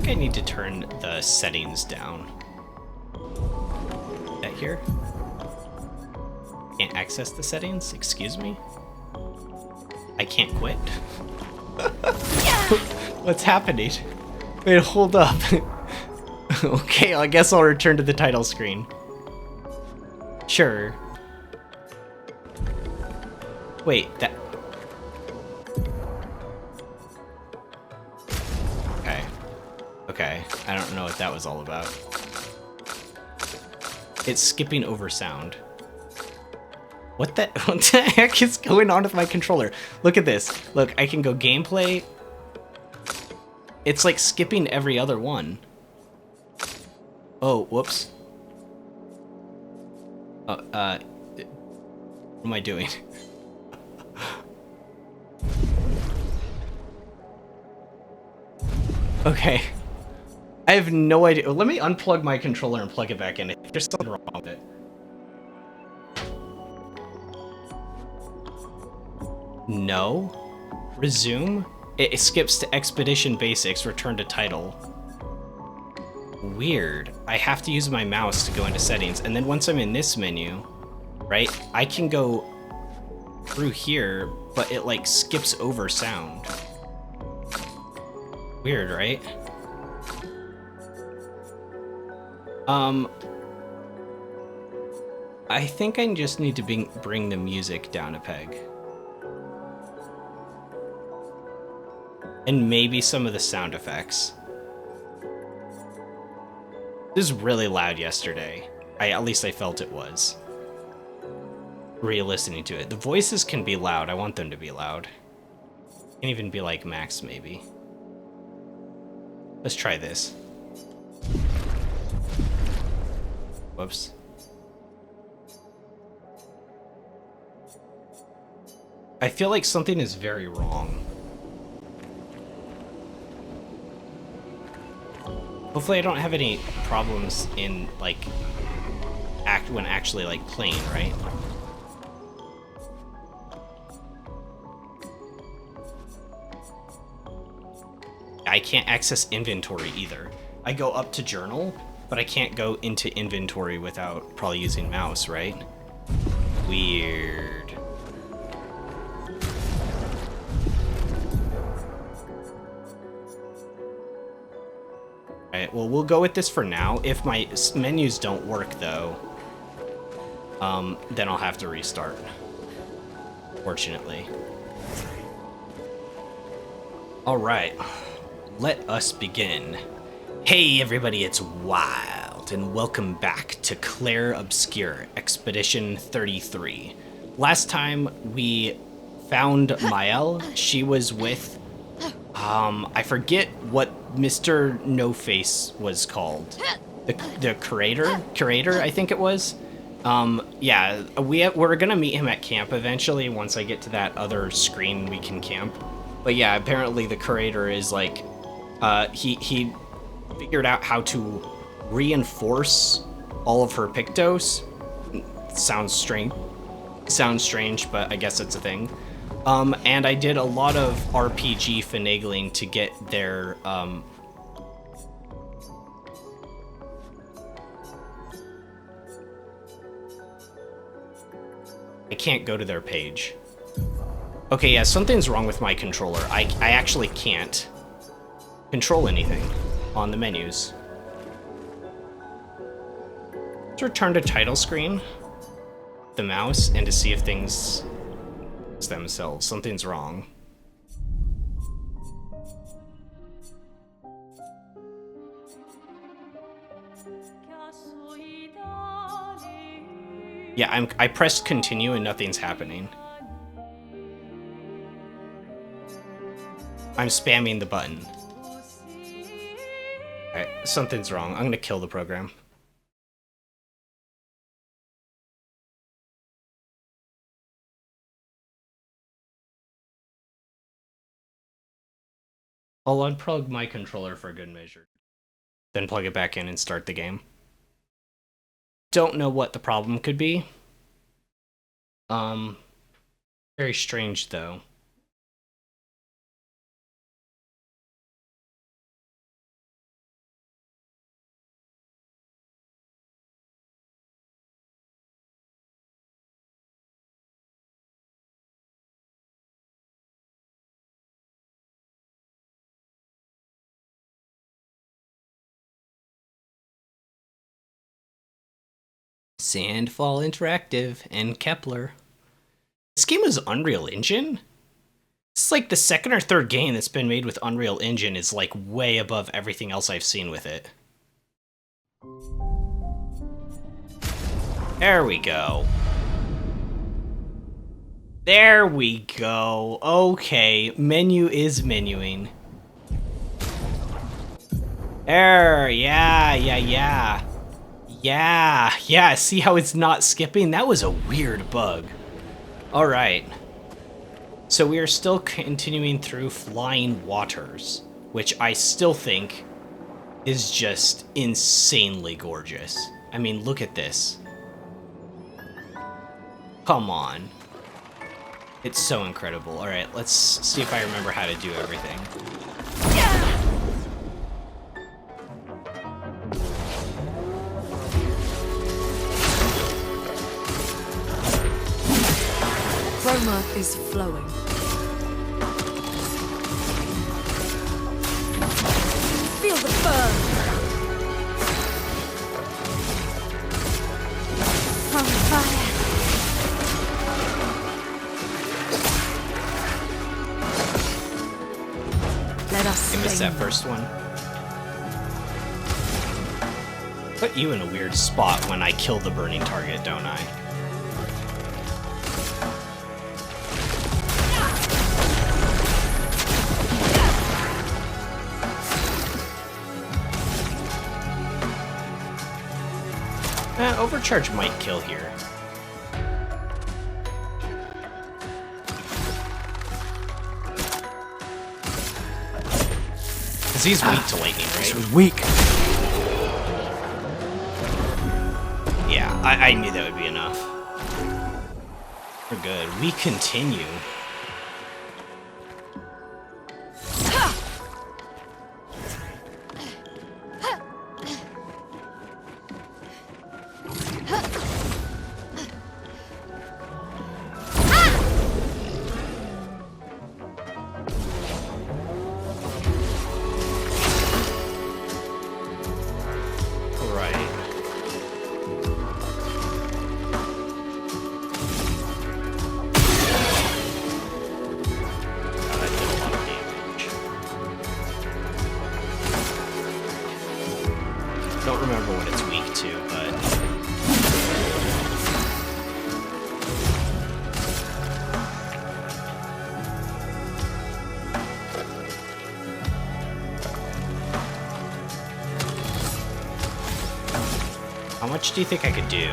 think I need to turn the settings down. That here? Can't access the settings? Excuse me? I can't quit. What's happening? Wait, hold up. Okay, I guess I'll return to the title screen. Sure. Wait, that... Okay. Okay, I don't know what that was all about. It's skipping over sound. What the heck is going on with my controller? Look at this. Look, I can go gameplay. It's like skipping every other one. Oh, whoops. What am I doing? Okay. I have no idea. Let me unplug my controller and plug it back in. There's something wrong with it. No. Resume? It skips to Expedition Basics, return to title. Weird. I have to use my mouse to go into settings, and then once I'm in this menu, right, I can go through here, but it like skips over sound. Weird, right? I think I just need to bring the music down a peg. And maybe some of the sound effects. It was really loud yesterday. At least I felt it was. Re-listening to it. The voices can be loud. I want them to be loud. Can even be like max, maybe. Let's try this. Whoops. I feel like something is very wrong. Hopefully I don't have any problems in, like, when actually, like, playing, right? I can't access inventory either. I go up to journal, but I can't go into inventory without probably using mouse, right? Weird. Alright, well, we'll go with this for now. If my menus don't work, though, then I'll have to restart. Fortunately. Alright, let us begin. Hey everybody, it's Wild, and welcome back to Clair Obscur, Expedition 33. Last time we found Mael, she was with, I forget what Mr. No-Face was called. The curator, I think it was. Yeah, we're gonna meet him at camp eventually once I get to that other screen we can camp. But yeah, apparently the curator is like, he figured out how to reinforce all of her Pictos. Sounds strange, but I guess it's a thing. And I did a lot of RPG finagling to get their, I can't go to their page. Okay, yeah, something's wrong with my controller. I actually can't control anything on the menus. Let's return to title screen, the mouse, and to see if things themselves. Something's wrong. Yeah, I pressed continue and nothing's happening. I'm spamming the button. Alright, something's wrong. I'm gonna kill the program. I'll unplug my controller for good measure. Then plug it back in and start the game. Don't know what the problem could be. Very strange though. Sandfall Interactive and Kepler. This game was Unreal Engine? It's like the second or third game that's been made with Unreal Engine is like way above everything else I've seen with it. There we go. There we go. Okay, menu is menuing. There, yeah. See how it's not skipping? That was a weird bug. Alright. So we are still continuing through Flying Waters, which I still think is just insanely gorgeous. I mean, look at this. Come on. It's so incredible. Alright, let's see if I remember how to do everything. Chroma is flowing. Feel the burn. On fire. Let us. I missed that first one. Put you in a weird spot when I kill the burning target, don't I? Overcharge might kill here. Because he's weak to lightning, right? This was weak. Yeah, I knew that would be enough. We're good. We continue. Don't remember what it's weak to, but... How much do you think I could do?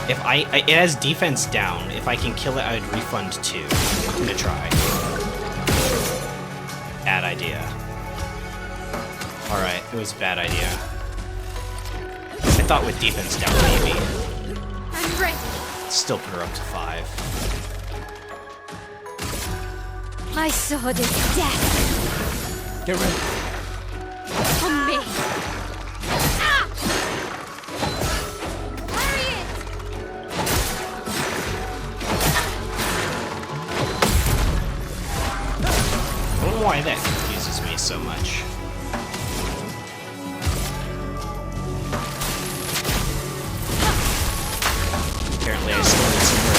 If it has defense down. If I can kill it, I would refund 2. I'm gonna try. Bad idea. Alright, it was a bad idea. I thought with defense down, maybe. I'm ready. Still put her up to 5. My sword is death. Get ready. On me. Harry it. I don't know why that confuses me so much. Apparently I still need some work.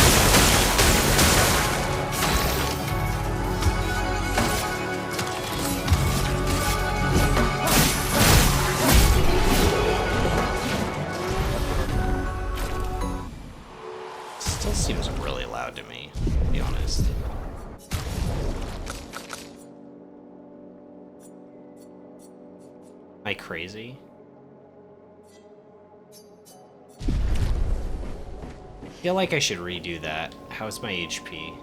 Still seems really loud to me, to be honest. Am I crazy? I feel like I should redo that. How's my HP?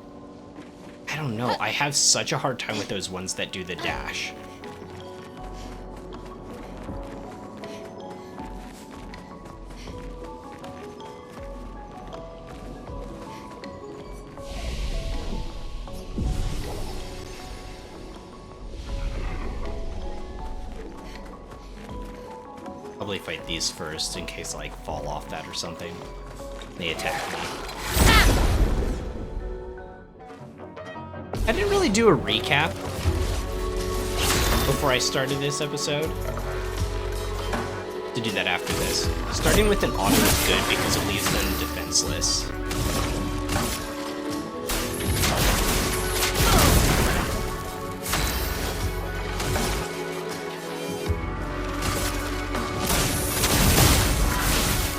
I don't know. I have such a hard time with those ones that do the dash. Probably fight these first in case I like fall off that or something. They attack me. I didn't really do a recap before I started this episode. to do that after this. Starting with an auto is good because it leaves them defenseless.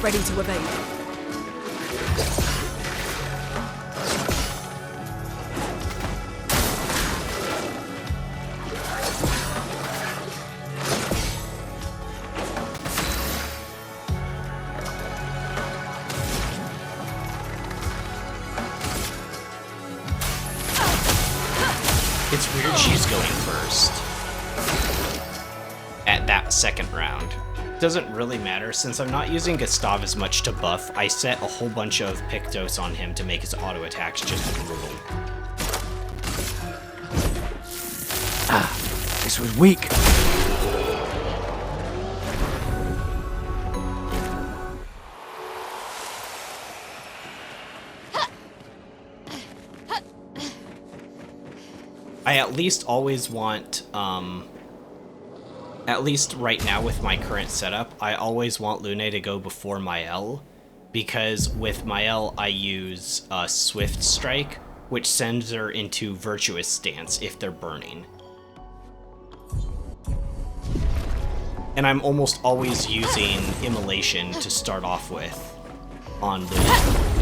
Ready to evade. It's weird she's going first at that second round. Doesn't really matter since I'm not using Gustav as much to buff. I set a whole bunch of Pictos on him to make his auto attacks just brutal. Ah, this was weak. I at least always want, at least right now with my current setup, I always want Lune to go before Mael, because with Mael I use Swift Strike, which sends her into Virtuous Stance if they're burning. And I'm almost always using Immolation to start off with on Lune.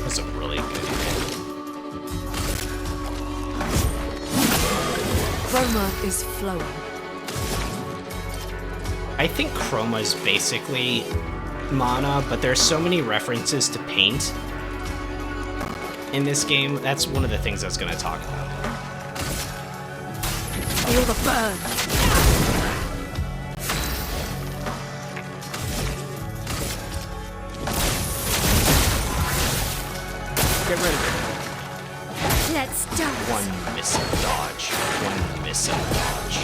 That's a really good hit. Chroma is flowing. I think Chroma is basically mana, but there's so many references to paint in this game. That's one of the things I was going to talk about. Feel the burn. Get ready. Let's start. One missing dodge. One missing dodge.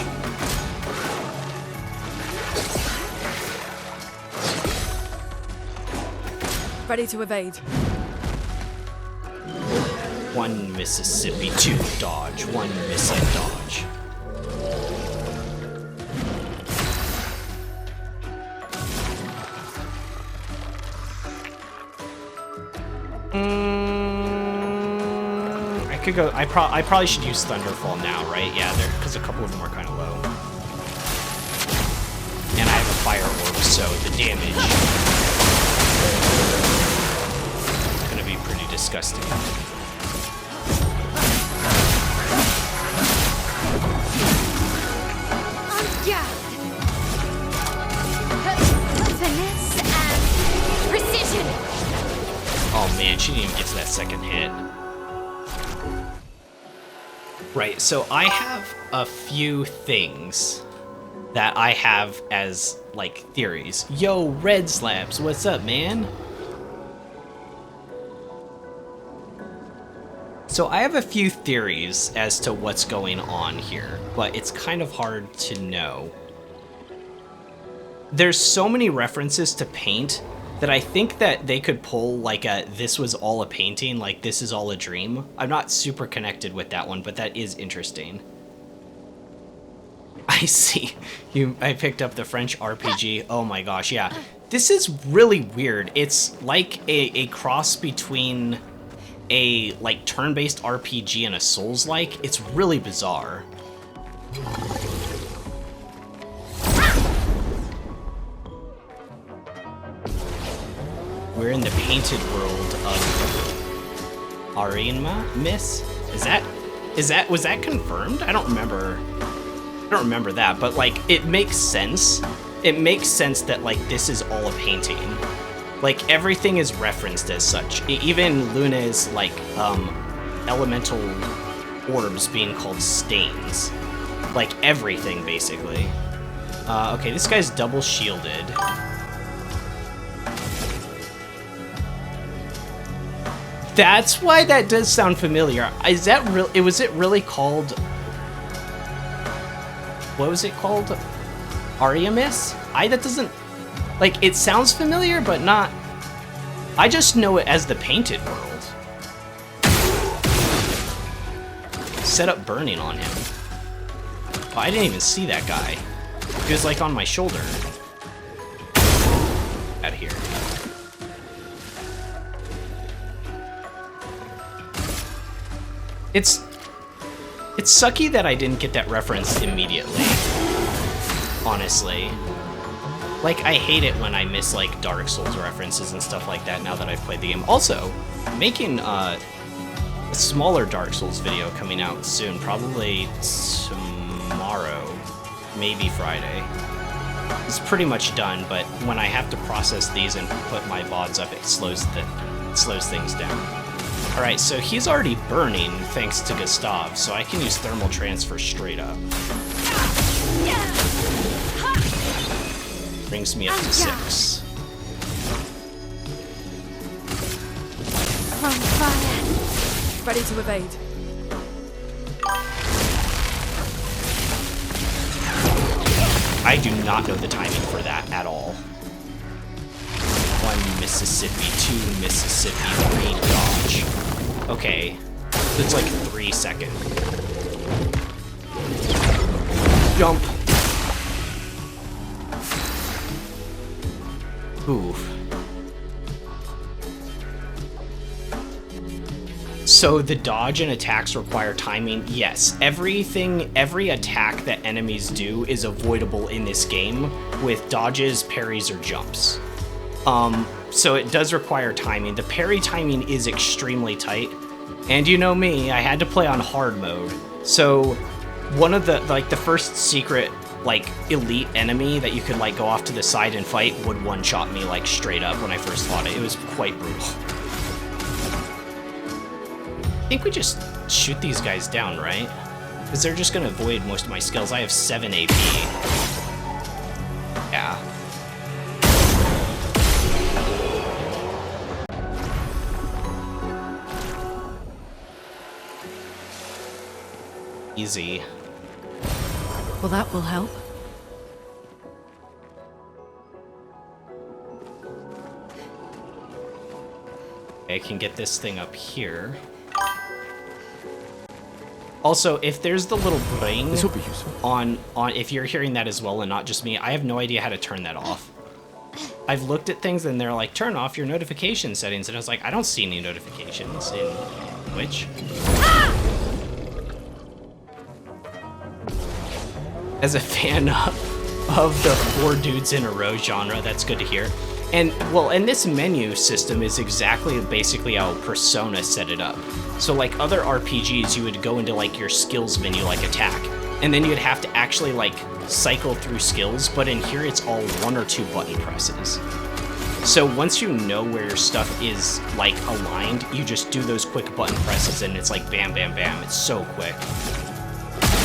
Ready to evade. One Mississippi 2 dodge. One missing dodge. I could go. I probably should use Thunderfall now, right? Yeah, because a couple of them are kind of low, and I have a Fire Orb, so the damage is gonna be pretty disgusting. Yeah. Finesse and precision. Oh man, she didn't even get to that second hit. Right, so I have a few things that I have as, like, theories. Yo, Red Slabs, what's up, man? So I have a few theories as to what's going on here, but it's kind of hard to know. There's so many references to paint that I think that they could pull like a "this was all a painting," like "this is all a dream." I'm not super connected with that one, but that is interesting. I see. I picked up the French RPG. Oh my gosh, yeah. This is really weird. It's like a cross between a like turn-based RPG and a Souls-like. It's really bizarre. We're in the painted world of Arima Miss? Was that confirmed? I don't remember that, but like it makes sense. It makes sense that like this is all a painting. Like everything is referenced as such. Even Luna's like elemental orbs being called stains. Like everything basically. Okay, this guy's double shielded. That's why that does sound familiar. Is that real? Was it really called? What was it called? Ariamis? That doesn't. Like, it sounds familiar, but not. I just know it as the painted world. Set up burning on him. Oh, I didn't even see that guy. He was like on my shoulder. Out of here. It's sucky that I didn't get that reference immediately. Honestly. Like, I hate it when I miss, like, Dark Souls references and stuff like that now that I've played the game. Also, making a smaller Dark Souls video coming out soon, probably tomorrow, maybe Friday. It's pretty much done, but when I have to process these and put my VODs up, it slows things down. Alright, so he's already burning thanks to Gustav, so I can use thermal transfer straight up. Brings me up to 6. On fire. Ready to evade. I do not know the timing for that at all. 1 Mississippi, 2 Mississippi, 3 dodge. Okay, it's like 3 seconds. Jump. Oof. So the dodge and attacks require timing? Yes. Every attack that enemies do is avoidable in this game with dodges, parries, or jumps. So it does require timing. The parry timing is extremely tight. And you know me, I had to play on hard mode. So one of the, like, the first secret, like, elite enemy that you could, like, go off to the side and fight would one-shot me, like, straight up when I first fought it. It was quite brutal. I think we just shoot these guys down, right? Because they're just gonna avoid most of my skills. I have 7 AP. Yeah. Easy. Well, that will help. I can get this thing up here. Also, if there's the little ring This will be useful. on if you're hearing that as well and not just me, I have no idea how to turn that off. I've looked at things and they're like, turn off your notification settings, and I was like, I don't see any notifications in Twitch. As a fan of the 4 dudes in a row genre, that's good to hear. And, well, and this menu system is exactly basically how Persona set it up. So, like other RPGs, you would go into, like, your skills menu, like attack, and then you'd have to actually, like, cycle through skills, but in here it's all 1 or 2 button presses. So once you know where your stuff is, like, aligned, you just do those quick button presses and it's like bam, bam, bam. It's so quick.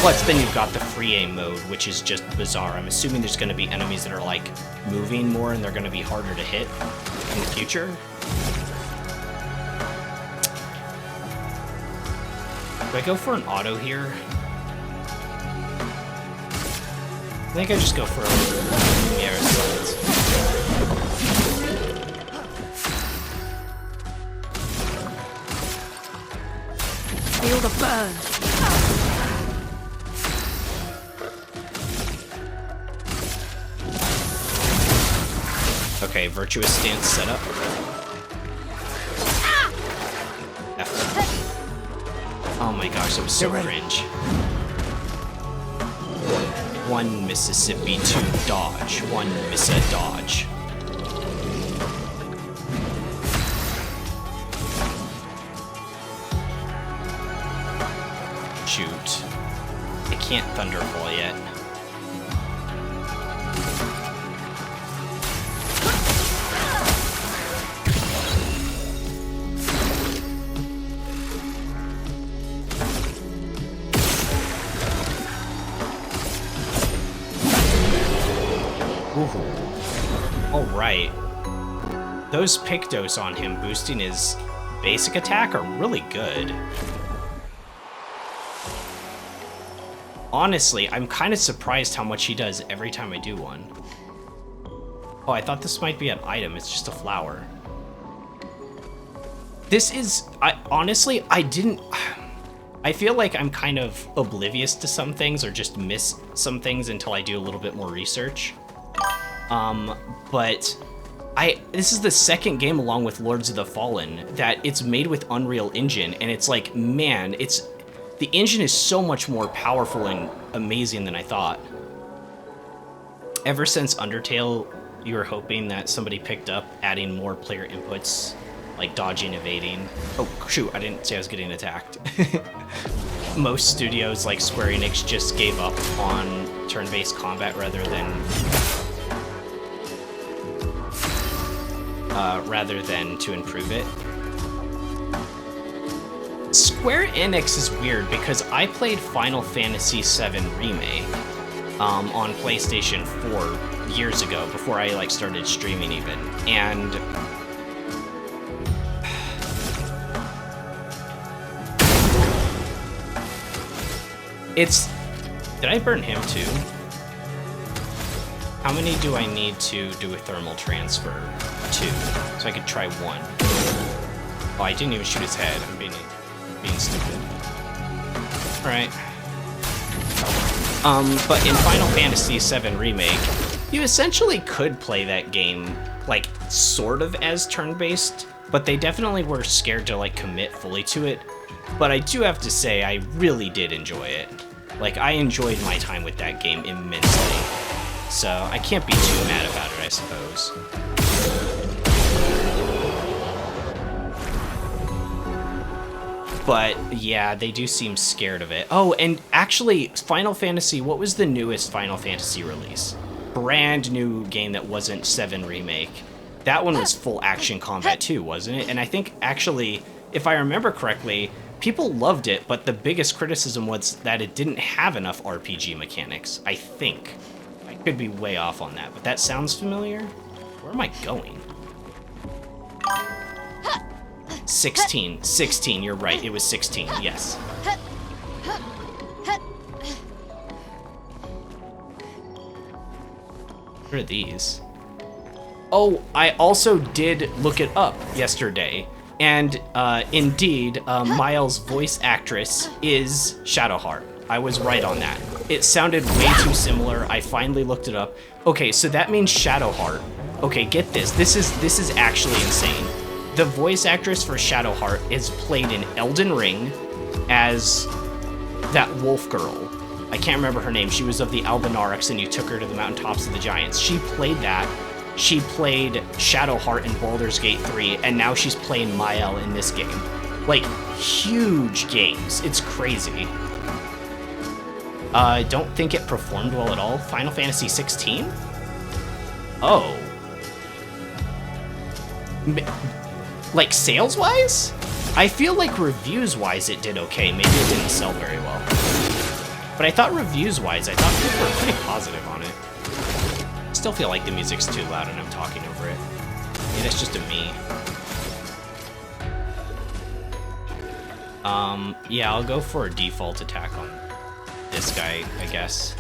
Plus, then you've got the free aim mode, which is just bizarre. I'm assuming there's going to be enemies that are, like, moving more and they're going to be harder to hit in the future. Do I go for an auto here? I think I just go for a Lumiere. Feel the burn. Okay, virtuous stance set up. F. Oh my gosh, that was so cringe. 1 Mississippi, 2 dodge, 1 Missa dodge. Shoot. I can't Thunderfall yet. Alright. Those Pictos on him boosting his basic attack are really good. Honestly, I'm kind of surprised how much he does every time I do one. Oh, I thought this might be an item. It's just a flower. This is, honestly, I feel like I'm kind of oblivious to some things or just miss some things until I do a little bit more research. But this is the second game along with Lords of the Fallen that it's made with Unreal Engine, and it's like, man, the engine is so much more powerful and amazing than I thought. Ever since Undertale, you were hoping that somebody picked up adding more player inputs, like dodging, evading. Oh, shoot, I didn't say I was getting attacked. Most studios, like Square Enix, just gave up on turn-based combat rather than to improve it. Square Enix is weird because I played Final Fantasy VII Remake on PlayStation 4 years ago, before I like started streaming even, and did I burn him too? How many do I need to do a thermal transfer? 2. So I could try 1. Oh, I didn't even shoot his head. I'm being stupid. Alright. But in Final Fantasy VII Remake, you essentially could play that game, like, sort of as turn-based, but they definitely were scared to, like, commit fully to it. But I do have to say, I really did enjoy it. Like, I enjoyed my time with that game immensely. So, I can't be too mad about it, I suppose. But, yeah, they do seem scared of it. Oh, and actually, Final Fantasy, what was the newest Final Fantasy release? Brand new game that wasn't 7 Remake. That one was full action combat too, wasn't it? And I think, actually, if I remember correctly, people loved it, but the biggest criticism was that it didn't have enough RPG mechanics, I think. I could be way off on that, but that sounds familiar. Where am I going? 16, you're right, it was 16, yes. What are these? Oh, I also did look it up yesterday, and indeed, Miles' voice actress is Shadowheart. I was right on that. It sounded way too similar. I finally looked it up. Okay, so that means Shadowheart. Okay, get this. This is actually insane. The voice actress for Shadowheart is played in Elden Ring as that wolf girl. I can't remember her name. She was of the Albinaurics, and you took her to the mountaintops of the giants. She played that. She played Shadowheart in Baldur's Gate 3, and now she's playing Mael in this game. Like, huge games. It's crazy. I don't think it performed well at all. Final Fantasy 16? Oh. Like, sales-wise? I feel like reviews-wise it did okay. Maybe it didn't sell very well. But I thought reviews-wise, I thought people were pretty positive on it. Still feel like the music's too loud and I'm talking over it. Maybe that's just a me. Yeah, I'll go for a default attack on this guy, I guess.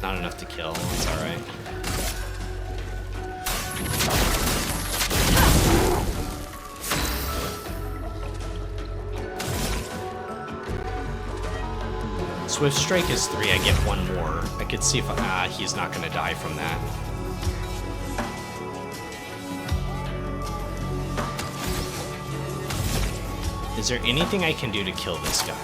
Not enough to kill, it's alright. Swift Strike is 3, I get 1 more. I could see if he's not gonna die from that. Is there anything I can do to kill this guy?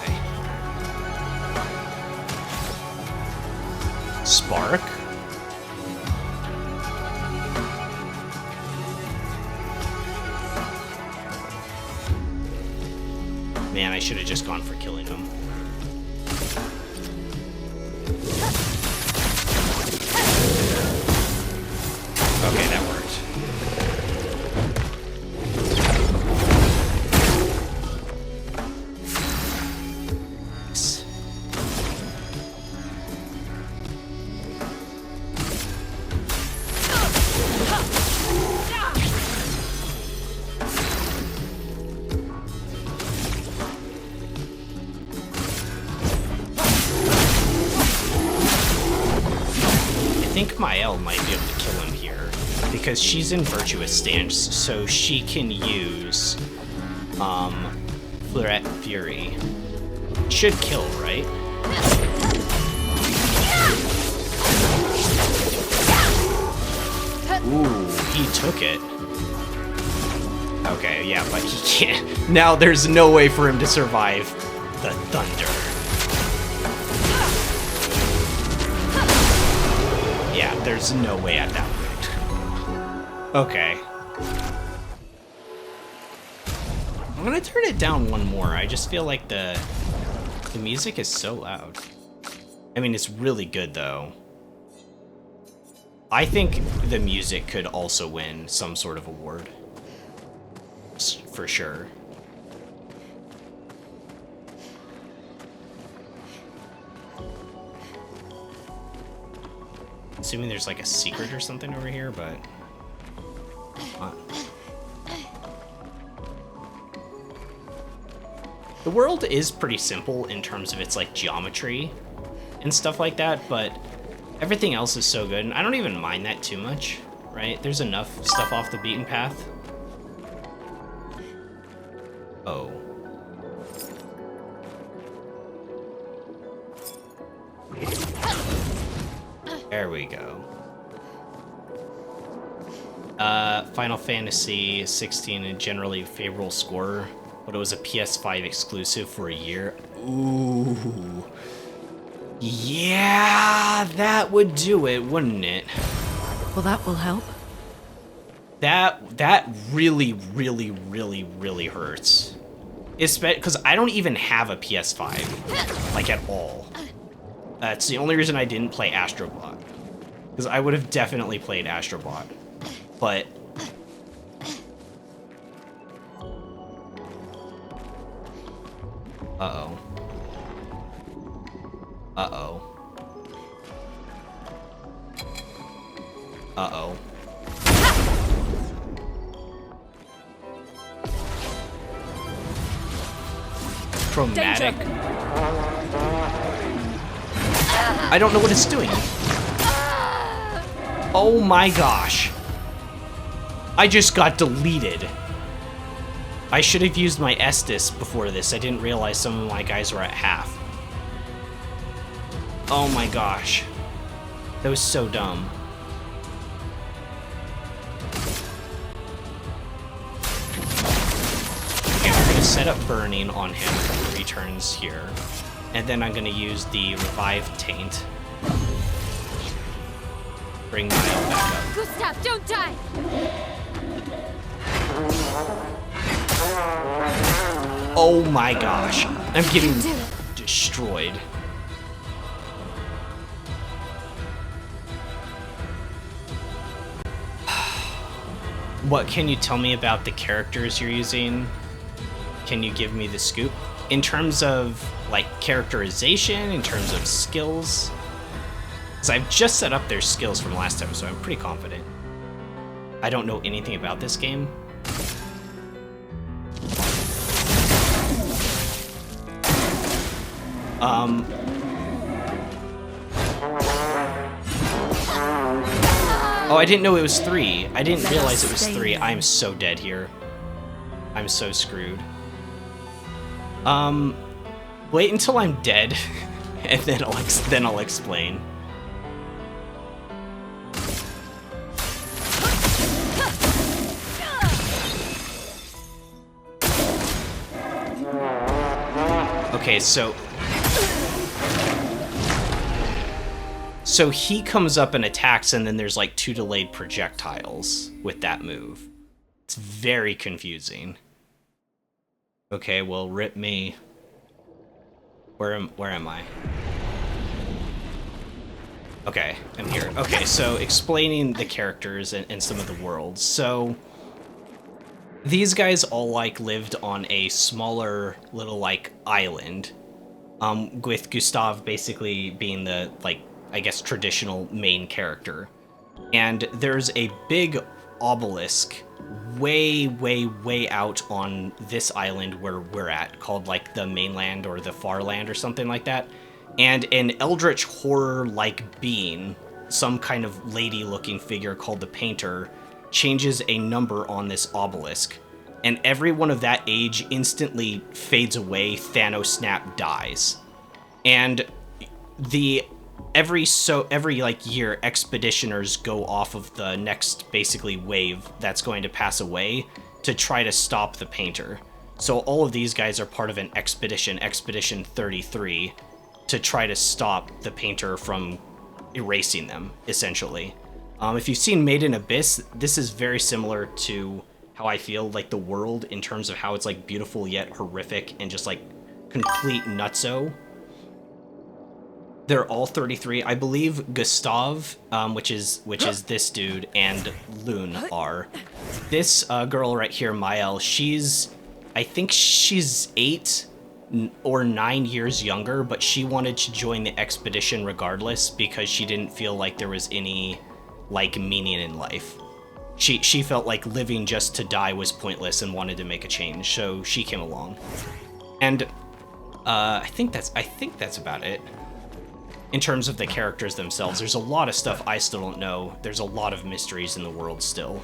Spark? Man, I should have just gone for killing him. Okay, that worked. I think Mael might be able to kill him here. because she's in virtuous stance, so she can use Threat Fury. Should kill, right? Ooh, he took it. Okay, yeah, but he can't. Now there's no way for him to survive the thunder. Yeah, there's no way at that point. Okay. I'm gonna turn it down one more. I just feel like the music is so loud. I mean, it's really good though. I think the music could also win some sort of award. For sure. Assuming there's like a secret or something over here, but... The world is pretty simple in terms of its like geometry and stuff like that, but everything else is so good, and I don't even mind that too much, right? There's enough stuff off the beaten path. Oh. There we go. Final Fantasy 16, a generally favorable score, but it was a PS5 exclusive for a year. Ooh. Yeah, that would do it, wouldn't it? Well, that will help. That really, really, really, really hurts. Because I don't even have a PS5, like, at all. That's the only reason I didn't play Astrobot. Because I would have definitely played Astrobot. But... Uh-oh. Uh-oh. Uh-oh. Chromatic. Danger. I don't know what it's doing. Oh my gosh. I just got deleted. I should have used my Estus before this. I didn't realize some of my guys were at half. Oh my gosh. That was so dumb. Okay, I'm gonna set up burning on him for 3 turns here. And then I'm gonna use the revive taint. Bring Niall back up. Gustav, don't die! Oh my gosh. I'm getting destroyed. What can you tell me about the characters you're using? Can you give me the scoop? In terms of, like, characterization, in terms of skills? Because I've just set up their skills from last time, so I'm pretty confident. I don't know anything about this game. Oh, I didn't know it was 3. I didn't realize it was 3. I'm so dead here. I'm so screwed. Wait until I'm dead, and then I'll explain. Okay, so he comes up and attacks, and then there's like 2 delayed projectiles with that move. It's very confusing. Okay, well, rip me. Where am I? Okay, I'm here. Okay, so explaining the characters and some of the worlds. So these guys all like lived on a smaller little like island, with Gustav basically being the like, I guess, traditional main character. And there's a big obelisk way, way, way out on this island where we're at, called like the mainland or the far land or something like that. And an eldritch horror-like being some kind of lady-looking figure called the Painter changes a number on this obelisk, and everyone of that age instantly fades away, Thanos snap dies. And every like year, expeditioners go off of the next basically wave that's going to pass away to try to stop the Painter. So all of these guys are part of an expedition 33, to try to stop the Painter from erasing them, essentially. If you've seen Made in Abyss, this is very similar to how I feel like the world in terms of how it's like beautiful yet horrific and just like complete nutso. They're all 33. I believe Gustav, which is this dude, and Loon are. This girl right here, Mael, I think she's 8 or 9 years younger, but she wanted to join the expedition regardless because she didn't feel like there was any like meaning in life. She felt like living just to die was pointless and wanted to make a change, so she came along. And I think that's about it. In terms of the characters themselves, there's a lot of stuff I still don't know. There's a lot of mysteries in the world still.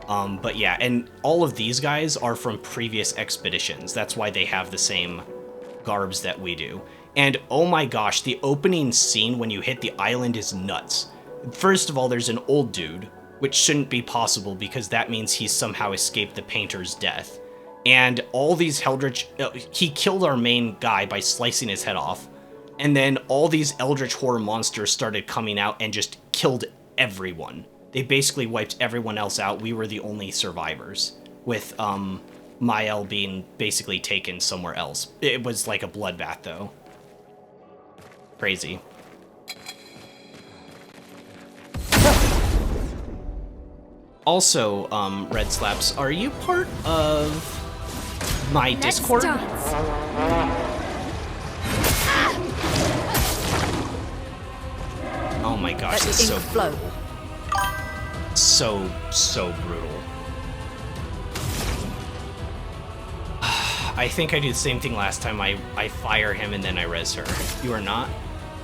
But yeah, and all of these guys are from previous expeditions. That's why they have the same garbs that we do. And oh my gosh, the opening scene when you hit the island is nuts. First of all, there's an old dude, which shouldn't be possible because that means he's somehow escaped the Painter's death. And all these Eldritch... he killed our main guy by slicing his head off. And then all these Eldritch Horror monsters started coming out and just killed everyone. They basically wiped everyone else out. We were the only survivors, with Mael being basically taken somewhere else. It was like a bloodbath, though. Crazy. Also, Red Slaps, are you part of my Discord? Oh my gosh, that's so brutal. So brutal. I think I do the same thing last time. I fire him and then I res her. You are not?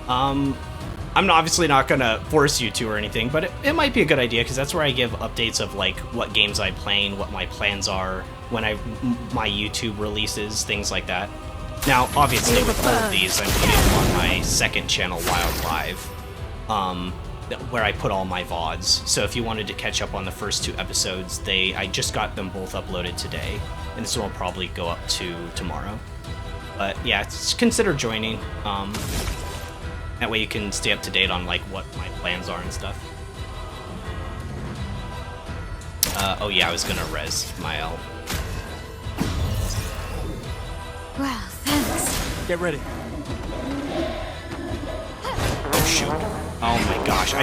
I'm obviously not gonna force you to or anything, but it might be a good idea because that's where I give updates of like what games I'm playing, what my plans are, when my YouTube releases, things like that. Now, obviously, with all of these, I'm putting them on my second channel, Wild Live, where I put all my VODs. So if you wanted to catch up on the first 2 episodes, I just got them both uploaded today, and this one will probably go up to tomorrow. But yeah, consider joining. That way you can stay up to date on like what my plans are and stuff. Oh yeah, I was gonna res Mael. Well, thanks. Get ready. Oh shoot. Oh my gosh,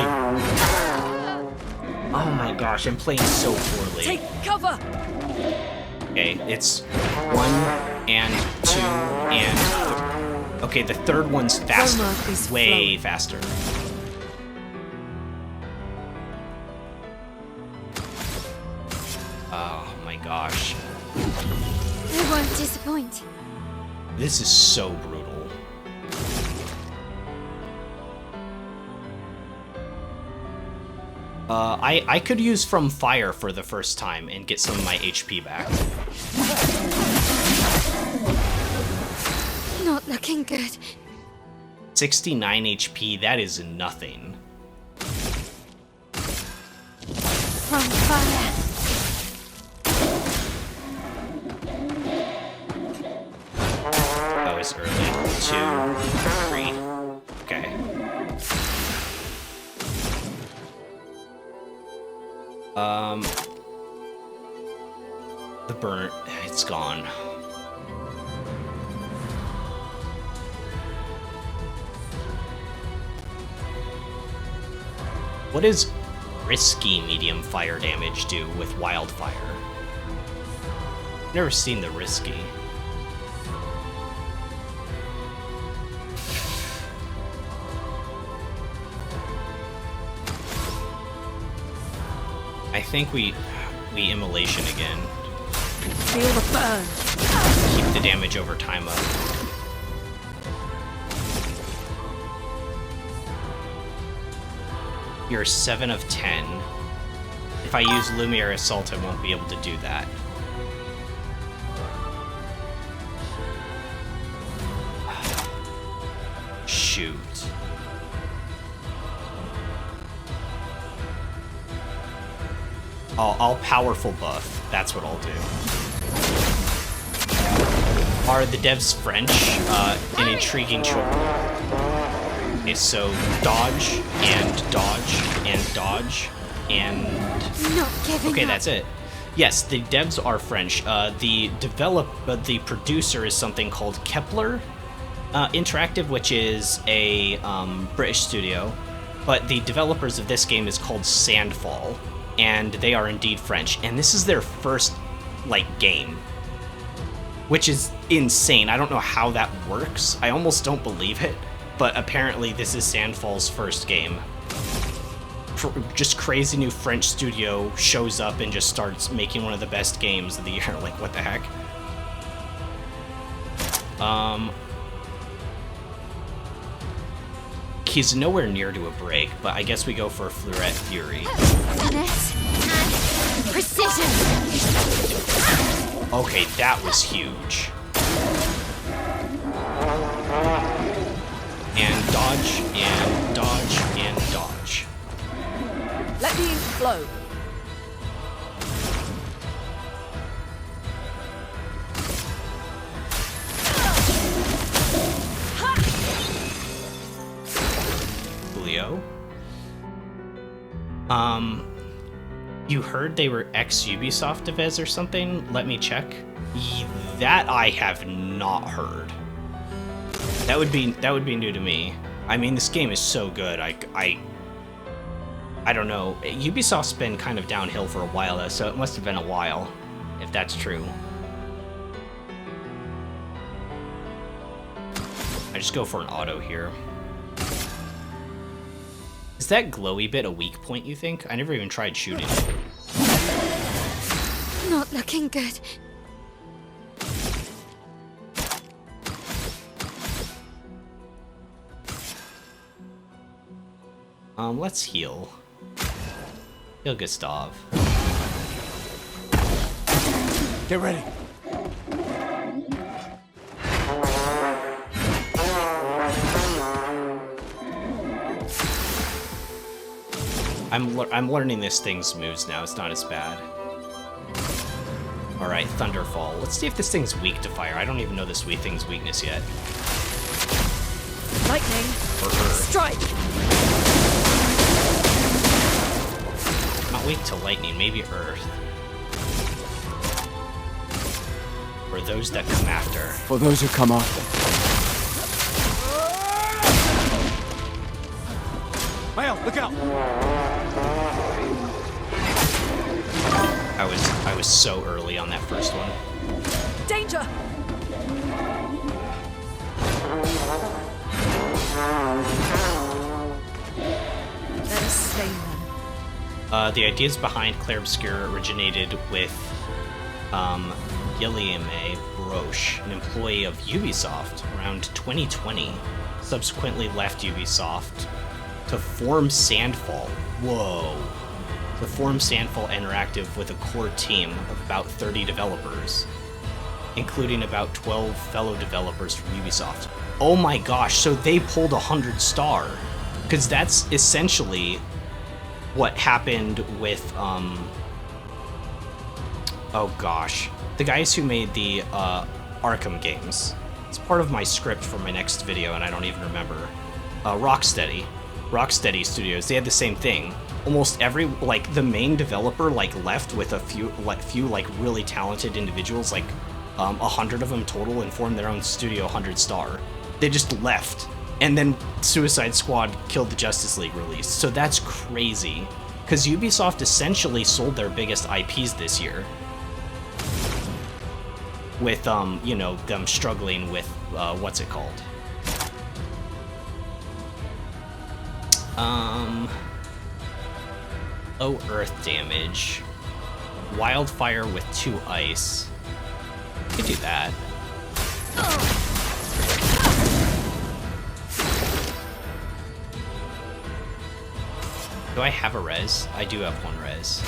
oh my gosh, I'm playing so poorly. Take cover! Okay, it's 1 and 2 and 3. Okay, the third one's faster. Way faster. Oh my gosh. I won't disappoint. This is so brutal. I could use From Fire for the first time and get some of my HP back. Not looking good. 69 HP, that is nothing. From fire. That was early. 2, 3. Okay. The burnt, it's gone. What does risky medium fire damage do with wildfire? Never seen the risky. I think we immolation again. Feel the burn. Keep the damage over time up. You're 7 of 10. If I use Lumiere Assault, I won't be able to do that. Shoot. I'll powerful buff. That's what I'll do. Are the devs French? An intriguing choice. Okay, so dodge and dodge and dodge and... Not giving Okay, up. that's it. Yes, the devs are French. The producer is something called Kepler Interactive, which is a British studio. But the developers of this game is called Sandfall, and they are indeed French. And this is their first, game. Which is insane. I don't know how that works. I almost don't believe it. But apparently this is Sandfall's first game. Just crazy new French studio shows up and just starts making one of the best games of the year. Like, what the heck? He's nowhere near to a break, but I guess we go for Fleurette Fury. Finesse and precision. Okay, that was huge. And dodge, and dodge, and dodge. Let the ink flow. Julio? You heard they were ex-Ubisoft devs or something? Let me check. That I have not heard. That would be new to me. I mean, this game is so good. I don't know. Ubisoft's been kind of downhill for a while, though, so it must have been a while, if that's true. I just go for an auto here. Is that glowy bit a weak point, you think? I never even tried shooting. Not looking good. Let's heal. Heal Gustav. Get ready. I'm learning this thing's moves now. It's not as bad. All right, Thunderfall. Let's see if this thing's weak to fire. I don't even know this thing's weakness yet. Lightning. Or Earth. Strike. Not weak to lightning. Maybe Earth. Or those that come after. For those who come after. Mael, look out! I was so early on that first one. Danger. Let us slay them. The ideas behind Clair Obscur originated with Guillaume Broche, an employee of Ubisoft, around 2020. Subsequently left Ubisoft to form Sandfall. Whoa. To form Sandfall Interactive with a core team of about 30 developers, including about 12 fellow developers from Ubisoft. Oh my gosh, so they pulled 100-star. Because that's essentially what happened with, oh gosh. The guys who made the Arkham games. It's part of my script for my next video, and I don't even remember. Rocksteady Studios, they had the same thing. Almost every, the main developer, left with a few really talented individuals, 100 of them total, and formed their own studio 100-star. They just left. And then Suicide Squad killed the Justice League release. So that's crazy. Because Ubisoft essentially sold their biggest IPs this year. With, them struggling with, what's it called? Low earth damage. Wildfire with 2 ice. Could do that. Do I have a res? I do have one res.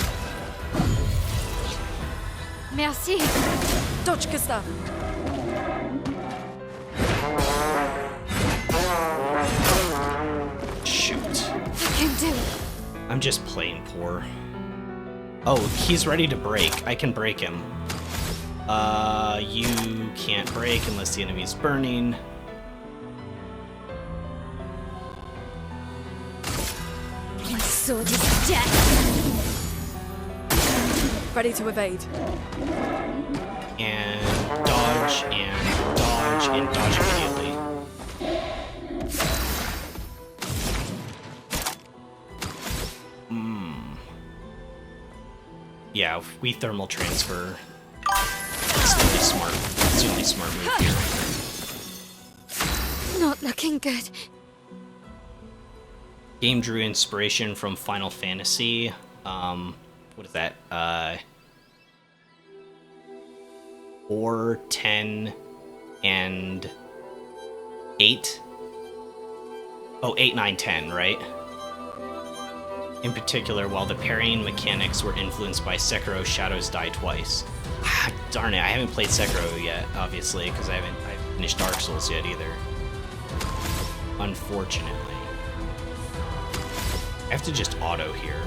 Merci. Dodge, Gustav. Shoot. I can do it. I'm just plain poor. Oh, he's ready to break. I can break him. You can't break unless the enemy's burning. My sword is death. Ready to evade. And dodge, and dodge, and dodge immediately. Yeah, if we thermal transfer. It's really smart. It's the only smart move here. Not looking good. Game drew inspiration from Final Fantasy. What is that? 4, 10, and 8? Oh, 8, 9, 10, right? In particular, while the parrying mechanics were influenced by Sekiro Shadows Die Twice. Ah, darn it, I haven't played Sekiro yet, obviously, because I haven't finished Dark Souls yet either. Unfortunately. I have to just auto here.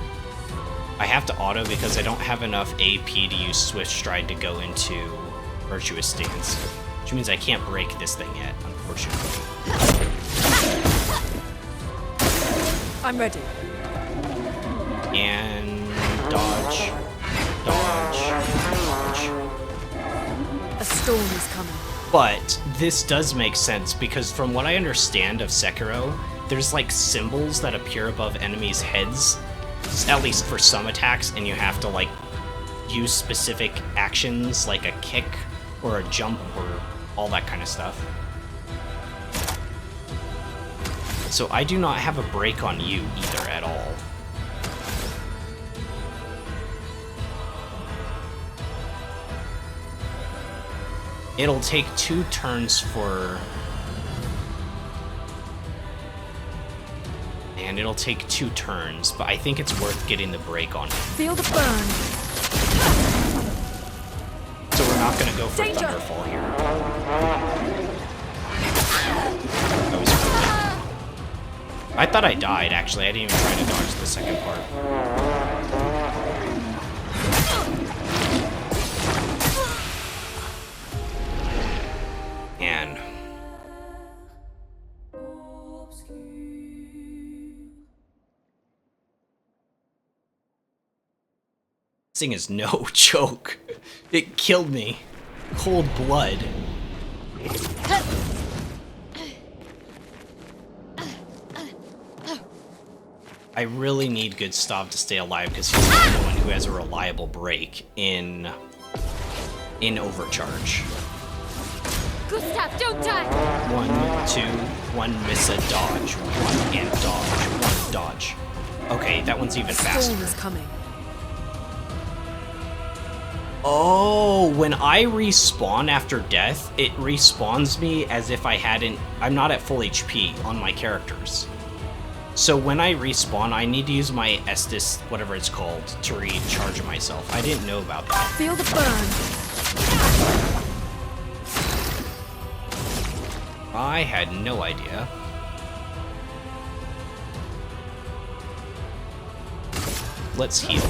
I have to auto because I don't have enough AP to use Swift Stride to go into Virtuous Stance. Which means I can't break this thing yet, unfortunately. I'm ready. And dodge, dodge, dodge. A storm is coming. But this does make sense because from what I understand of Sekiro, there's like symbols that appear above enemies' heads, at least for some attacks, and you have to like use specific actions like a kick or a jump or all that kind of stuff. So I do not have a break on you either at all. It'll take 2 turns for... And it'll take 2 turns, but I think it's worth getting the break on it. Feel the burn. So we're not gonna go for Danger. Thunderfall here. That was really... I thought I died, actually. I didn't even try to dodge the second part. Man. This thing is no joke. It killed me. Cold blood. I really need Gustav to stay alive because he's the only one who has a reliable break in Overcharge. Gustav, don't die! 1, 2, 1 miss a dodge, 1 and dodge, 1 dodge. Okay, that one's even Storm faster. is coming. Oh, when I respawn after death, it respawns me as if I'm not at full HP on my characters. So when I respawn, I need to use my Estus, whatever it's called, to recharge myself. I didn't know about that. Feel the burn. I had no idea. Let's heal.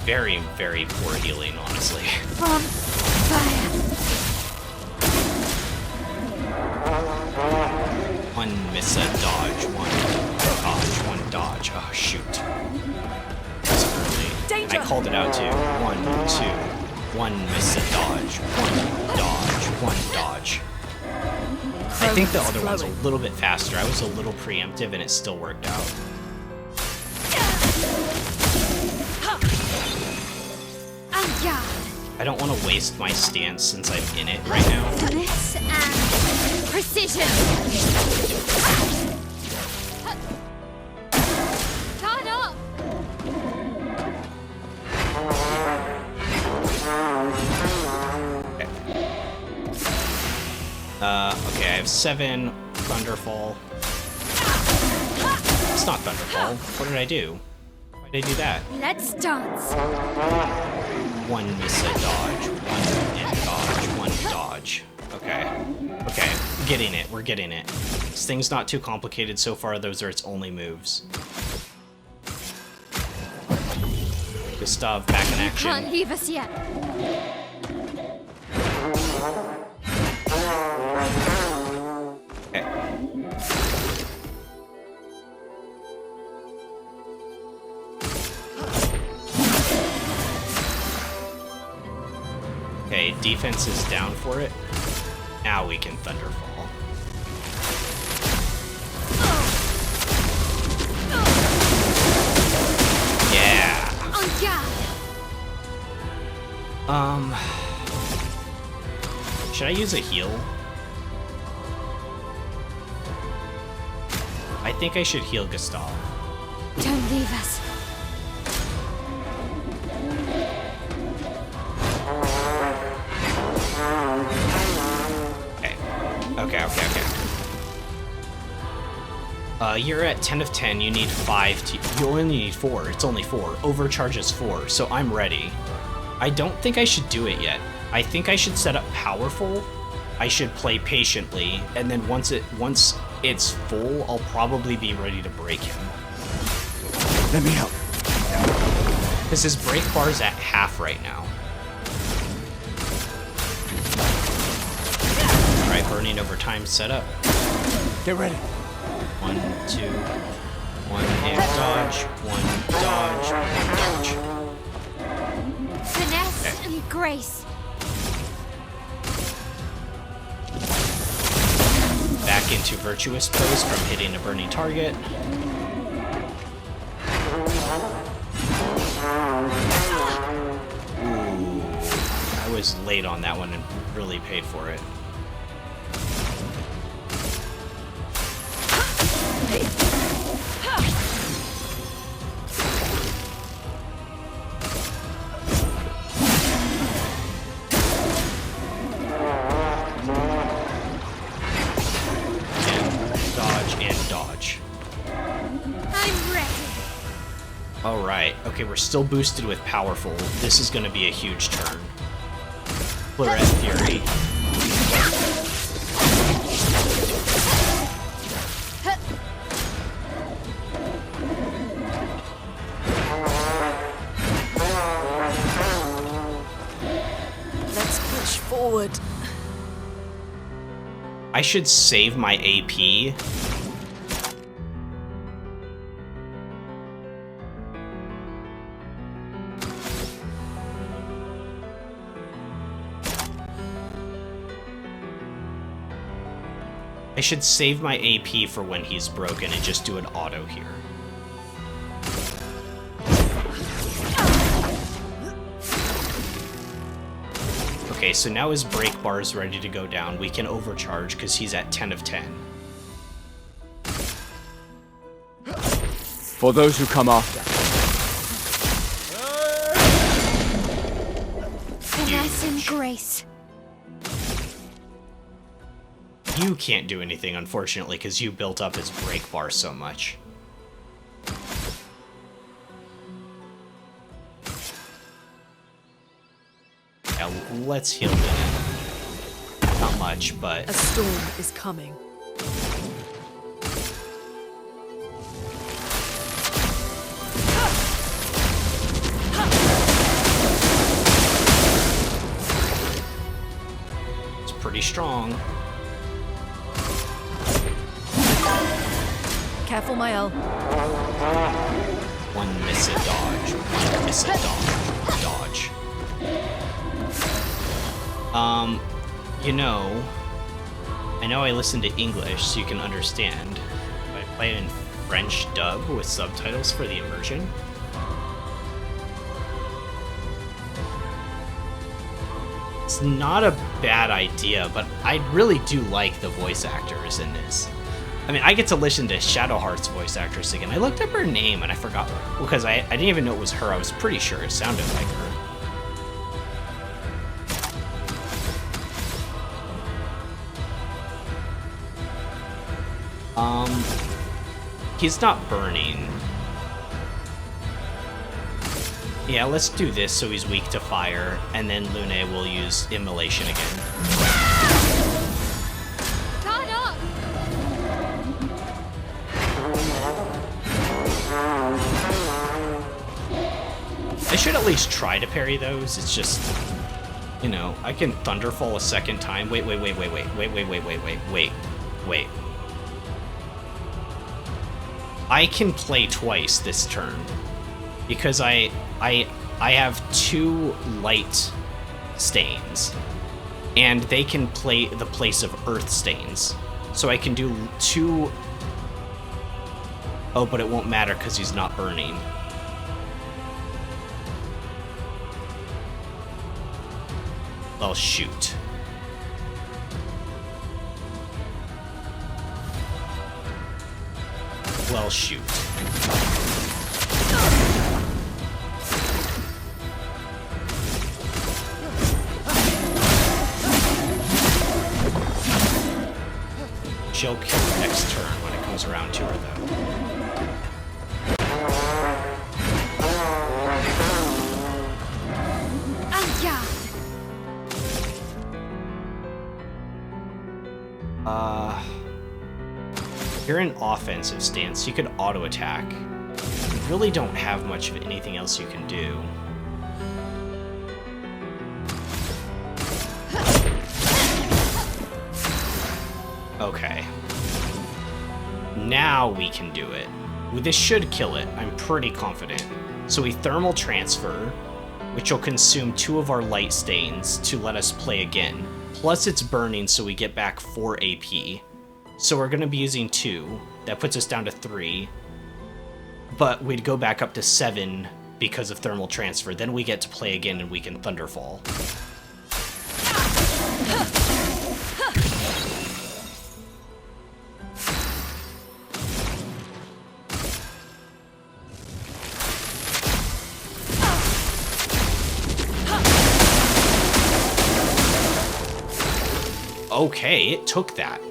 Very, very poor healing, honestly. From fire. 1 miss a dodge, 1 dodge, 1 dodge. Oh, shoot. That's early. Danger. I called it out too. 1, 2. 1 miss a dodge, 1 dodge, 1 dodge. I think the other one's a little bit faster. I was a little preemptive and it still worked out. I don't want to waste my stance since I'm in it right now. Finesse and precision. Caught up. Okay, I have 7. Thunderfall. It's not Thunderfall. What did I do? Why did I do that? Let's dance. One miss a dodge, one and dodge, one dodge. Okay. Okay, getting it. We're getting it. This thing's not too complicated so far. Those are its only moves. Gustav back in action. Can't leave us yet. Okay. Okay, defense is down for it. Now we can Thunderfall. Yeah. On guard. Should I use a heal? I think I should heal Gustav. Don't leave us. Okay. You're at 10 of 10. You need 5 to... You only need 4. It's only 4. Overcharge is 4, so I'm ready. I don't think I should do it yet. I think I should set up Powerful. I should play patiently, and then once it's full, I'll probably be ready to break him. Let me help. Because his break bar's at half right now. Alright, burning over time set up. Get ready. 1, 2, 1 and dodge, 1 dodge, 1 dodge. Finesse and grace. Back into virtuous pose from hitting a burning target. Ooh, I was late on that one and really paid for it. Alright, okay, we're still boosted with Powerful. This is going to be a huge turn. Clair Fury. Let's push forward. I should save my AP. I should save my AP for when he's broken and just do an auto here. Okay, so now his break bar is ready to go down. We can overcharge because he's at 10 of 10. For those who come after. Finesse and grace. You can't do anything, unfortunately, because you built up his break bar so much. Yeah, let's heal him. Not much, but... A storm is coming. It's pretty strong. Careful, Mael. One miss a dodge. One miss a dodge. You know, I know I listen to English so you can understand. I play it in French dub with subtitles for the immersion. It's not a bad idea, but I really do like the voice actors in this. I mean, I get to listen to Shadowheart's voice actress again. I looked up her name and I forgot, because I didn't even know it was her. I was pretty sure it sounded like her. He's not burning. Yeah, let's do this so he's weak to fire, and then Lune will use Immolation again. Guard up! I should at least try to parry those. It's just, you know, I can Thunderfall a second time. Wait. I can play twice this turn because I have 2 light stains, and they can play the place of earth stains. So I can do 2. Oh, but it won't matter because he's not burning. Well, shoot. Well, shoot. She'll kill next turn when it comes around to her, though. You're in offensive stance, you could auto attack. You really don't have much of anything else you can do. Okay. Now we can do it. This should kill it, I'm pretty confident. So we thermal transfer, which will consume 2 of our light stains to let us play again. Plus it's burning, so we get back 4 AP. So we're going to be using 2. That puts us down to 3. But we'd go back up to 7 because of thermal transfer. Then we get to play again and we can Thunderfall. Okay, it took that.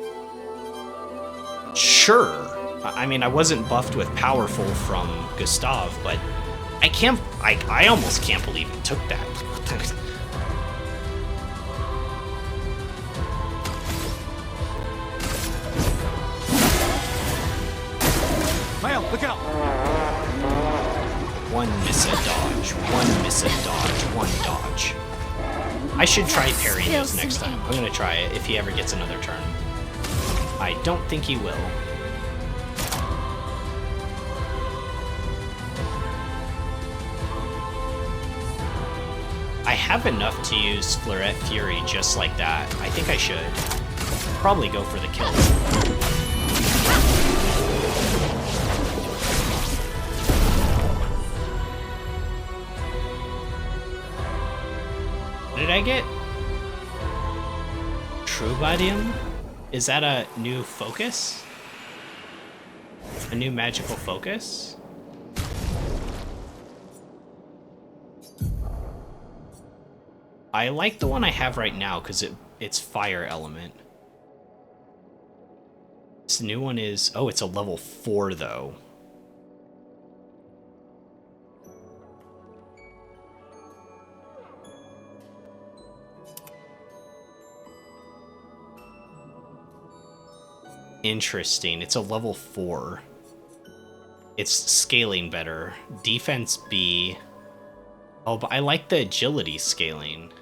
Sure. I mean, I wasn't buffed with Powerful from Gustav, but I almost can't believe it took that. Mael, look out! One miss a dodge, one miss a dodge, one dodge. I should try parrying those next time. I'm gonna try it if he ever gets another turn. I don't think he will. I have enough to use Fleuret Fury just like that. I think I should. Probably go for the kill. What did I get? Trubadium? Is that a new focus? A new magical focus? I like the one I have right now because it's fire element. This new one is... Oh, it's a level 4 though. Interesting. It's a level 4. It's scaling better. Defense B. Oh, but I like the agility scaling.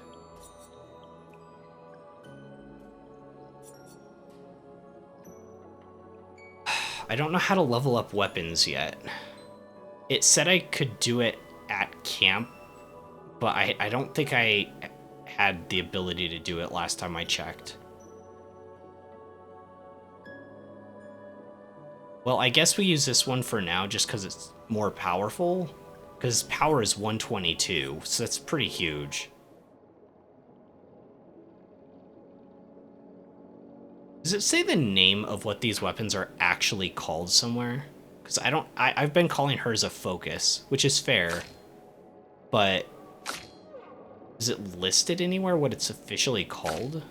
I don't know how to level up weapons yet. It said I could do it at camp, but I don't think I had the ability to do it last time I checked. Well, I guess we use this one for now just because it's more powerful. Because power is 122, so that's pretty huge. Does it say the name of what these weapons are actually called somewhere? Because I've been calling hers a focus, which is fair. But is it listed anywhere what it's officially called?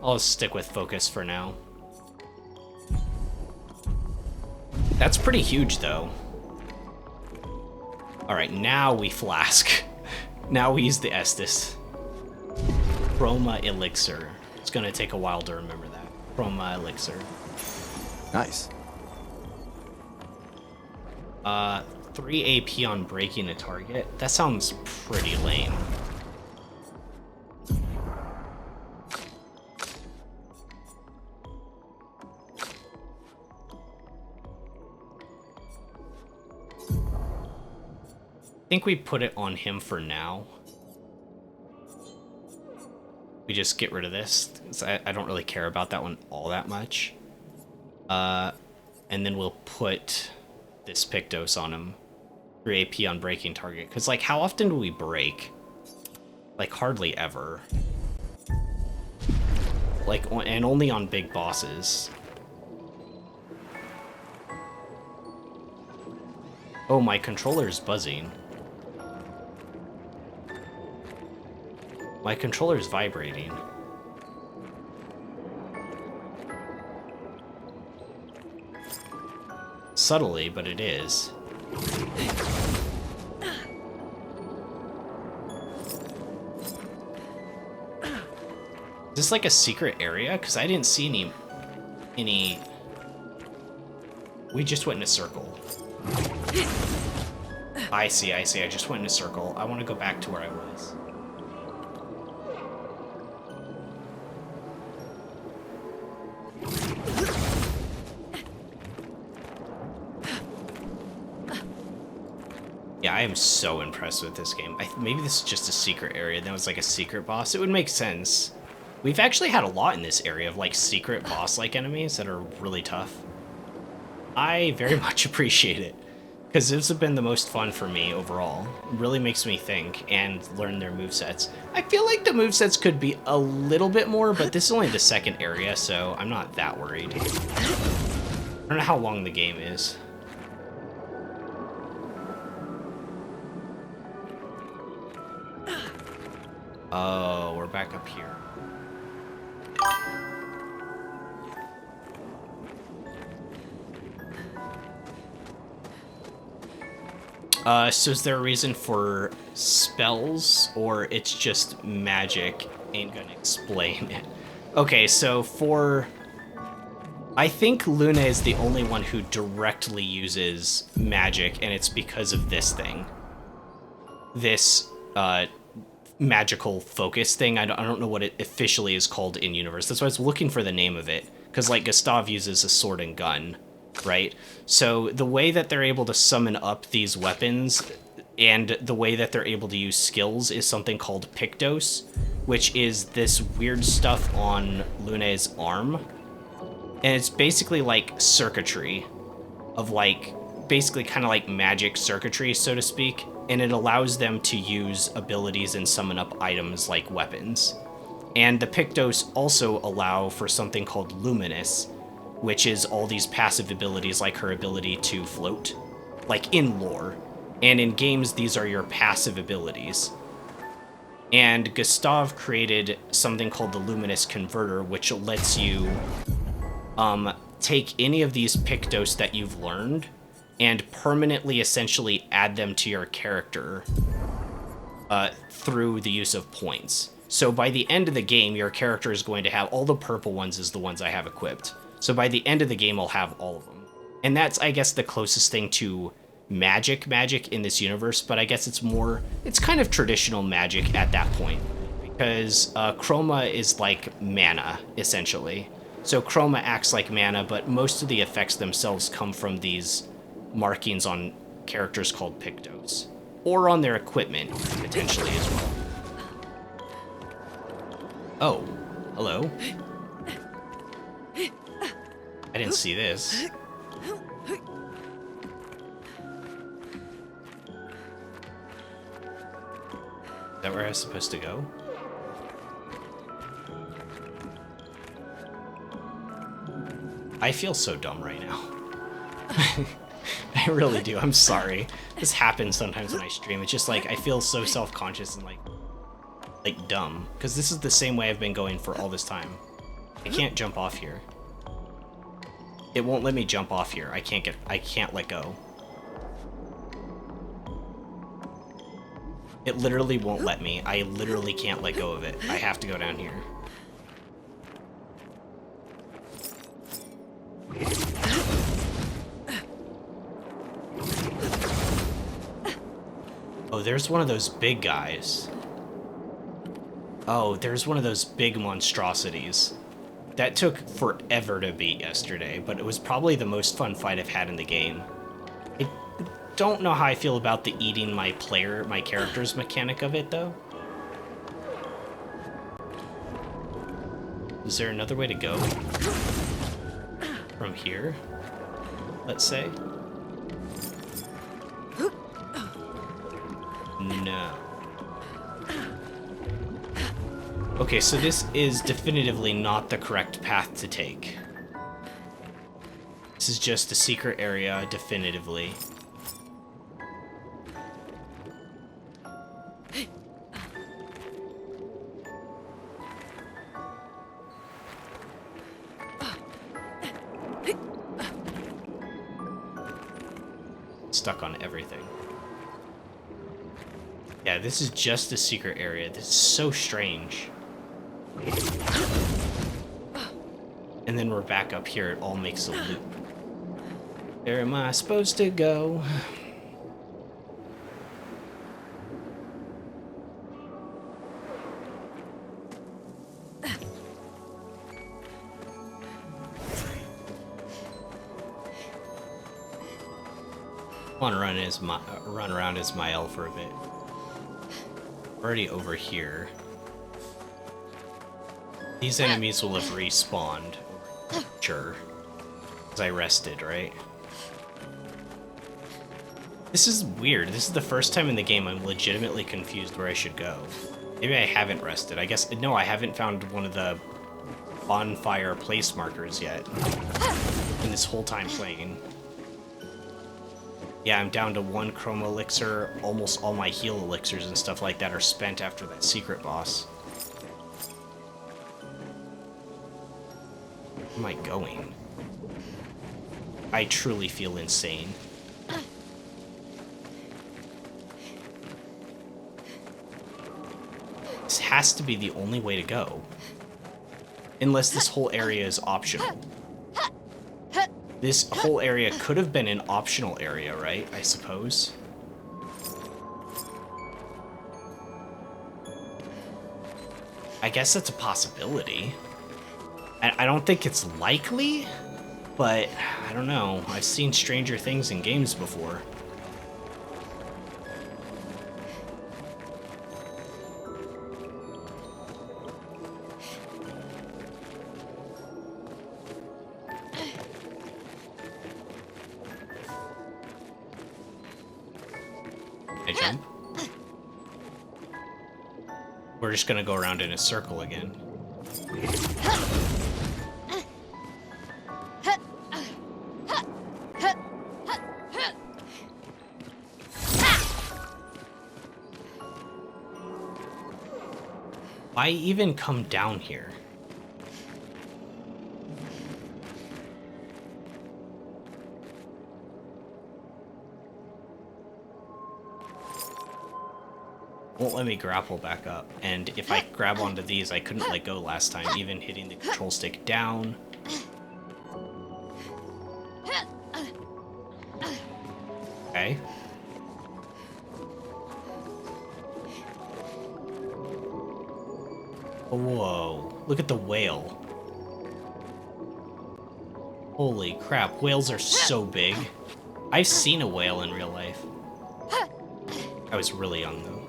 I'll stick with focus for now. That's pretty huge, though. Alright, now we flask. Now we use the Estus. Chroma Elixir. It's gonna take a while to remember that. Chroma Elixir. Nice. 3 AP on breaking a target? That sounds pretty lame. I think we put it on him for now. We just get rid of this. I don't really care about that one all that much. And then we'll put this Pictos on him. 3 AP on breaking target. Because, like, how often do we break? Like, hardly ever. Like, and only on big bosses. Oh, my controller's buzzing. My controller's vibrating. Subtly, but it is. Is this like a secret area? Because I didn't see any... We just went in a circle. I see. I just went in a circle. I want to go back to where I was. Yeah, I am so impressed with this game. Maybe this is just a secret area. That was like a secret boss. It would make sense. We've actually had a lot in this area of like secret boss-like enemies that are really tough. I very much appreciate it. Because this has been the most fun for me overall. It really makes me think and learn their movesets. I feel like the movesets could be a little bit more, but this is only the second area, so I'm not that worried. I don't know how long the game is. Oh, we're back up here. So is there a reason for spells, or it's just magic? Ain't gonna explain it. Okay, so for... I think Luna is the only one who directly uses magic, and it's because of this thing. This, magical focus thing. I don't know what it officially is called in universe. That's why I was looking for the name of it. Because, like, Gustav uses a sword and gun, right? So the way that they're able to summon up these weapons and the way that they're able to use skills is something called Pictos, which is this weird stuff on Luna's arm. And it's basically like circuitry of, like, basically kind of like magic circuitry, so to speak. And it allows them to use abilities and summon up items like weapons. And the Pictos also allow for something called Luminous, which is all these passive abilities like her ability to float, like in lore. And in games, these are your passive abilities. And Gustav created something called the Luminous Converter, which lets you take any of these Pictos that you've learned and permanently essentially add them to your character through the use of points. So by the end of the game, your character is going to have all the purple ones is the ones I have equipped. So by the end of the game, I'll have all of them. And that's, I guess, the closest thing to magic in this universe, but I guess it's kind of traditional magic at that point. Because Chroma is like mana, essentially. So Chroma acts like mana, but most of the effects themselves come from these markings on characters called Pictos. Or on their equipment, potentially, as well. Oh, hello. I didn't see this. Is that where I was supposed to go? I feel so dumb right now. I really do. I'm sorry. This happens sometimes when I stream. It's just like I feel so self-conscious and like dumb. Because this is the same way I've been going for all this time. I can't jump off here. It won't let me jump off here. I can't let go. It literally won't let me. I literally can't let go of it. I have to go down here. Oh, there's one of those big guys. Oh, there's one of those big monstrosities. That took forever to beat yesterday, but it was probably the most fun fight I've had in the game. I don't know how I feel about the eating my character's mechanic of it, though. Is there another way to go? From here? Let's say? No. Okay, so this is definitively not the correct path to take. This is just a secret area, definitively. Stuck on everything. Yeah, this is just a secret area. This is so strange. And then we're back up here. It all makes a loop. Where am I supposed to go? I want to run around as Mael for a bit. Already over here. These enemies will have respawned. Sure. Because I rested, right? This is weird. This is the first time in the game I'm legitimately confused where I should go. Maybe I haven't rested. I guess... No, I haven't found one of the bonfire place markers yet. In this whole time playing. Yeah, I'm down to 1 chroma elixir. Almost all my heal elixirs and stuff like that are spent after that secret boss. Where am I going? I truly feel insane. This has to be the only way to go. Unless this whole area is optional. This whole area could have been an optional area, right? I suppose. I guess that's a possibility. I don't think it's likely, but I don't know. I've seen stranger things in games before. I jump. We're just gonna go around in a circle again. Why even come down here? Won't let me grapple back up, and if I grab onto these, I couldn't let go last time, even hitting the control stick down. Okay. Whoa, look at the whale. Holy crap, whales are so big. I've seen a whale in real life. I was really young, though.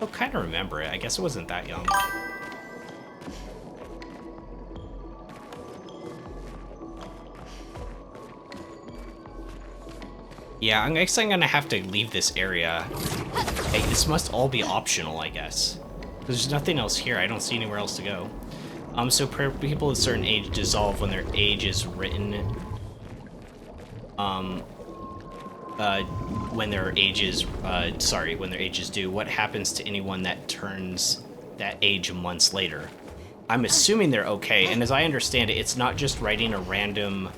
I kind of remember it. I guess it wasn't that young. Yeah, I guess I'm gonna have to leave this area. Hey, this must all be optional, I guess. There's nothing else here. I don't see anywhere else to go. So people of a certain age dissolve when their age is written. When their age is, when their age is due. What happens to anyone that turns that age months later. I'm assuming they're okay, and as I understand it, it's not just writing a random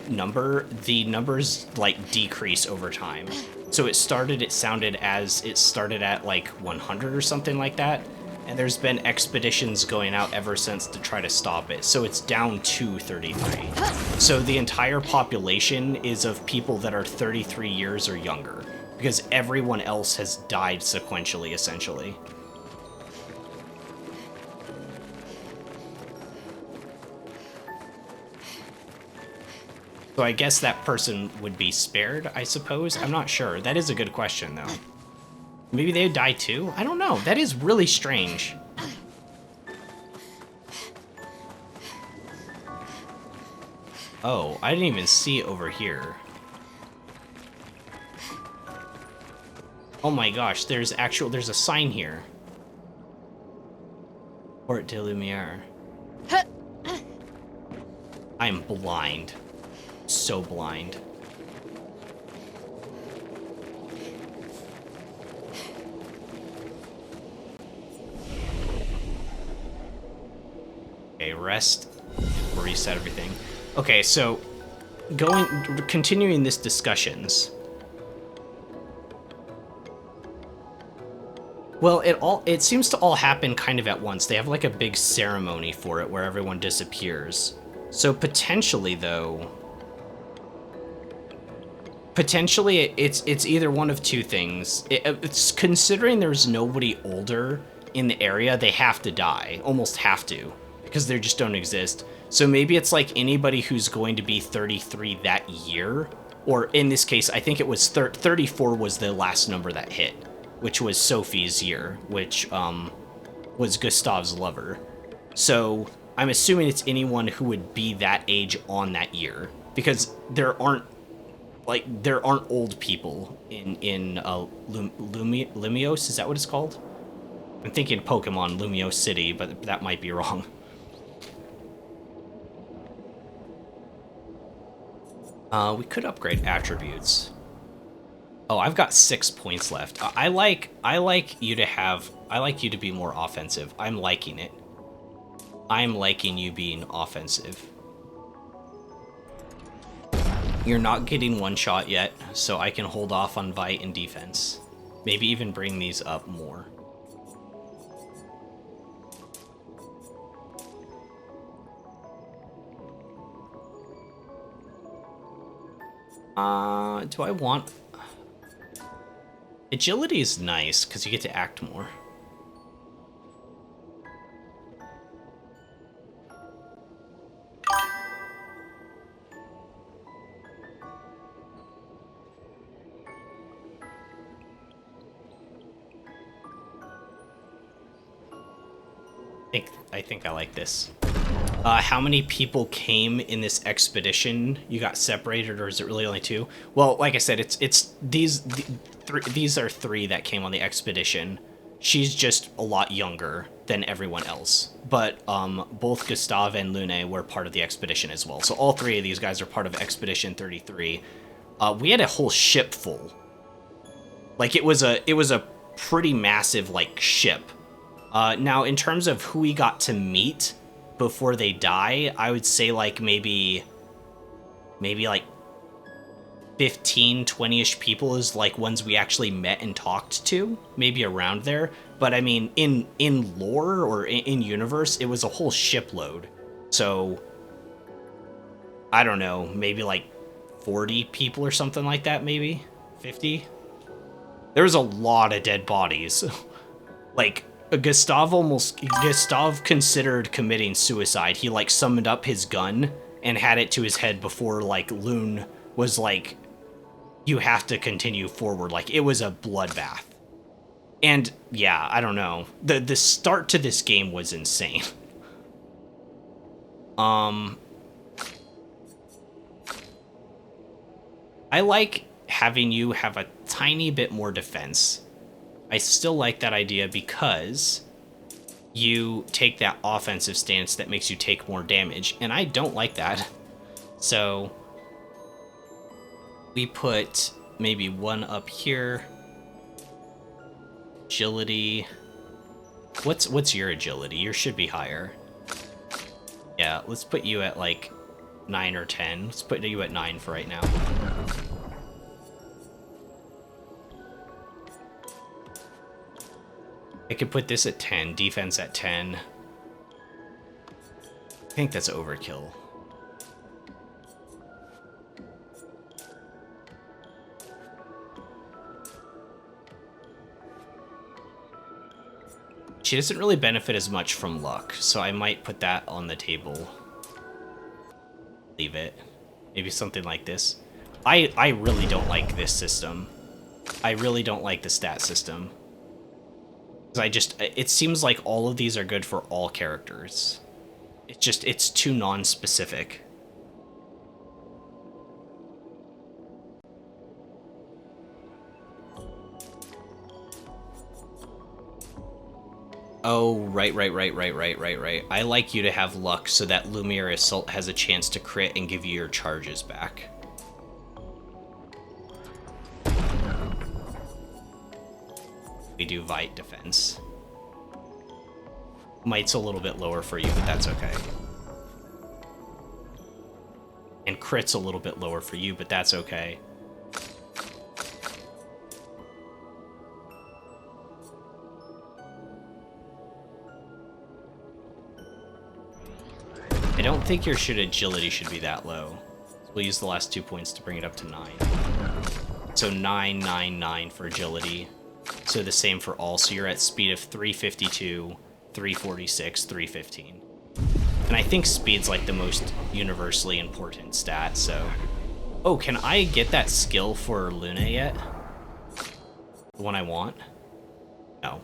number. The numbers like decrease over time. So it sounded as it started at like 100 or something like that, and there's been expeditions going out ever since to try to stop it. So it's down to 33. So the entire population is of people that are 33 years or younger, because everyone else has died sequentially, essentially. So I guess that person would be spared, I suppose? I'm not sure. That is a good question, though. Maybe they would die too? I don't know. That is really strange. Oh, I didn't even see over here. Oh my gosh, there's a sign here. Port de Lumiere. I'm blind. So blind. Okay, rest. Reset everything. Okay, so continuing this discussions. Well, it seems to all happen kind of at once. They have like a big ceremony for it where everyone disappears. So potentially though, it's either one of two things. It's considering there's nobody older in the area, they have to die, almost have to, because they just don't exist. So maybe it's like anybody who's going to be 33 that year, or in this case, I think it was 34 was the last number that hit, which was Sophie's year, which was Gustav's lover. So I'm assuming it's anyone who would be that age on that year, because there aren't old people in Lumiose, is that what it's called? I'm thinking Pokemon Lumiose City, but that might be wrong. We could upgrade attributes. Oh, I've got 6 points left. I like you to be more offensive. I'm liking it. I'm liking you being offensive. You're not getting one shot yet, so I can hold off on Vite and defense. Maybe even bring these up more. Do I want... Agility is nice, because you get to act more. I think I like this. How many people came in this expedition? You got separated, or is it really only 2? Well, like I said, these are 3 that came on the expedition. She's just a lot younger than everyone else. But both Gustav and Lune were part of the expedition as well. So all 3 of these guys are part of Expedition 33. We had a whole ship full. Like it was a pretty massive like ship. Now, in terms of who we got to meet before they die, I would say like maybe like 15, 20-ish people is like ones we actually met and talked to, maybe around there. But I mean, in lore or in universe, it was a whole shipload. So I don't know, maybe like 40 people or something like that, maybe 50. There was a lot of dead bodies. Like Gustav considered committing suicide. He like summoned up his gun and had it to his head before like Lune was like, you have to continue forward. Like it was a bloodbath. And yeah, I don't know. The start to this game was insane. I like having you have a tiny bit more defense. I still like that idea because you take that offensive stance that makes you take more damage, and I don't like that. So we put maybe 1 up here. agility. What's your agility? Yours should be higher. Yeah, let's put you at like 9 or 10. Let's put you at 9 for right now. I could put this at 10, defense at 10. I think that's overkill. She doesn't really benefit as much from luck, so I might put that on the table. Leave it. Maybe something like this. I really don't like this system. I really don't like the stat system. It seems like all of these are good for all characters. It's too non-specific. Oh, right. I like you to have luck so that Lumiere Assault has a chance to crit and give you your charges back. We do Vite Defense. Might's a little bit lower for you, but that's okay. And crit's a little bit lower for you, but that's okay. I don't think your agility should be that low. We'll use the last 2 points to bring it up to 9. So 9, 9, 9 for agility. So the same for all. So you're at speed of 352, 346, 315. And I think speed's like the most universally important stat, so... Oh, can I get that skill for Luna yet? The one I want? No.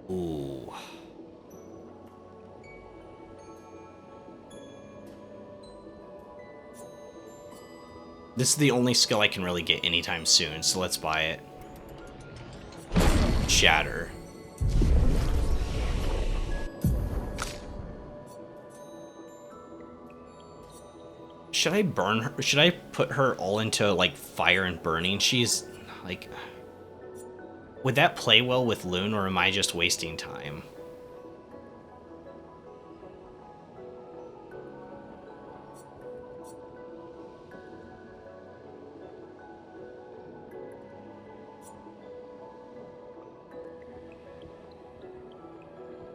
Ooh. This is the only skill I can really get anytime soon, so let's buy it. Shatter. Should I burn her? Should I put her all into, like, fire and burning? She's, like... Would that play well with Loon, or am I just wasting time?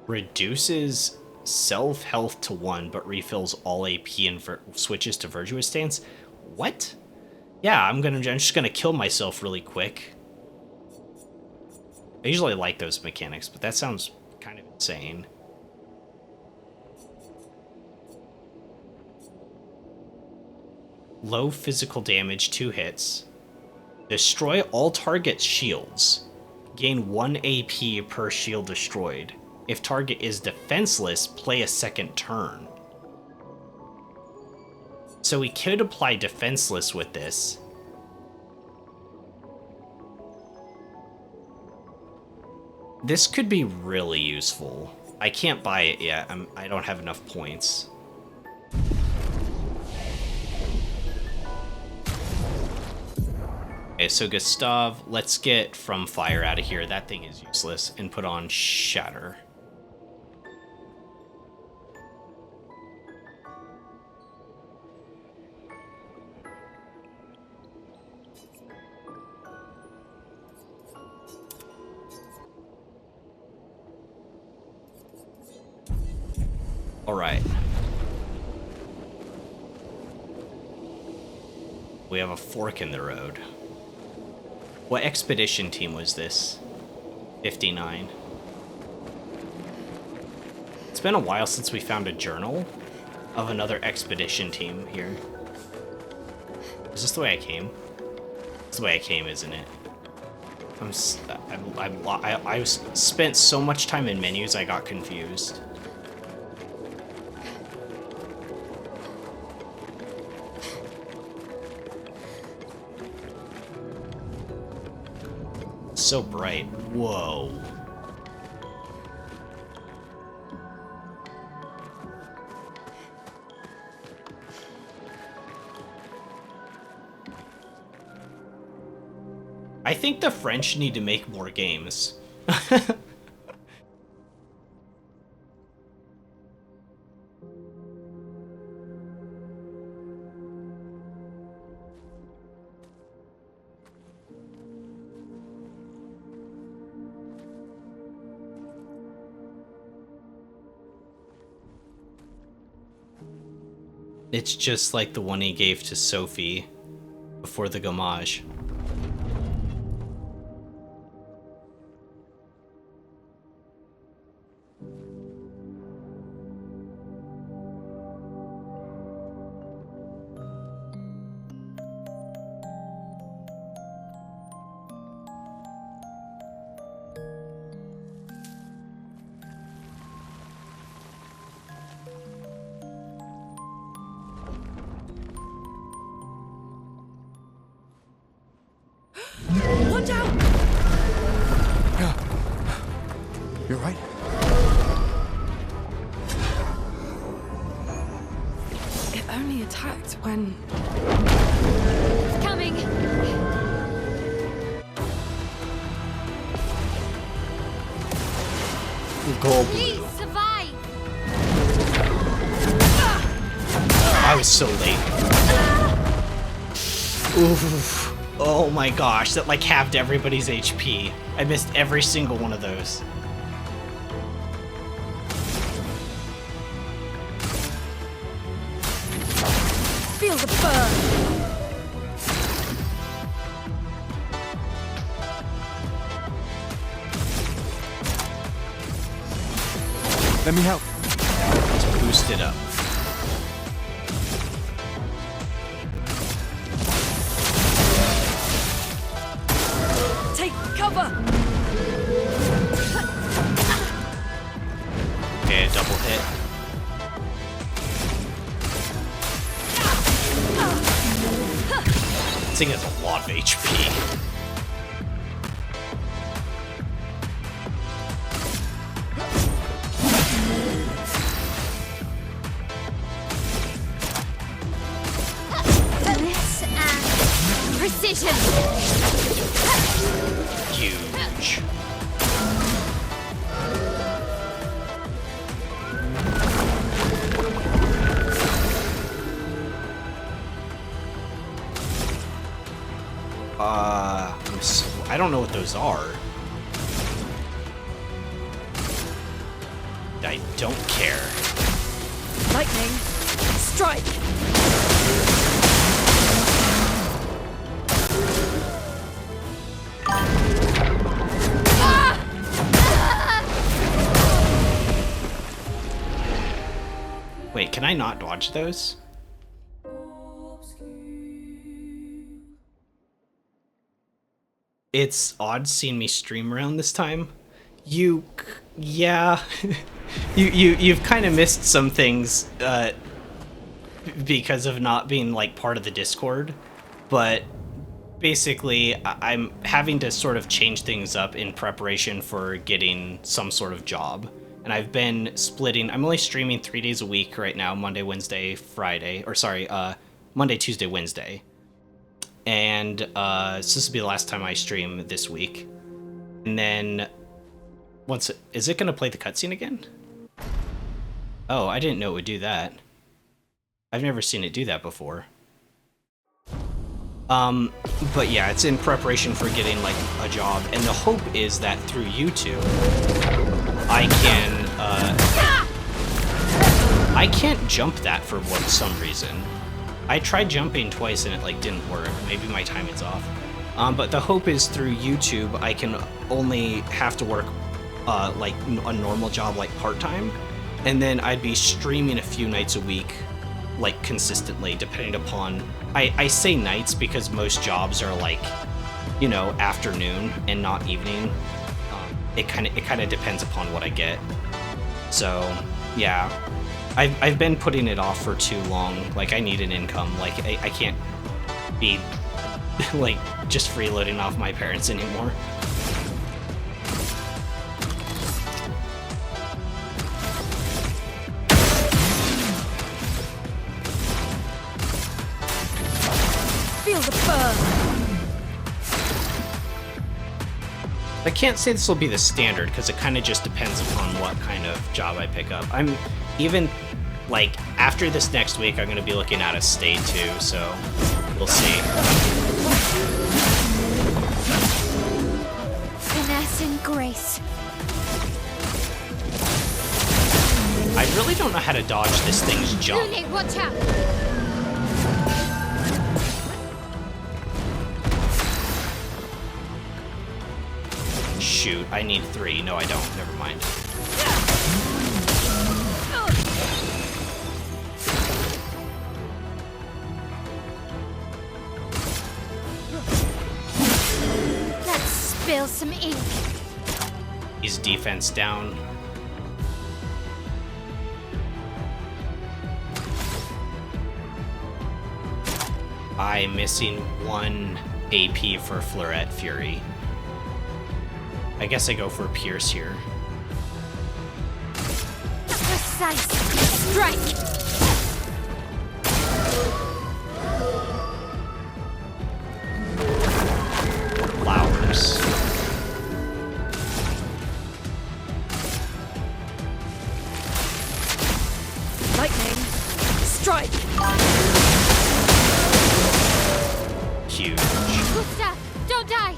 Reduces self-health to 1, but refills all AP and switches to Virtuous Stance? What? Yeah, I'm just gonna kill myself really quick. I usually like those mechanics, but that sounds kind of insane. Low physical damage, 2 hits. Destroy all target shields. Gain 1 AP per shield destroyed. If target is defenseless, play a second turn. So we could apply defenseless with this. This could be really useful. I can't buy it yet. I don't have enough points. Okay, so Gustav, let's get From Fire out of here. That thing is useless. And put on Shatter. Alright. We have a fork in the road. What expedition team was this? 59. It's been a while since we found a journal of another expedition team here. Is this the way I came? It's the way I came, isn't it? I spent so much time in menus, I got confused. So bright. Whoa. think the French need to make more games. It's just like the one he gave to Sophie before the gommage. Watch out! You're right. It only attacked when... It's coming. Gold. Please survive. I was so late. Oof. Oh my gosh, that like halved everybody's HP. I missed every single one of those. Feel the burn! Let me help. Let's boost it up. Take cover! Okay, a double hit. This thing has a lot of HP. Bliss and precision. Huge. I don't know what those are. I don't care. Lightning! Strike! Wait, can I not dodge those? It's odd seeing me stream around this time. Yeah, you've kind of missed some things because of not being like part of the Discord, but basically I'm having to sort of change things up in preparation for getting some sort of job. And I've been splitting. I'm only streaming 3 days a week right now: Monday, Wednesday, Friday, or sorry, Monday, Tuesday, Wednesday. And so this will be the last time I stream this week. And then is it gonna play the cutscene again? Oh, I didn't know it would do that. I've never seen it do that before. But yeah, it's in preparation for getting like a job, and the hope is that through YouTube, I can't jump that for some reason. I tried jumping twice and it like didn't work. Maybe my timing's off. But the hope is through YouTube I can only have to work like a normal job, like part-time, and then I'd be streaming a few nights a week, like consistently, depending upon. I say nights because most jobs are like, you know, afternoon and not evening. It kind of depends upon what I get. So yeah. I've been putting it off for too long. Like, I need an income. Like, I can't be, like, just freeloading off my parents anymore. Feel the burn! I can't say this will be the standard because it kind of just depends upon what kind of job I pick up. I'm even, like, after this next week, I'm going to be looking out of state too, so we'll see. Finesse and grace. I really don't know how to dodge this thing's jump. Lunate, watch out! Shoot, I need 3. No, I don't. Never mind. Let's spill some ink. He's defense down. I'm missing 1 AP for Fleuret Fury. I guess I go for Pierce here. Precise. Strike. Flowers. Lightning. Strike. Huge. Gustav, don't die.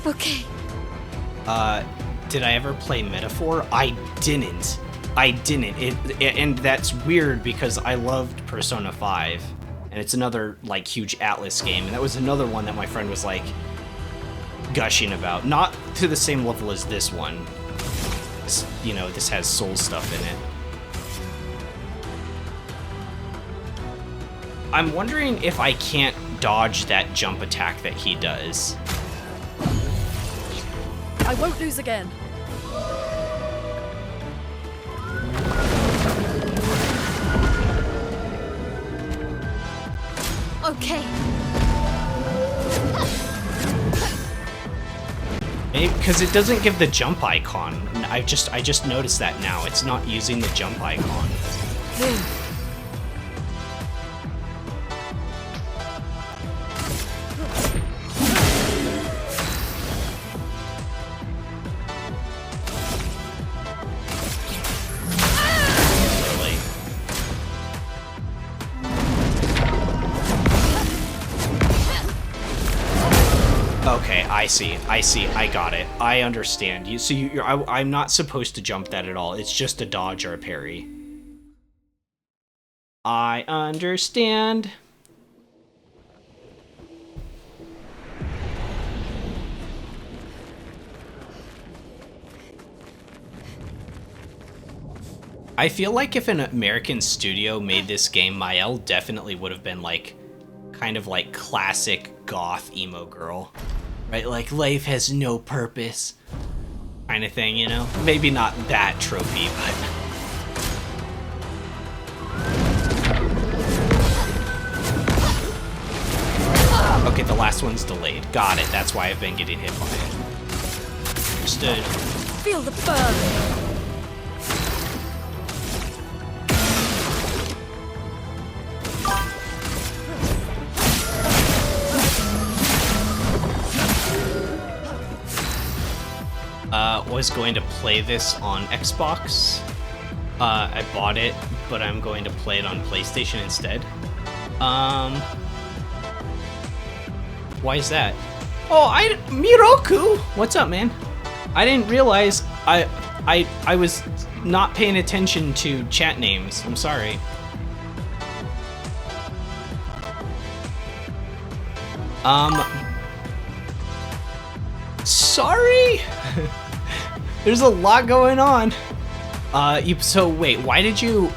Okay. Did I ever play Metaphor? I didn't. And that's weird because I loved Persona 5, and it's another, like, huge Atlas game, and that was another one that my friend was, like, gushing about. Not to the same level as this one. This, you know, this has soul stuff in it. I'm wondering if I can't dodge that jump attack that he does. I won't lose again. Okay. Because it doesn't give the jump icon. I just noticed that now. It's not using the jump icon. Really? Okay, I see. I got it. I understand. I'm not supposed to jump that at all. It's just a dodge or a parry. I understand. I feel like if an American studio made this game, Mael definitely would have been like, kind of like classic goth emo girl. Right, like life has no purpose kind of thing, you know? Maybe not that tropey, but... Okay, the last one's delayed. Got it, that's why I've been getting hit by it. Understood. Feel the burn. Was going to play this on Xbox. I bought it, but I'm going to play it on PlayStation instead. Why is that? Oh, Miroku! What's up, man? I didn't realize I was not paying attention to chat names. I'm sorry. Sorry? There's a lot going on. So wait, why did you...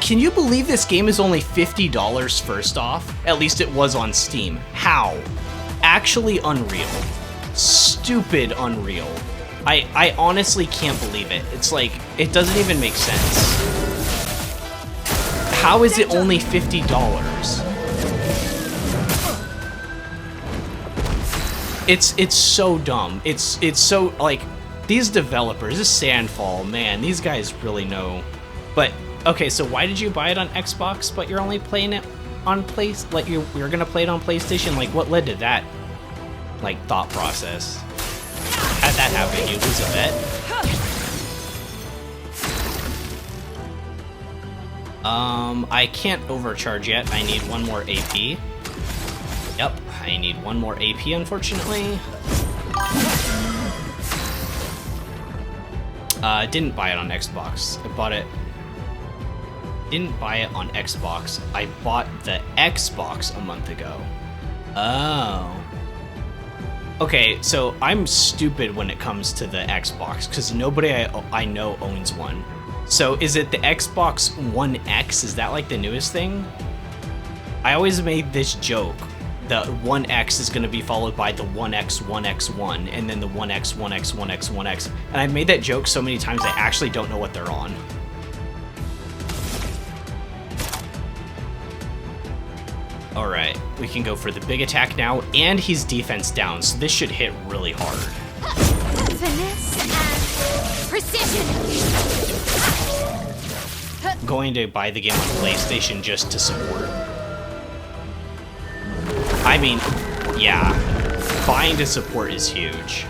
Can you believe this game is only $50 first off? At least it was on Steam. How? Actually unreal. Stupid unreal. I honestly can't believe it. It's like, it doesn't even make sense. How is it only $50? It's so dumb. It's so, like, these developers, this Sandfall, man, these guys really know. But Okay, so why did you buy it on Xbox, but you're only playing it on like you're gonna play it on PlayStation? Like, what led to that, like, thought process? How'd that happen? You lose a bet? I can't overcharge yet. I need one more AP. Yep, I need one more AP, unfortunately. Didn't buy it on Xbox. I bought it... Didn't buy it on Xbox. I bought the Xbox a month ago. Oh. Okay, so I'm stupid when it comes to the Xbox, because nobody I know owns one. So is it the Xbox One X? Is that like the newest thing? I always made this joke. The One X is going to be followed by the One X, One X1, and then the One X, One X, One X, One X. And I've made that joke so many times I actually don't know what they're on. Alright, we can go for the big attack now, and he's defense down, so this should hit really hard. Finesse and precision. Going to buy the game on PlayStation just to support. I mean, yeah, buying to support is huge.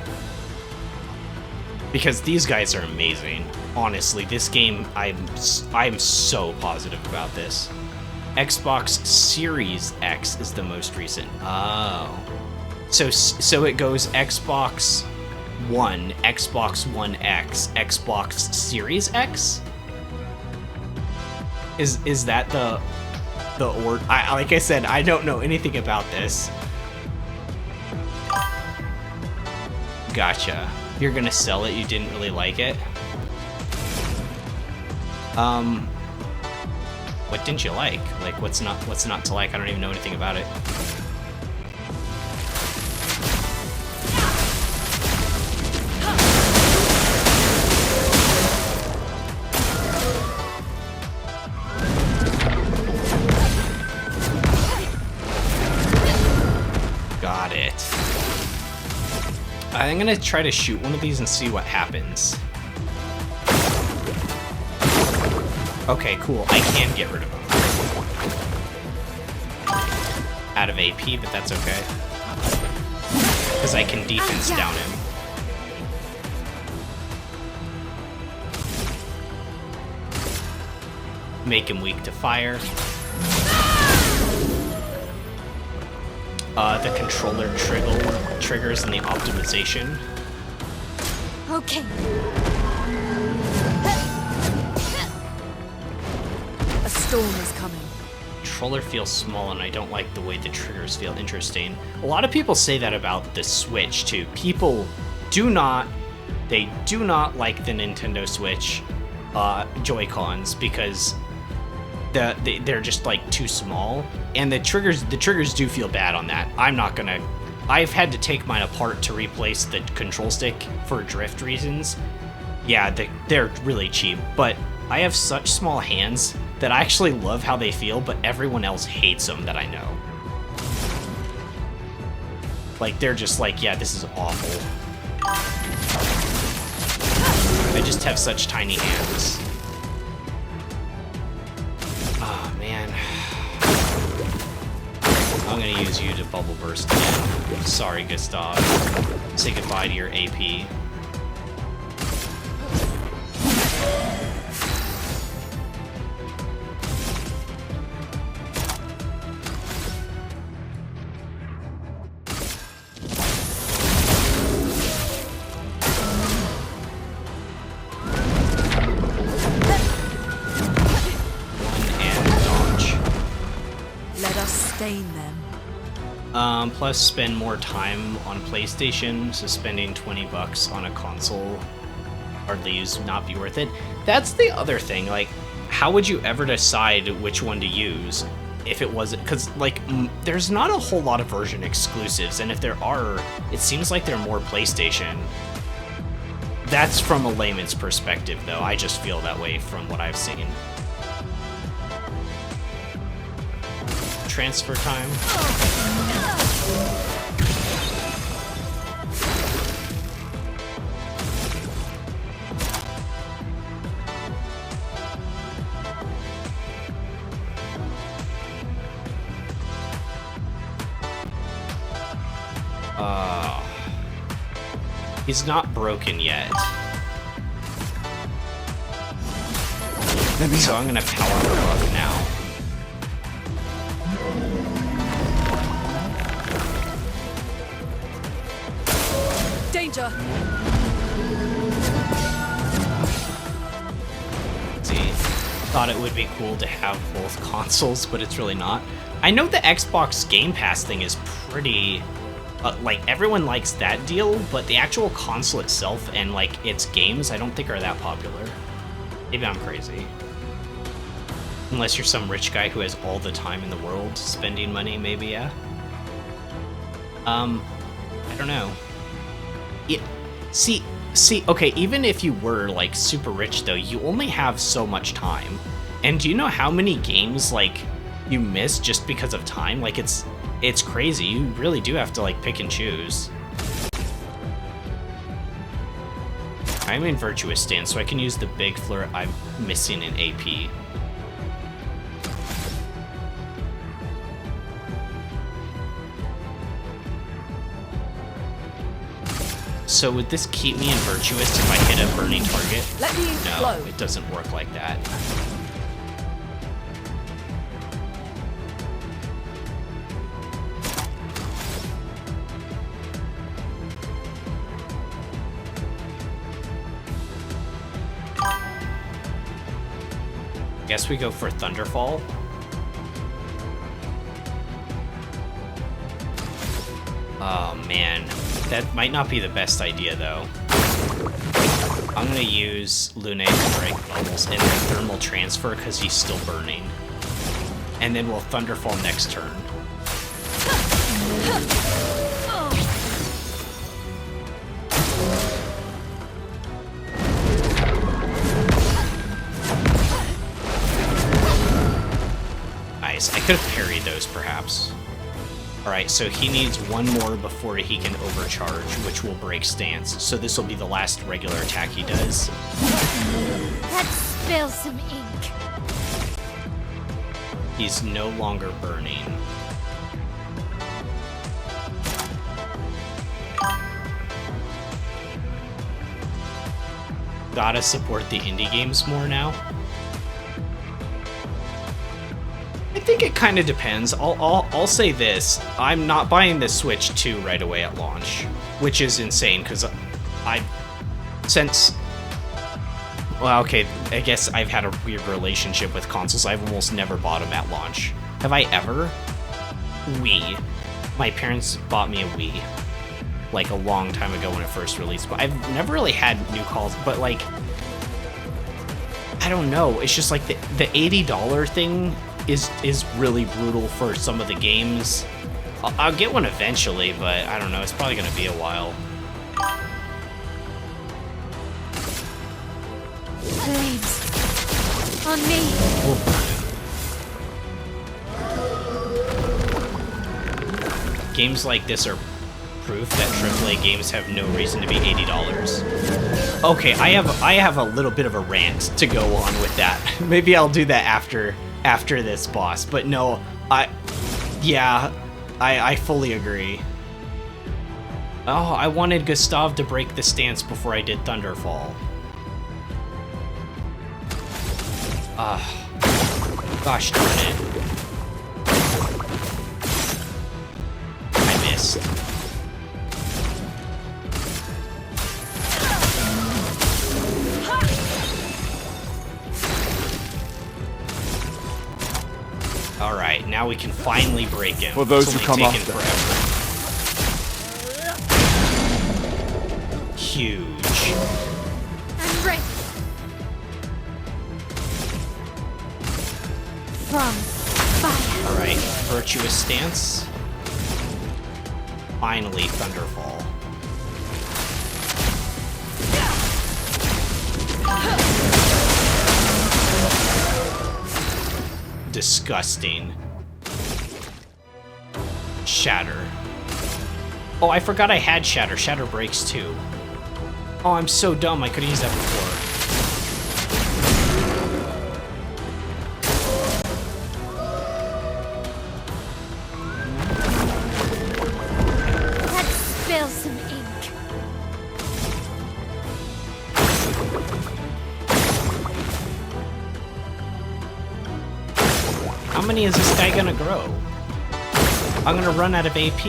Because these guys are amazing. Honestly, this game, I'm so positive about this. Xbox Series X is the most recent. Oh. So it goes Xbox One, Xbox One X, Xbox Series X? Is that the order? Like I said, I don't know anything about this. Gotcha. You're gonna sell it, you didn't really like it? What didn't you like? Like, what's not to like? I don't even know anything about it. Got it. I'm gonna try to shoot one of these and see what happens. Okay, cool. I can get rid of him. Out of AP, but that's okay. Because I can defense down him. Make him weak to fire. The controller triggers and the optimization. Okay. A storm is coming. Controller feels small and I don't like the way the triggers feel. Interesting. A lot of people say that about the Switch too. People do not like the Nintendo Switch Joy-Cons because they're just like too small, and the triggers do feel bad on that. I've had to take mine apart to replace the control stick for drift reasons. Yeah, they're really cheap, but I have such small hands that I actually love how they feel, but everyone else hates them that I know. Like, they're just like, yeah, this is awful. I just have such tiny hands. Oh, man. I'm gonna use you to bubble burst again. Sorry, Gustav. Say goodbye to your AP. Plus spend more time on PlayStation, so spending $20 on a console hardly is not be worth it. That's the other thing, like, how would you ever decide which one to use if it wasn't, because like there's not a whole lot of version exclusives, and if there are, it seems like they're more PlayStation. That's from a layman's perspective though, I just feel that way from what I've seen. Transfer time. He's not broken yet. Let me So help. I'm gonna power her up now. Danger! See, thought it would be cool to have both consoles, but it's really not. I know the Xbox Game Pass thing is pretty... like, everyone likes that deal, but the actual console itself and, like, its games, I don't think are that popular. Maybe I'm crazy. Unless you're some rich guy who has all the time in the world spending money, maybe, yeah? I don't know. Yeah, see, okay, even if you were, like, super rich, though, you only have so much time. And do you know how many games, like, you miss just because of time? Like, it's crazy. You really do have to, like, pick and choose. I'm in Virtuous Stance, so I can use the big flare. I'm missing an AP. So would this keep me in Virtuous if I hit a burning target? Let me No, flow. it doesn't work like that. Guess we go for Thunderfall. Oh man, that might not be the best idea though. I'm gonna use Lune to break bubbles and then Thermal Transfer because he's still burning. And then we'll Thunderfall next turn. Nice, I could have parried those perhaps. Alright, so he needs one more before he can overcharge, which will break stance. So this will be the last regular attack he does. Let's spill some ink. He's no longer burning. Gotta support the indie games more now. I think it kind of depends. I'll say this: I'm not buying the Switch 2 right away at launch, which is insane because well, okay, I guess I've had a weird relationship with consoles. I've almost never bought them at launch. Have I ever? Wii. My parents bought me a Wii, like a long time ago when it first released. But I've never really had new calls. But like, I don't know. It's just like the $80 thing is really brutal for some of the games. I'll get one eventually, but I don't know. It's probably gonna be a while. Flames. On me. Games like this are proof that AAA games have no reason to be $80. Okay, I have a little bit of a rant to go on with that. Maybe I'll do that after this boss. But no, I fully agree. Oh, I wanted Gustav to break the stance before I did Thunderfall. Gosh darn it. I missed. Alright, now we can finally break him. For those It's who only come taken after. forever. Huge. I'm ready. From fire. Alright, Virtuous Stance. Finally, Thunderfall. Disgusting. Shatter. Oh, I forgot I had Shatter. Shatter breaks too. Oh, I'm so dumb. I could have used that before. Let's many is this guy gonna grow? I'm gonna run out of AP.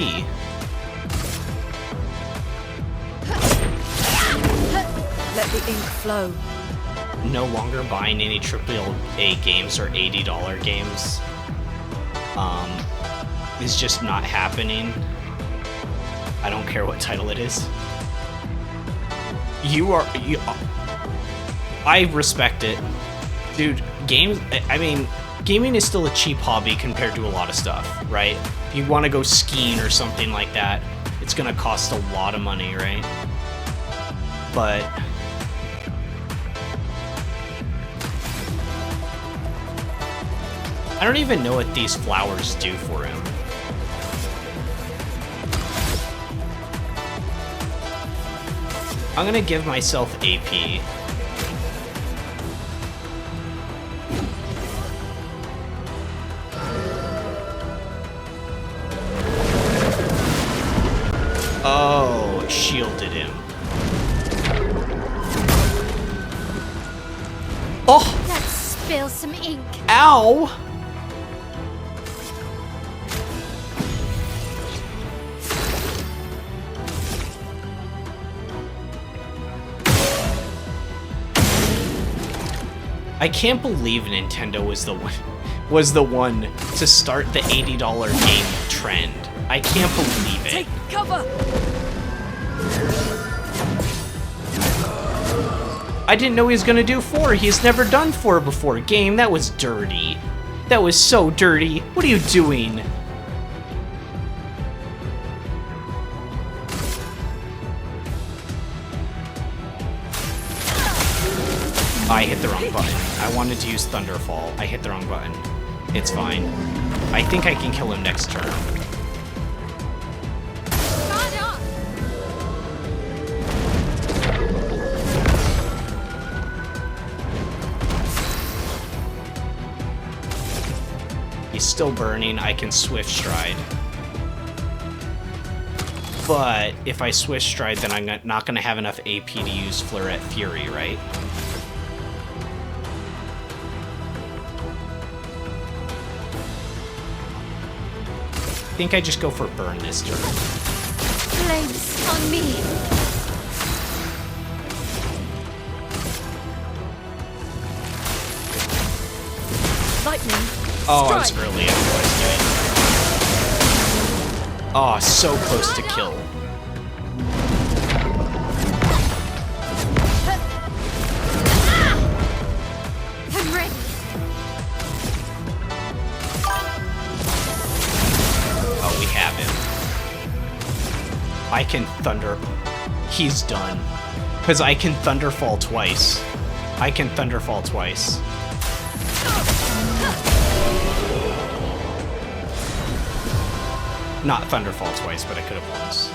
Let the ink flow. No longer buying any AAA games or $80 games. It's just not happening. I don't care what title it is. I respect it. Dude, gaming is still a cheap hobby compared to a lot of stuff, right? If you want to go skiing or something like that, it's gonna cost a lot of money, right? But I don't even know what these flowers do for him. I'm gonna give myself AP. Oh, it shielded him. Oh! Let's spill some ink. Ow! I can't believe Nintendo was the one to start the $80 game trend. I can't believe it. Take cover! I didn't know he was gonna do 4. He's never done 4 before. Game, that was dirty. That was so dirty. What are you doing? I hit the wrong button. I wanted to use Thunderfall. I hit the wrong button. It's fine. I think I can kill him next turn. Guard up! He's still burning. I can Swift Stride. But if I Swift Stride, then I'm not going to have enough AP to use Fleuret Fury, right? I think I just go for burn this turn. Flames on me. Lightning. Oh, I was Strike. early. I was good. Oh, so close to kill. I'm ready. Oh, we have him. I can thunder. He's done. Because I can Thunderfall twice. I can Thunderfall twice. Not Thunderfall twice, but I could have once.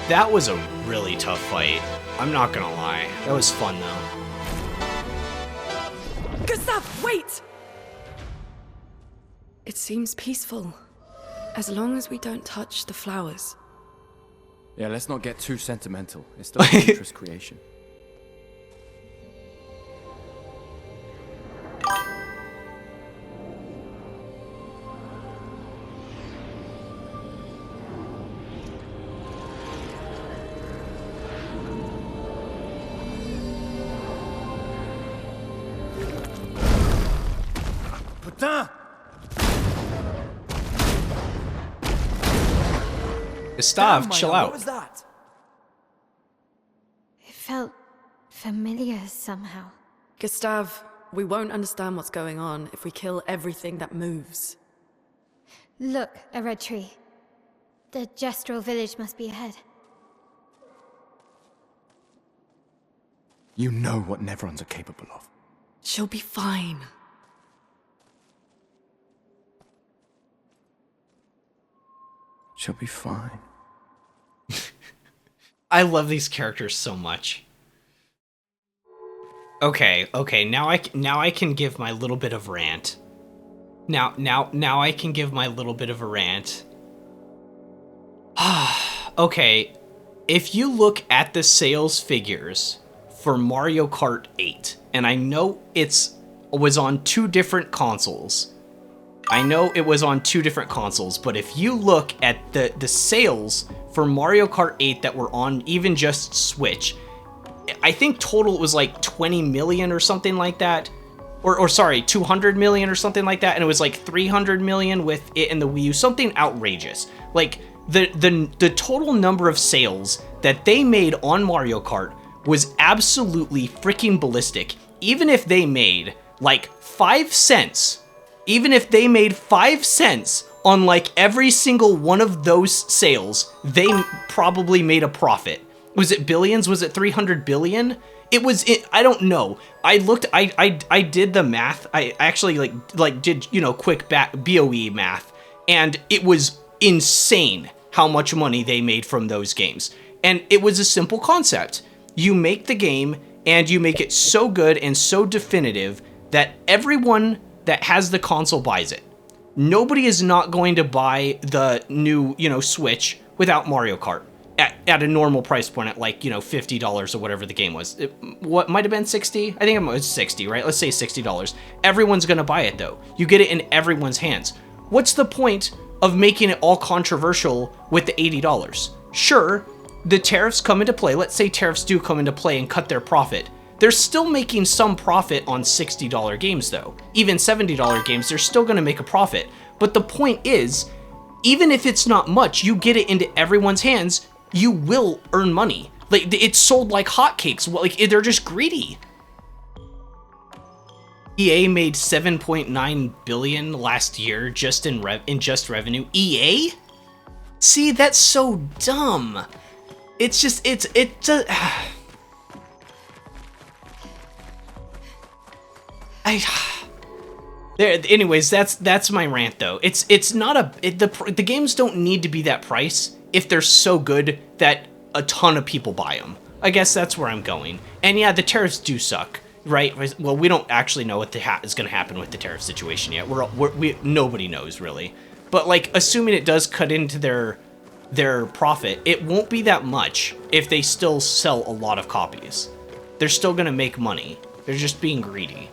That was a really tough fight. I'm not gonna lie. That was fun, though. Gustav, wait! It seems peaceful. As long as we don't touch the flowers. Yeah, let's not get too sentimental. It's still a Pinterest creation. Putain! Gustav, chill out. What was that? It felt familiar somehow. Gustav, we won't understand what's going on if we kill everything that moves. Look, a red tree. The gestural village must be ahead. You know what Neverons are capable of. She'll be fine. She'll be fine. I love these characters so much. Okay, now I can give my little bit of rant. Now I can give my little bit of a rant. Okay, if you look at the sales figures for Mario Kart 8, and I know was on 2 different consoles, I know it was on 2 different consoles, but if you look at the sales for Mario Kart 8 that were on even just Switch, I think total it was like 20 million or something like that. Or sorry, 200 million or something like that, and it was like 300 million with it and the Wii U, something outrageous. Like the total number of sales that they made on Mario Kart was absolutely freaking ballistic. Even if they made like 5 cents, even if they made 5 cents on like every single one of those sales, they probably made a profit. Was it billions? Was it 300 billion? I don't know. I looked, I did the math. I actually like did, you know, quick BOE math, and it was insane how much money they made from those games. And it was a simple concept. You make the game and you make it so good and so definitive that everyone that has the console buys it. Nobody is not going to buy the new, you know, Switch without Mario Kart. At a normal price point at like, you know, $50 or whatever the game was. What might have been 60? I think it was 60, right? Let's say $60. Everyone's gonna buy it though. You get it in everyone's hands. What's the point of making it all controversial with the $80? Sure, the tariffs come into play. Let's say tariffs do come into play and cut their profit. They're still making some profit on $60 games though. Even $70 games, they're still gonna make a profit. But the point is, even if it's not much, you get it into everyone's hands, you will earn money. Like, it's sold like hotcakes. Like, they're just greedy. EA made 7.9 billion last year just in revenue. EA? See, that's so dumb. It's just anyways, that's my rant though. It's not the games don't need to be that price if they're so good that a ton of people buy them. I guess that's where I'm going. And yeah, the tariffs do suck, right? Well, we don't actually know what is going to happen with the tariff situation yet. Nobody knows really. But like, assuming it does cut into their profit, it won't be that much if they still sell a lot of copies. They're still going to make money. They're just being greedy.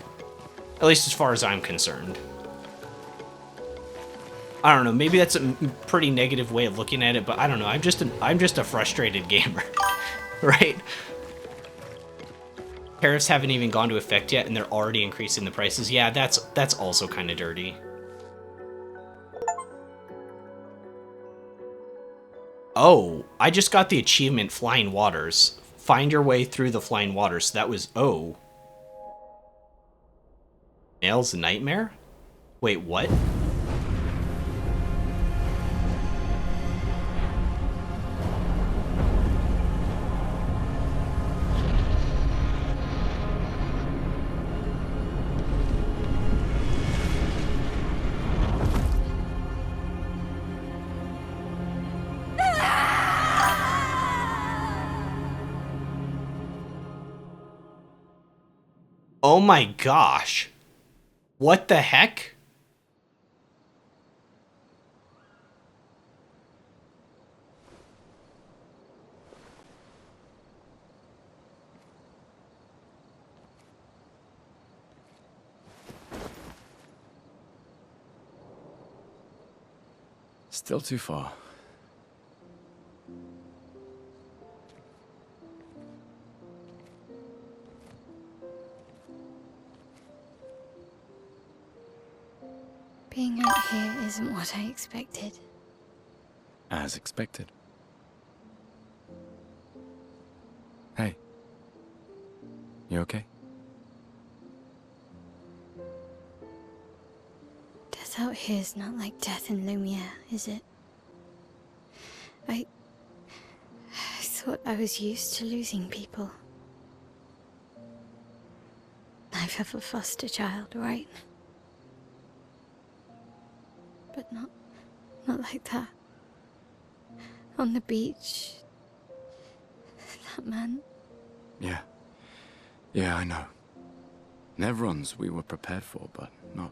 At least as far as I'm concerned. I don't know, maybe that's a pretty negative way of looking at it, but I don't know, I'm just a frustrated gamer, right? Tariffs haven't even gone to effect yet, and they're already increasing the prices. Yeah, that's also kind of dirty. Oh, I just got the achievement Flying Waters. Find your way through the Flying Waters. That was, oh. Nail's Nightmare? Wait, what? Oh my gosh. What the heck? Still too far. Being out here isn't what I expected. As expected. Hey. You okay? Death out here's not like death in Lumiere, is it? I thought I was used to losing people. I've have a foster child, right? But not like that. On the beach. That man. Yeah. Yeah, I know. Nevrons we were prepared for, but not.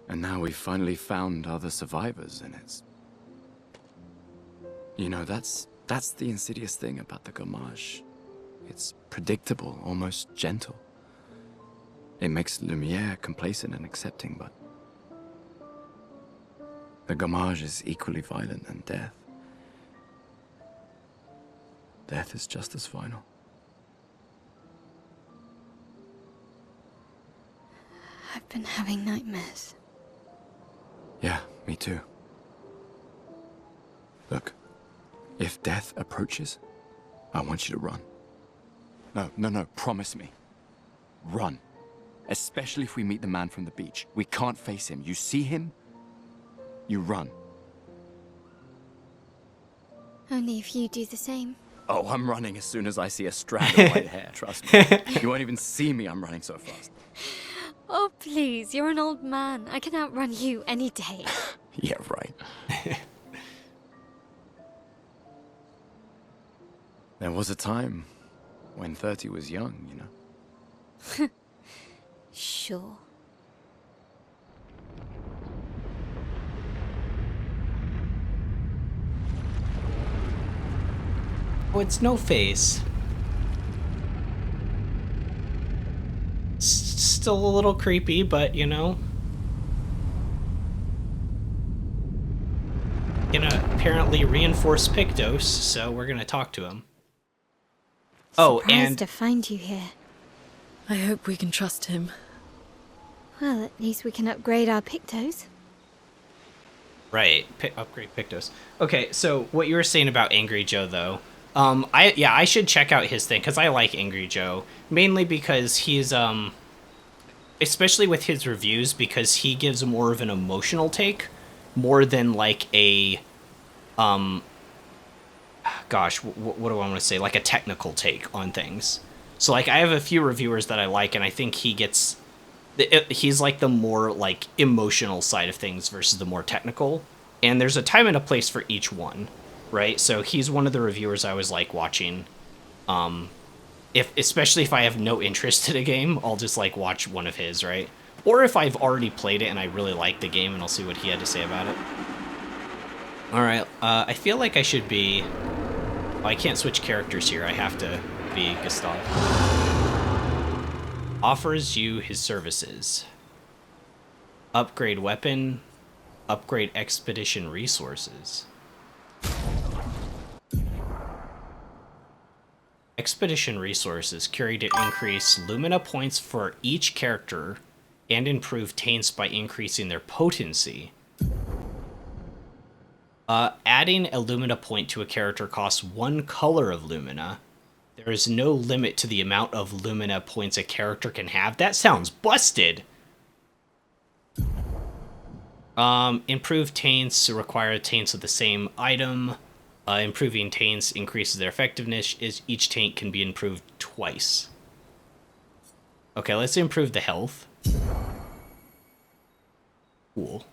And now we've finally found other survivors, and it's... You know, that's the insidious thing about the Gamage. It's predictable, almost gentle. It makes Lumiere complacent and accepting, but The Gamage is equally violent than death. Death is just as final. I've been having nightmares. Yeah, me too. Look, if death approaches, I want you to run. No, promise me. Run. Especially if we meet the man from the beach. We can't face him. You see him, you run. Only if you do the same. Oh, I'm running as soon as I see a strand of white hair, trust me. You won't even see me, I'm running so fast. Oh, please, you're an old man. I can outrun you any day. Yeah, right. There was a time when 30 was young, you know? Sure. Oh, it's No Face. Still a little creepy, but you know. Gonna apparently reinforce Pictos, so we're gonna talk to him. Oh, Surprised and to find you here. I hope we can trust him. Well, at least we can upgrade our Pictos. right, upgrade Pictos. Okay, so what you were saying about Angry Joe, though, I should check out his thing because I like Angry Joe mainly because he's especially with his reviews because he gives more of an emotional take, more than like a gosh, what do I want to say? Like a technical take on things. So like I have a few reviewers that I like, and I think he's like the more like emotional side of things versus the more technical. And there's a time and a place for each one, right? So he's one of the reviewers I always like watching. Especially if I have no interest in a game, I'll just like watch one of his, right? Or if I've already played it and I really like the game, and I'll see what he had to say about it. All right, I feel like I should be. Oh, I can't switch characters here. I have to be Gustav. Offers you his services. Upgrade weapon. Upgrade expedition resources. Expedition resources carry to increase Lumina points for each character and improve taints by increasing their potency. Adding a Lumina point to a character costs 1 color of Lumina. There is no limit to the amount of Lumina points a character can have. That sounds busted! Improved taints require taints of the same item. Improving taints increases their effectiveness. Each taint can be improved twice. Okay, let's improve the health. Cool.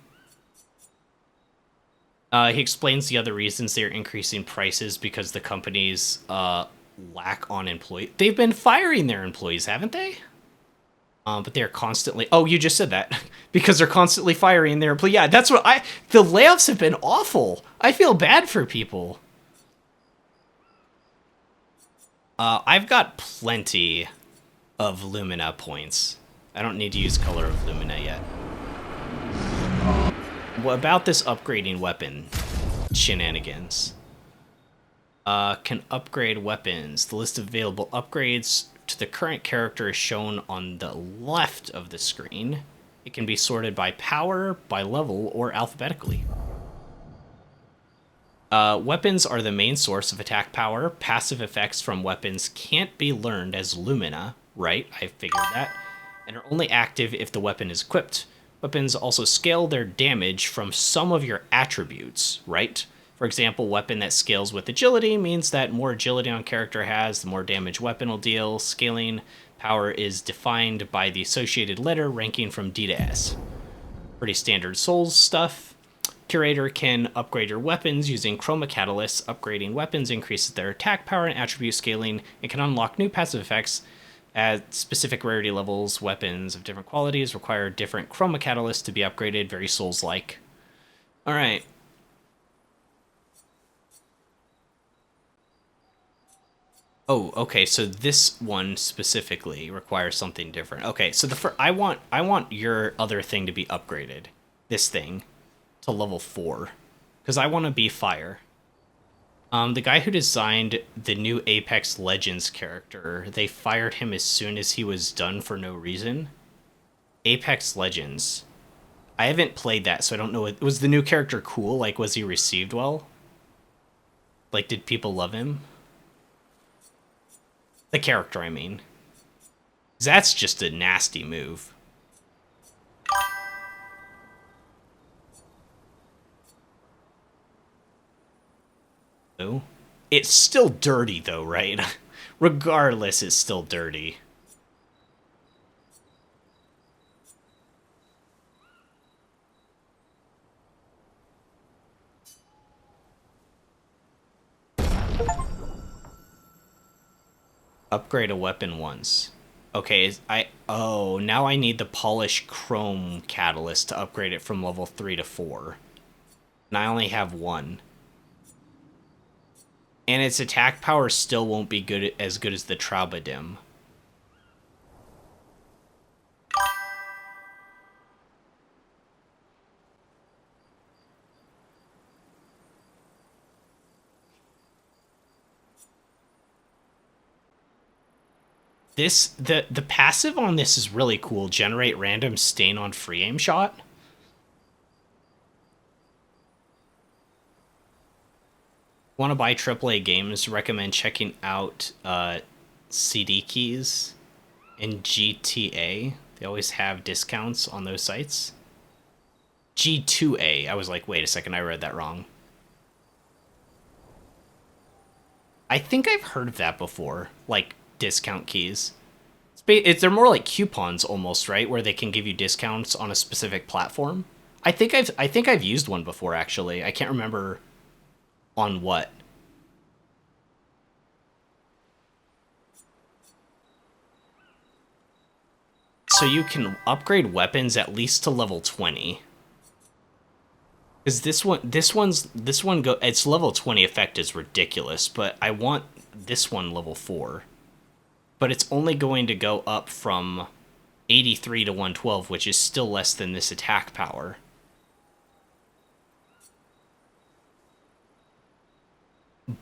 He explains the other reasons they're increasing prices because the companies lack on employees. They've been firing their employees, haven't they? But they're constantly... Oh, you just said that. Because they're constantly firing their employees. Yeah, that's what the layoffs have been awful. I feel bad for people. I've got plenty of Lumina points. I don't need to use Color of Lumina yet. What about this upgrading weapon shenanigans? Can upgrade weapons. The list of available upgrades to the current character is shown on the left of the screen. It can be sorted by power, by level, or alphabetically. Weapons are the main source of attack power. Passive effects from weapons can't be learned as Lumina, right? I figured that. And are only active if the weapon is equipped. Weapons also scale their damage from some of your attributes, right? For example, weapon that scales with agility means that more agility on character has, the more damage weapon will deal. Scaling power is defined by the associated letter ranking from D to S. Pretty standard Souls stuff. Curator can upgrade your weapons using Chroma Catalysts. Upgrading weapons increases their attack power and attribute scaling. It can unlock new passive effects at specific rarity levels. Weapons of different qualities require different Chroma Catalysts to be upgraded. Very Souls-like. Alright. Oh, okay, so this one specifically requires something different. Okay, so I want your other thing to be upgraded. This thing. to level 4. Because I want to be fire. The guy who designed the new Apex Legends character, they fired him as soon as he was done for no reason. Apex Legends. I haven't played that, so I don't know. Was the new character cool? Like, was he received well? Like, did people love him? The character, I mean. That's just a nasty move. Oh. It's still dirty, though, right? Regardless, it's still dirty. Upgrade a weapon once. Okay, now I need the Polish Chrome Catalyst to upgrade it from level 3 to 4. And I only have 1. And its attack power still won't be as good as the Traubadim. The passive on this is really cool. Generate random stain on free aim shot. Want to buy AAA games? Recommend checking out CD Keys and GTA. They always have discounts on those sites. G2A. I was like, wait a second, I read that wrong. I think I've heard of that before. Like, discount keys. They're more like coupons almost, right? Where they can give you discounts on a specific platform. I think I've used one before, actually. I can't remember on what. So you can upgrade weapons at least to level 20. Because this one its level 20 effect is ridiculous, but I want this one level 4. But it's only going to go up from 83 to 112, which is still less than this attack power.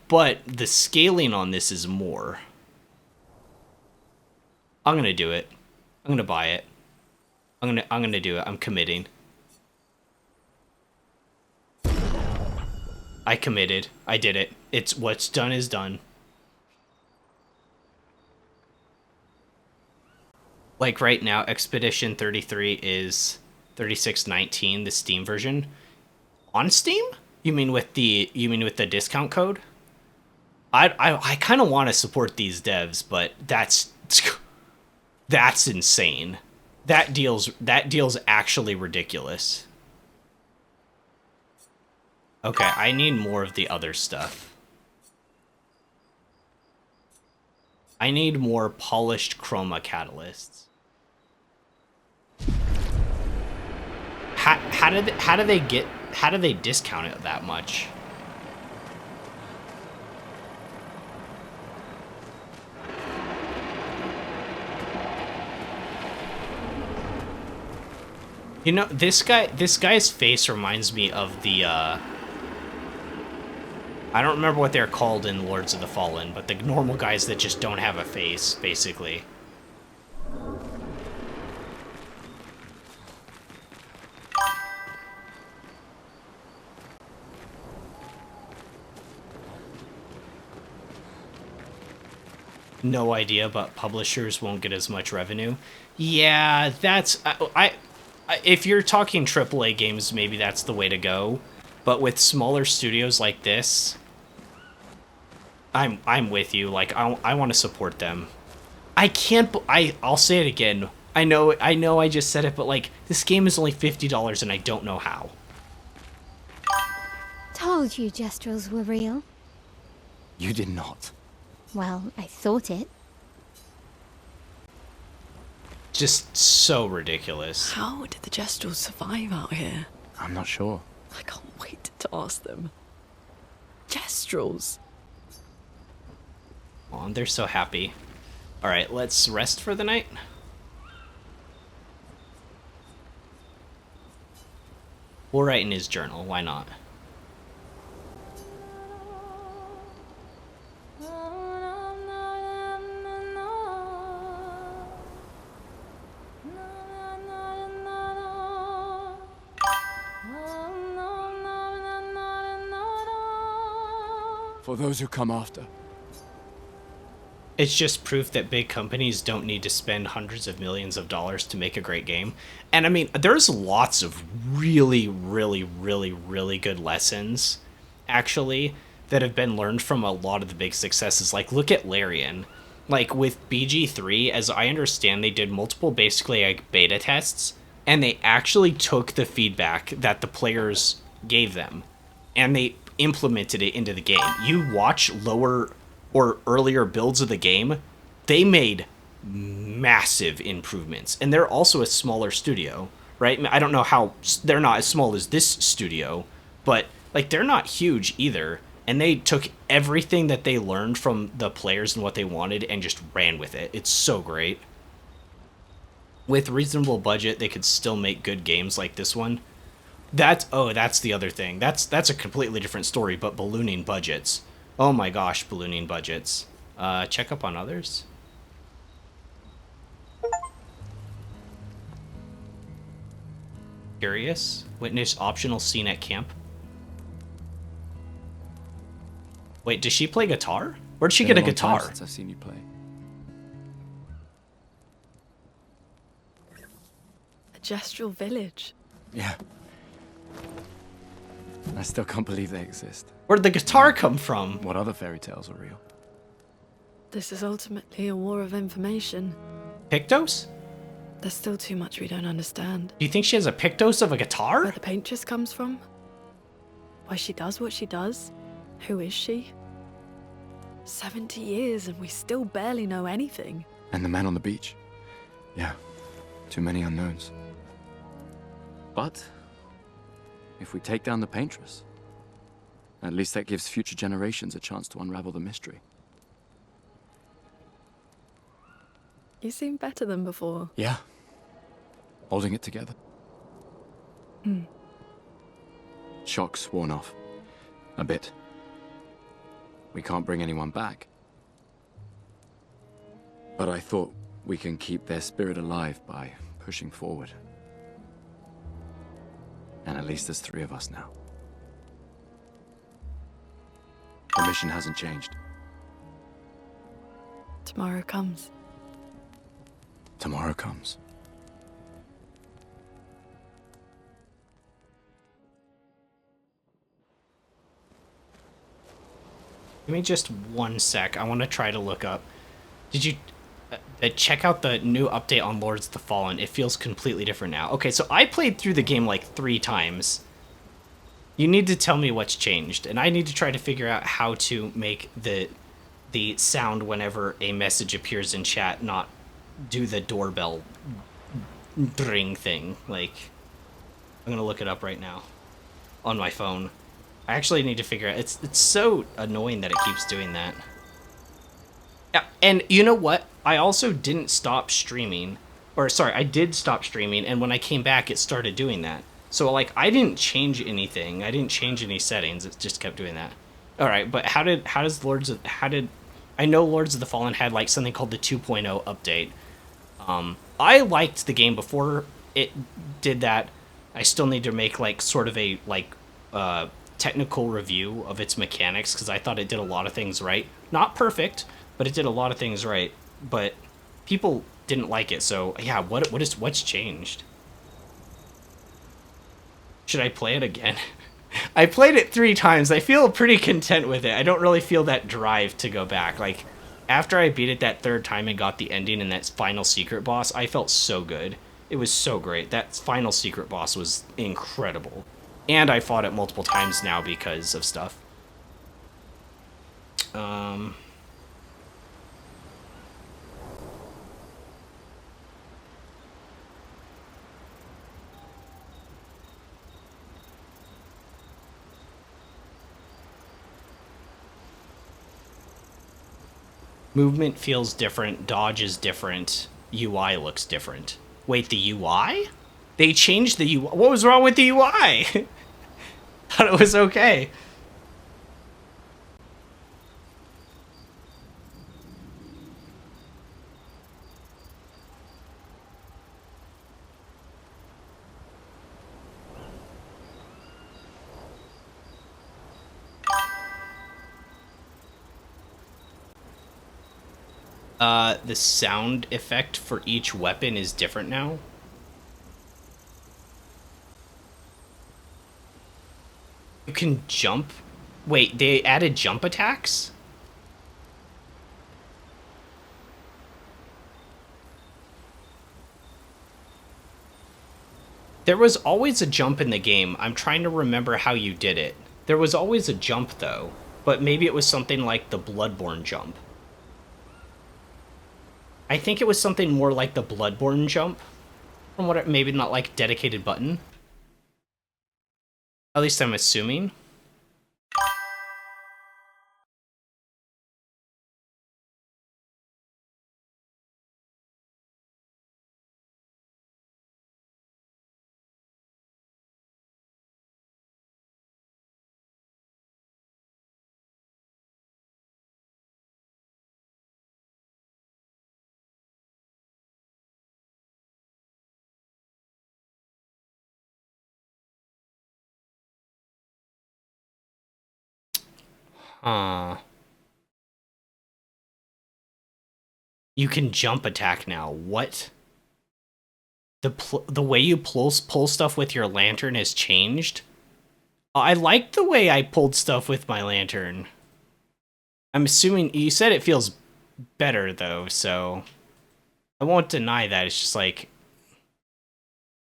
But the scaling on this is more. I'm gonna do it. I'm gonna buy it. I'm gonna do it. I'm committing. I committed. I did it. It's what's done is done. Like right now, Expedition 33 is 36.19, the Steam version. On Steam? You mean with the discount code? I kind of want to support these devs, but that's insane. That deal's actually ridiculous. Okay, I need more of the other stuff. I need more polished chroma catalysts. How do they discount it that much? You know, this guy's face reminds me of the I don't remember what they're called in Lords of the Fallen, but the normal guys that just don't have a face, basically. No idea, but publishers won't get as much revenue. Yeah, that's... if you're talking AAA games, maybe that's the way to go. But with smaller studios like this, I'm with you. Like, I want to support them. I'll say it again. I know I just said it, but like, this game is only $50 and I don't know how. Told you gestrels were real. You did not. Well, I thought it. Just so ridiculous. How did the Gestrels survive out here? I'm not sure. I can't wait to ask them. Gestrels. Oh, they're so happy. All right, let's rest for the night. We'll write in his journal. Why not? For those who come after. It's just proof that big companies don't need to spend hundreds of millions of dollars to make a great game. And I mean, there's lots of really, really, really, really good lessons, actually, that have been learned from a lot of the big successes. Like, look at Larian. Like, with BG3, as I understand, they did multiple, basically, like, beta tests, and they actually took the feedback that the players gave them, and they implemented it into the game. You watch lower or earlier builds of the game, they made massive improvements. And they're also a smaller studio, right? I don't know how they're not as small as this studio, but like they're not huge either. And they took everything that they learned from the players and what they wanted and just ran with it. It's so great. With reasonable budget, they could still make good games like this one. That's the other thing. That's a completely different story, but ballooning budgets. Oh my gosh, ballooning budgets. Check up on others. Curious? Witness optional scene at camp. Wait, does she play guitar? Where'd she get a guitar? Since I've seen you play. A gestural village. Yeah. I still can't believe they exist. Where'd the guitar come from? What other fairy tales are real? This is ultimately a war of information. Pictos? There's still too much we don't understand. Do you think she has a Pictos of a guitar? Where the paintress comes from? Why she does what she does? Who is she? 70 years and we still barely know anything. And the man on the beach. Yeah, too many unknowns. But if we take down the paintress, at least that gives future generations a chance to unravel the mystery. You seem better than before. Yeah. Holding it together. Shock's worn off. A bit. We can't bring anyone back. But I thought we can keep their spirit alive by pushing forward. And at least there's 3 of us now. The mission hasn't changed. Tomorrow comes. Tomorrow comes. Give me just 1 sec. I want to try to look up. Did you check out the new update on Lords of the Fallen? It feels completely different now. Okay, so I played through the game like 3 times. You need to tell me what's changed, and I need to try to figure out how to make the sound whenever a message appears in chat not do the doorbell ring thing. Like, I'm gonna look it up right now on my phone. I actually need to figure out. It's so annoying that it keeps doing that. Yeah, and you know what? I also didn't stop streaming, or sorry, I did stop streaming, and when I came back, it started doing that. So like, I didn't change anything. I didn't change any settings. It just kept doing that. All right, but how did I know Lords of the Fallen had like something called the 2.0 update. I liked the game before it did that. I still need to make like sort of a like technical review of its mechanics because I thought it did a lot of things right. Not perfect, but it did a lot of things right. But people didn't like it, so yeah. What's changed? Should I play it again? I played it 3 times. I feel pretty content with it. I don't really feel that drive to go back. Like, after I beat it that 3rd time and got the ending and that final secret boss, I felt so good. It was so great. That final secret boss was incredible. And I fought it multiple times now because of stuff. Movement feels different, dodge is different, UI looks different. Wait, the UI? They changed the UI. What was wrong with the UI? Thought it was okay. The sound effect for each weapon is different now. You can jump. Wait, they added jump attacks? There was always a jump in the game. I'm trying to remember how you did it. There was always a jump, though. But maybe it was something like the Bloodborne jump. I think it was something more like the Bloodborne jump. From what maybe not like dedicated button. At least I'm assuming. You can jump attack now. What? The way you pull stuff with your lantern has changed? I liked the way I pulled stuff with my lantern. I'm assuming you said it feels better though, so I won't deny that. It's just like,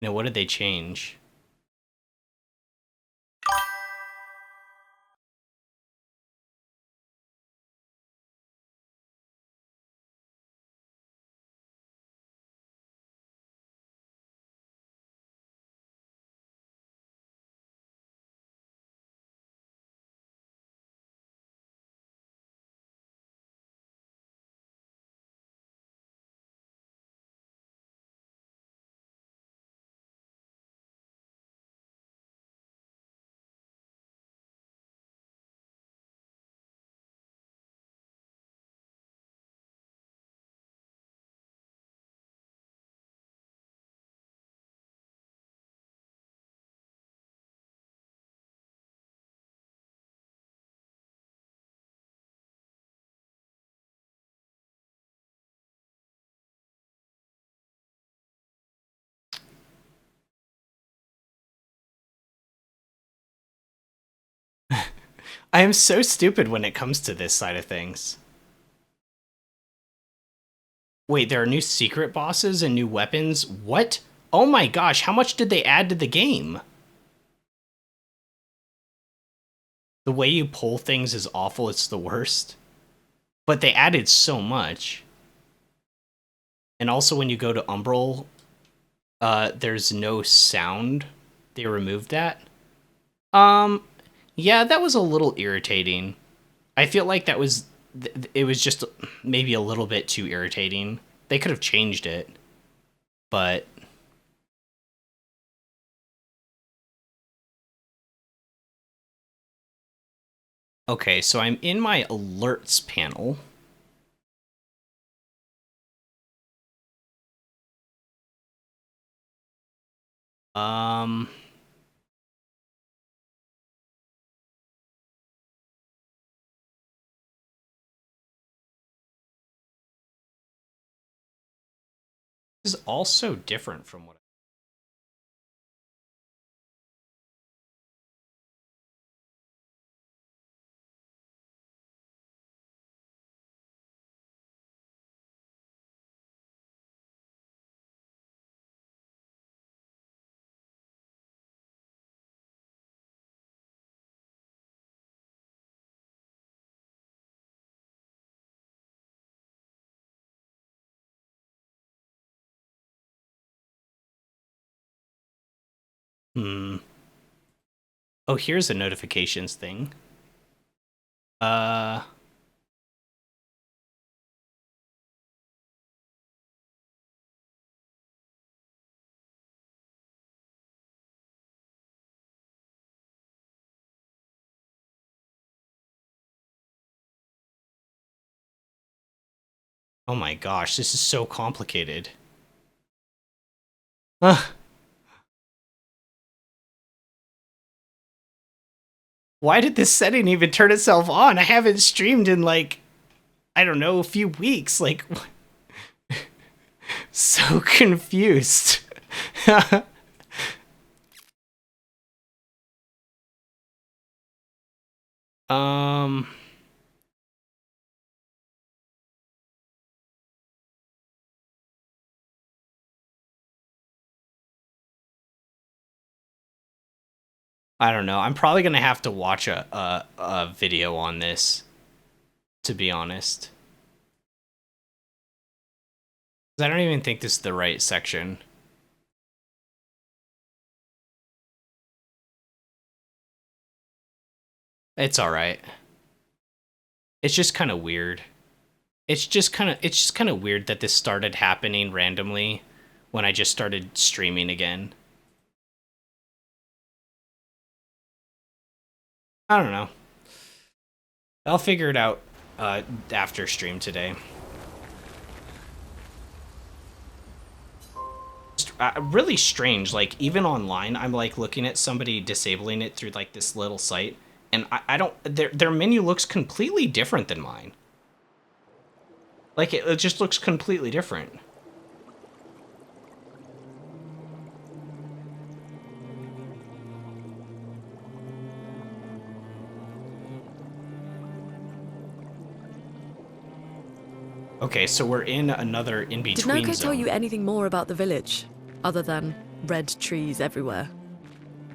what did they change? I am so stupid when it comes to this side of things. Wait, there are new secret bosses and new weapons? What? Oh my gosh, how much did they add to the game? The way you pull things is awful, it's the worst. But they added so much. And also when you go to Umbral, there's no sound. They removed that. Yeah, that was a little irritating. I feel like that was it was just maybe a little bit too irritating. They could have changed it, but okay, so I'm in my alerts panel. Um This is also different from what Oh, here's a notifications thing. Uh Oh my gosh, this is so complicated. Ugh. Why did this setting even turn itself on? I haven't streamed in like, I don't know, a few weeks. Like, so confused. um... I don't know. I'm probably gonna have to watch a video on this, to be honest. 'Cause I don't even think this is the right section. It's all right. It's just kind of weird. It's just kind of weird that this started happening randomly when I just started streaming again. I don't know. I'll figure it out after stream today. Really strange. Like, even online, I'm like looking at somebody disabling it through like this little site, and I don't. Their menu looks completely different than mine. Like, it just looks completely different. Okay, so we're in another in-between Did zone. Noko tell you anything more about the village, other than red trees everywhere?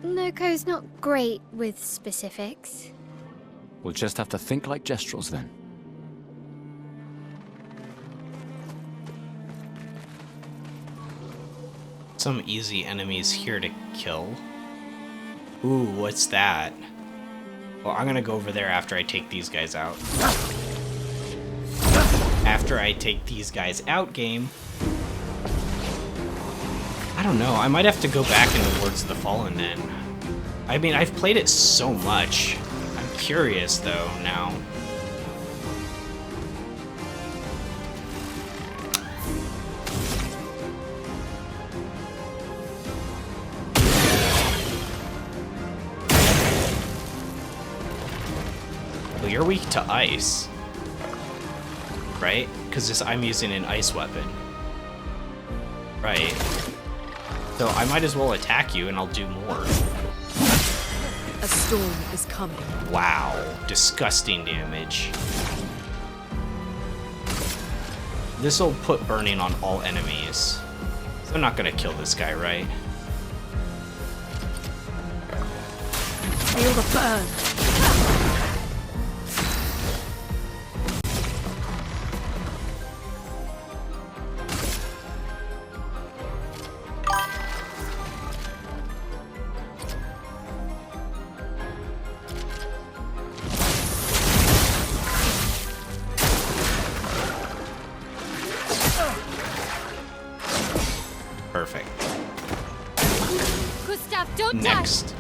Noko's not great with specifics. We'll just have to think like Gestrels then. Some easy enemies here to kill. Ooh, what's that? Well, I'm gonna go over there after I take these guys out. After I take these guys out, game. I don't know, I might have to go back into Lords of the Fallen then. I mean, I've played it so much. I'm curious, though, now. Well, you're weak to ice. Right? Because I'm using an ice weapon. Right. So I might as well attack you and I'll do more. A storm is coming. Wow. Disgusting damage. This'll put burning on all enemies. So I'm not gonna kill this guy, right? Feel the burn. Perfect. Gustav, don't Next.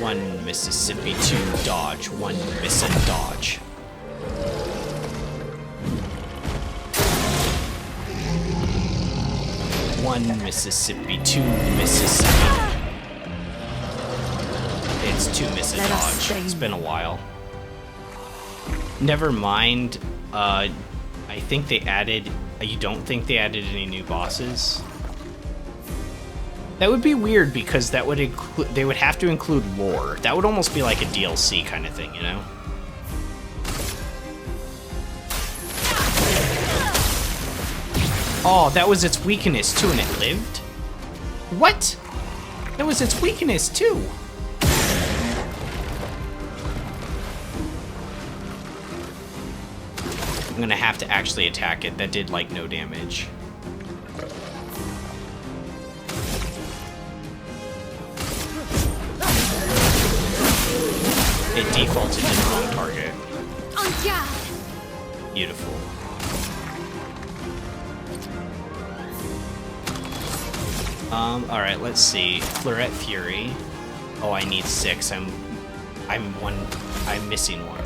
One Mississippi, two dodge, one miss and dodge. One Mississippi, two Mississippi. It's two miss and Let us dodge. sing. It's been a while. Never mind. I think they added. You don't think they added any new bosses? That would be weird because that would include. They would have to include lore. That would almost be like a DLC kind of thing, you know? Oh, that was its weakness too, and it lived? What? That was its weakness too. I'm gonna have to actually attack it. That did like no damage. It defaulted to the wrong target. On guard. Beautiful. Alright, let's see. Fleuret Fury. Oh, I need 6. I'm missing one.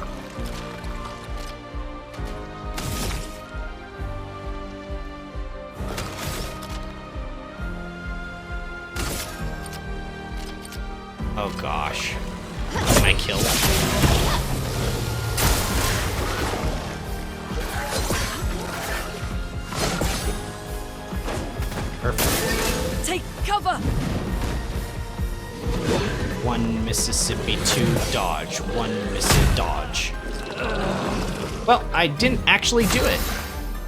gosh. Can I kill? Perfect. Take cover! 1 Mississippi, 2 dodge, 1 Mississippi dodge. Well, I didn't actually do it.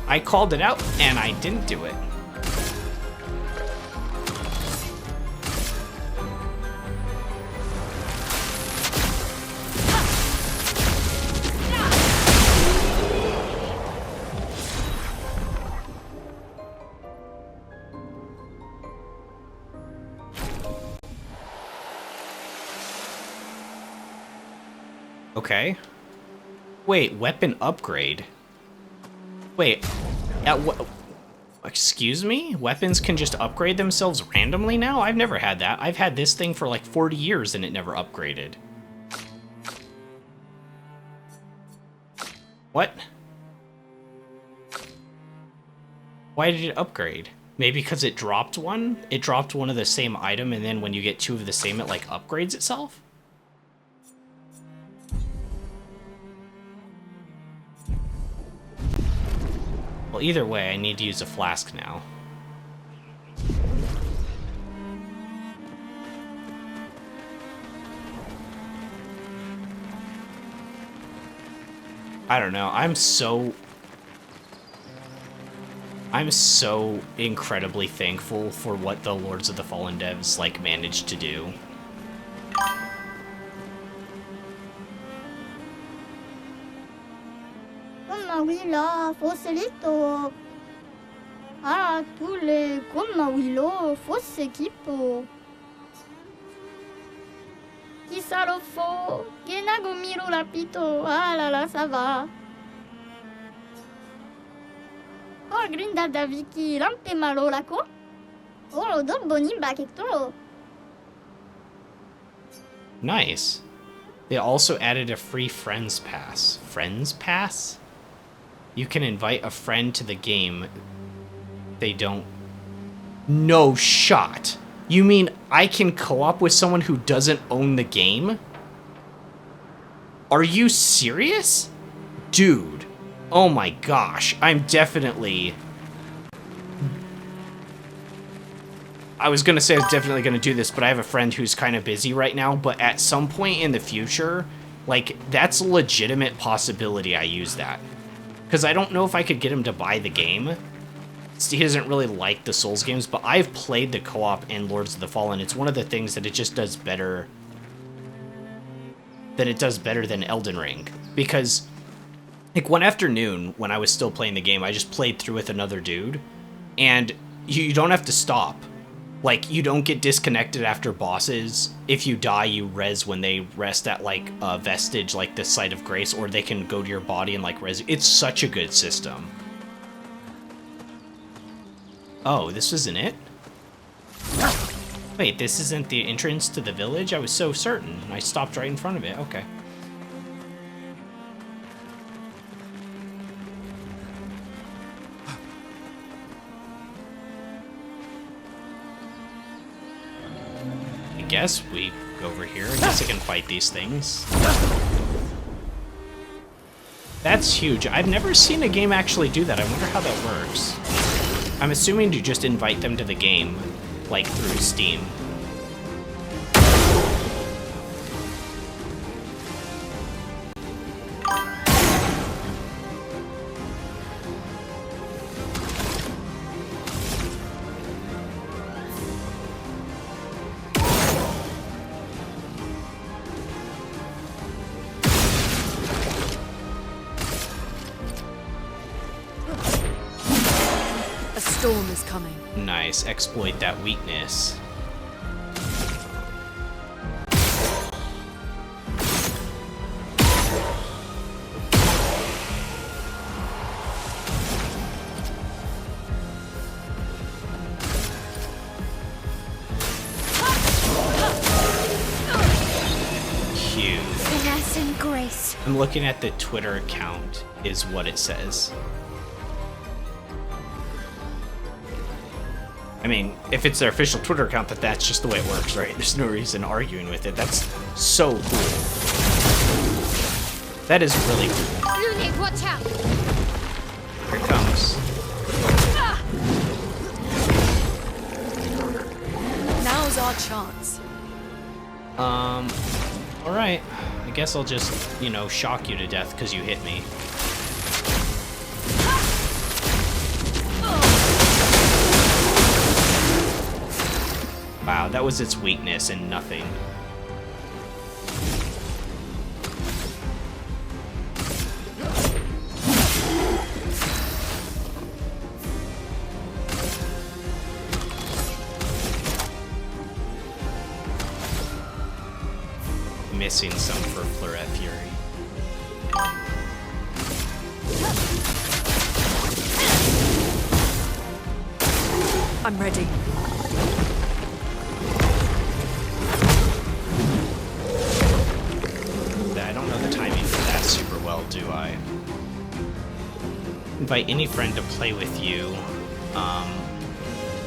I called it out, and I didn't do it. Okay. Wait, weapon upgrade. Wait, at what? Excuse me? Weapons can just upgrade themselves randomly now? I've never had that. I've had this thing for like 40 years and it never upgraded. What? Why did it upgrade? Maybe because it dropped one? It dropped one of the same item and then when you get 2 of the same, it like upgrades itself? Well, either way, I need to use a flask now. I don't know. I'm so incredibly thankful for what the Lords of the Fallen devs like managed to do. Willow, Fosselito. Ah, tous les comme Willow, fosse equipo. Kisarofo, Genagomiro Lapito. Ah là là, ça va. Oh, Grinda Daviki, Lampe Malo Lako. Oh, Don Bonim Bakecto. Nice. They also added a free Friends Pass. Friends Pass? You can invite a friend to the game. They don't... No shot. You mean I can co-op with someone who doesn't own the game? Are you serious? Dude. Oh my gosh. I'm definitely... I was gonna say I was definitely gonna do this, but I have a friend who's kind of busy right now, but at some point in the future, like, that's a legitimate possibility I use that. Because I don't know if I could get him to buy the game. He doesn't really like the Souls games, but I've played the co-op in Lords of the Fallen. It's one of the things that it just does better than Elden Ring. Because, like, one afternoon, when I was still playing the game, I just played through with another dude. And you don't have to stop. Like, you don't get disconnected after bosses. If you die, you res when they rest at, like, a vestige, like the Site of Grace, or they can go to your body and, like, res. It's such a good system. Oh, this isn't it? Wait, this isn't the entrance to the village? I was so certain. I stopped right in front of it. Okay. I guess we go over here. I guess I can fight these things. That's huge. I've never seen a game actually do that. I wonder how that works. I'm assuming you just invite them to the game, like through Steam. A storm is coming. Nice, exploit that weakness. Cute. Finesse and grace. I'm looking at the Twitter account, is what it says. I mean, if it's their official Twitter account, that's just the way it works, right? There's no reason arguing with it. That's so cool. That is really cool. Lunate, watch out! Here it comes. Now's our chance. Alright. I guess I'll just, you know, shock you to death because you hit me. Wow, that was its weakness and nothing. Missing some for Fleuret Fury. I'm ready. I don't know the timing for that super well, do I? Invite any friend to play with you.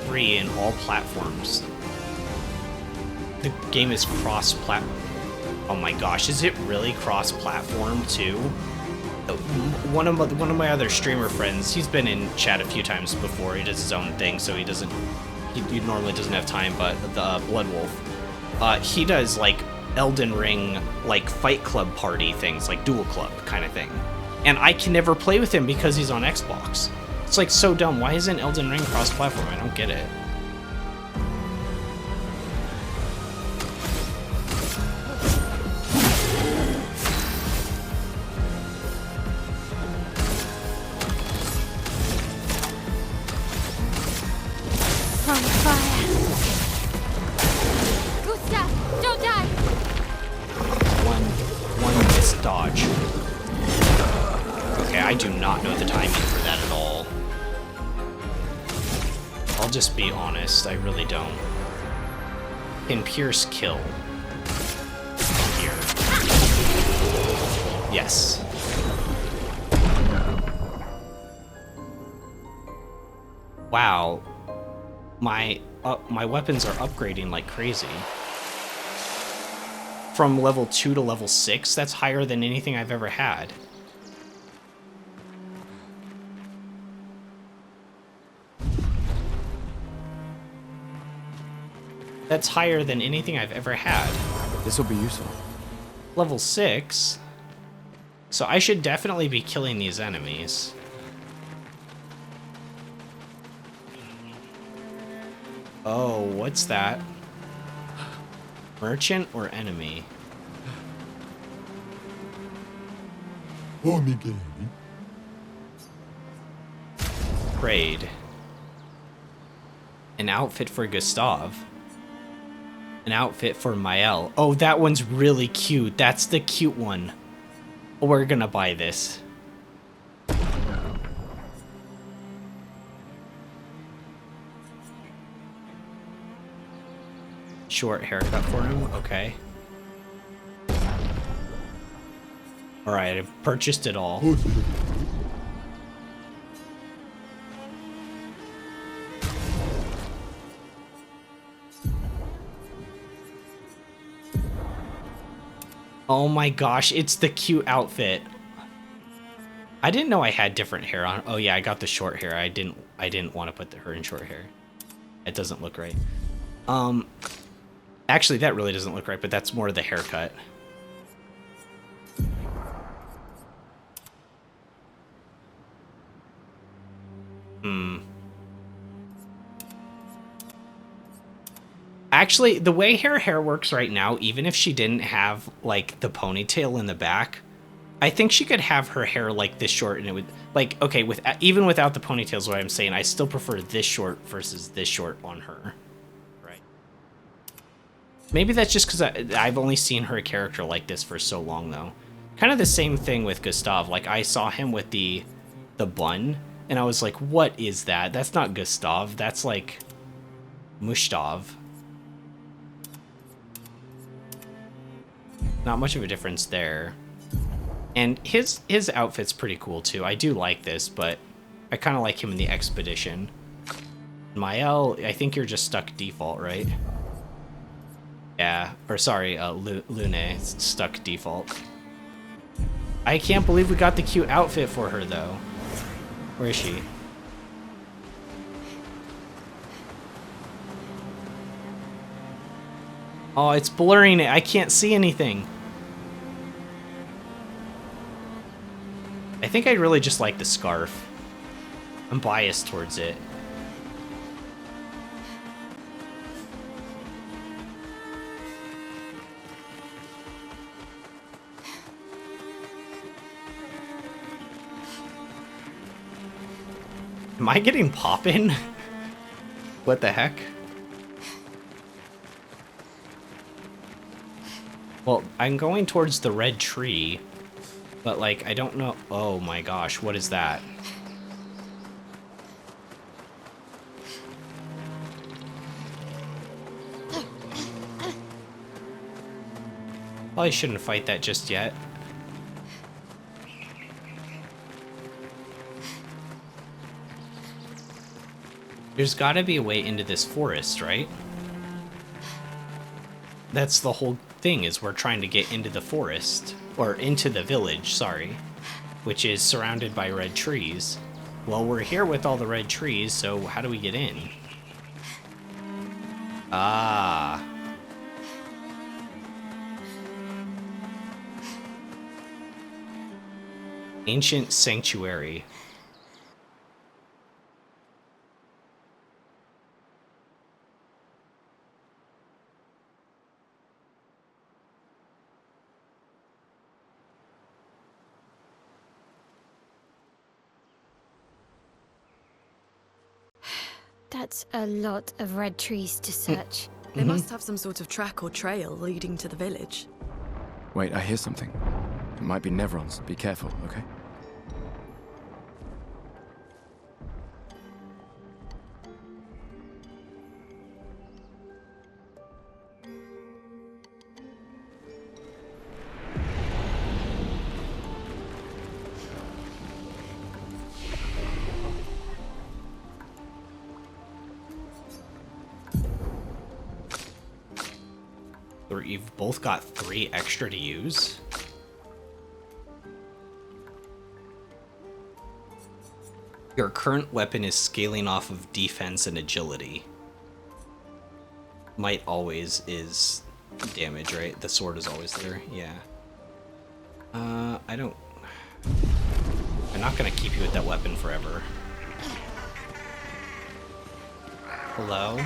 Free in all platforms. The game is cross-platform. Oh my gosh, is it really cross-platform too? One of my other streamer friends, he's been in chat a few times before. He does his own thing, so he normally doesn't have time. But the Blood Wolf, he does like Elden Ring, like Fight Club party things, like Duel Club kind of thing. And I can never play with him because he's on Xbox. It's like so dumb. Why isn't Elden Ring cross-platform? I don't get it. On fire. Gustav, don't die! One missed dodge. Okay, I do not know the timing for that at all. I'll just be honest, I really don't. Can Pierce kill? Here. Yes. Wow. My weapons are upgrading like crazy. From level 2 to level 6, that's higher than anything I've ever had. That's higher than anything I've ever had. This will be useful. Level 6. So I should definitely be killing these enemies. Oh, what's that? Merchant or enemy? Raid. An outfit for Gustav. An outfit for Mael. Oh, that one's really cute. That's the cute one. We're gonna buy this. Short haircut for him? Okay. Alright, I've purchased it all. Oh my gosh, it's the cute outfit. I didn't know I had different hair on. Oh yeah, I got the short hair. I didn't want to put her in short hair. It doesn't look right. Actually, that really doesn't look right, but that's more the haircut. Actually, the way her hair works right now, even if she didn't have, like, the ponytail in the back, I think she could have her hair, like, this short, and it would... Like, okay, even without the ponytail is what I'm saying, I still prefer this short versus this short on her. Right. Maybe that's just because I've only seen her character like this for so long, though. Kind of the same thing with Gustav. Like, I saw him with the bun, and I was like, what is that? That's not Gustav. That's, like, Mushtav. Not much of a difference there. And his outfit's pretty cool too. I do like this, but I kind of like him in the expedition. Mael, I think you're just stuck default, right? Yeah, or sorry, Lune, it's stuck default. I can't believe we got the cute outfit for her, though. Where is she? Oh, it's blurring it. I can't see anything. I think I really just like the scarf. I'm biased towards it. Am I getting poppin'? What the heck? Well, I'm going towards the red tree, but like, I don't know. Oh my gosh, what is that? Probably shouldn't fight that just yet. There's gotta be a way into this forest, right? That's the whole thing, is we're trying to get into the forest, or into the village, sorry, which is surrounded by red trees. Well, we're here with all the red trees, so how do we get in? Ah. Ancient Sanctuary. That's a lot of red trees to search. They must have some sort of track or trail leading to the village. Wait, I hear something. It might be Nevrons. Be careful, okay? You've both got 3 extra to use. Your current weapon is scaling off of defense and agility. Might always is damage, right? The sword is always there, yeah. I don't... I'm not gonna keep you with that weapon forever. Hello?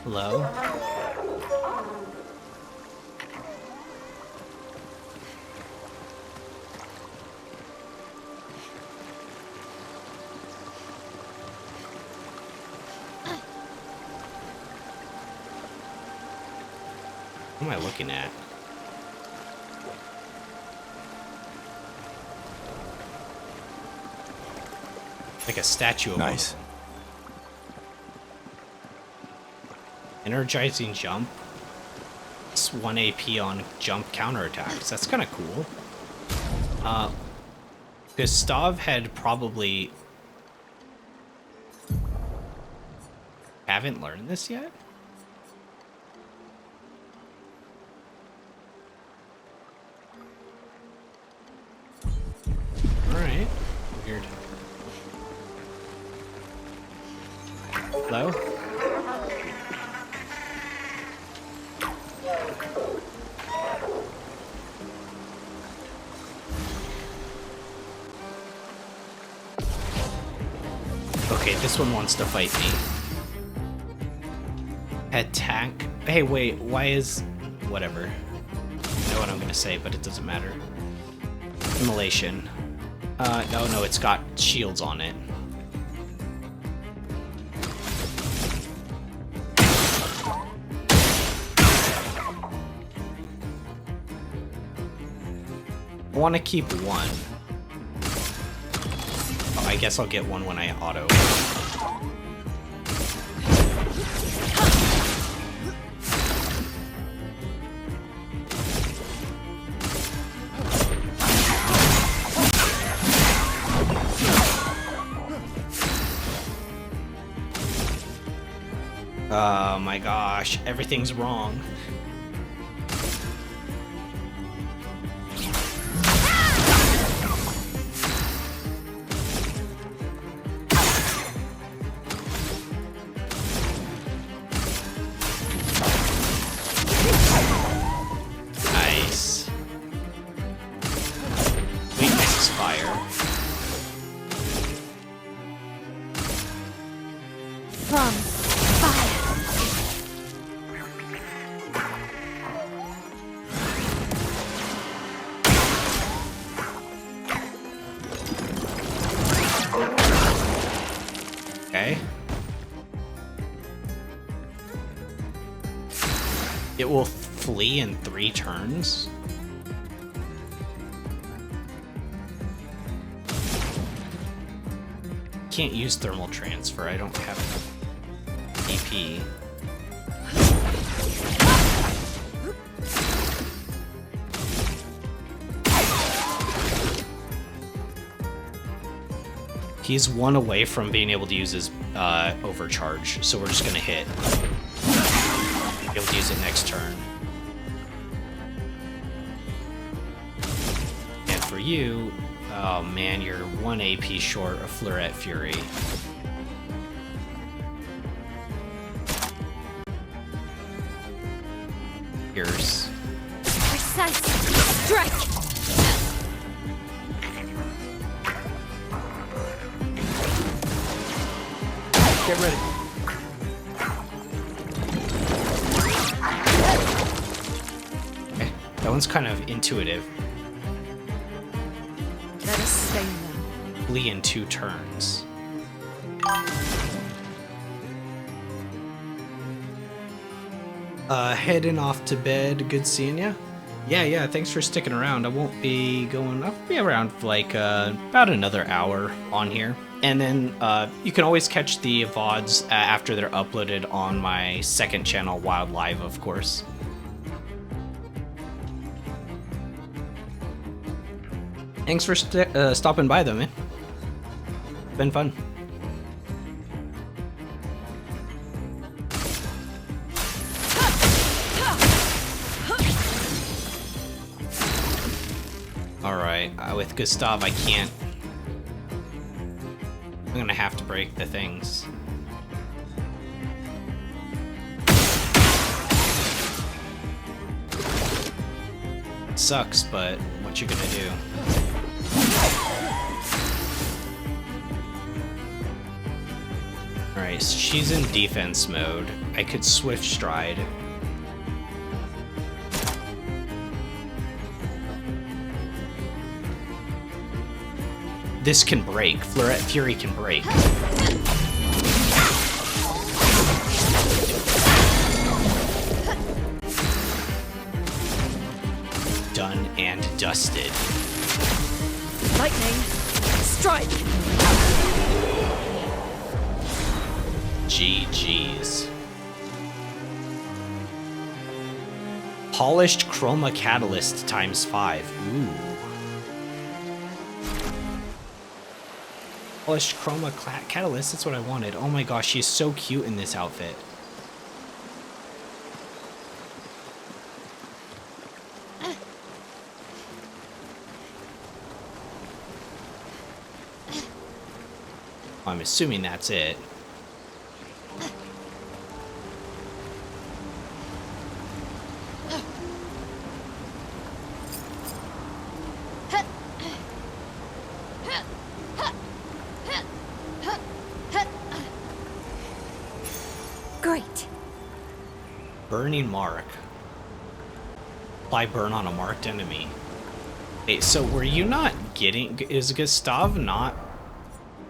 Hello? What am I looking at? Like a statue of Nice. one. Energizing jump. It's 1 AP on jump counterattacks. That's kind of cool. Gustav had probably... Haven't learned this yet? Alright. Weird. Hello? Okay, this one wants to fight me. Attack. Hey, wait, why is... Whatever. I know what I'm gonna say, but it doesn't matter. Immolation. No, it's got shields on it. I want to keep one. Oh, I guess I'll get one when I auto. my gosh, everything's wrong. Nice. Weakness is fire. From fire. Okay. It will flee in 3 turns. Can't use thermal transfer. I don't have EP. He's 1 away from being able to use his overcharge, so we're just gonna hit. Be able to use it next turn. And for you, oh man, you're 1 AP short of Fleuret Fury. Pierce. Precise strike. Get ready. Okay, that one's kind of intuitive. Let us stain them. Flee in 2 turns. Heading off to bed. Good seeing ya. Yeah, thanks for sticking around. I won't be going, I'll be around for like about another hour on here. And then you can always catch the VODs after they're uploaded on my second channel, Wild Live, of course. Thanks for stopping by though, man. Been fun. Alright, with Gustav I can't. I'm gonna have to break the things. Sucks, but what you gonna do? Alright, so she's in defense mode. I could Swift Stride. This can break. Fleuret Fury can break. Done and dusted. Lightning, strike! GG's. Polished Chroma Catalyst ×5. Ooh. Polished Chroma Catalyst, that's what I wanted. Oh my gosh, she's so cute in this outfit. I'm assuming that's it. Great. Burning Mark. Apply burn on a marked enemy. Hey, so were you not getting... Is Gustav not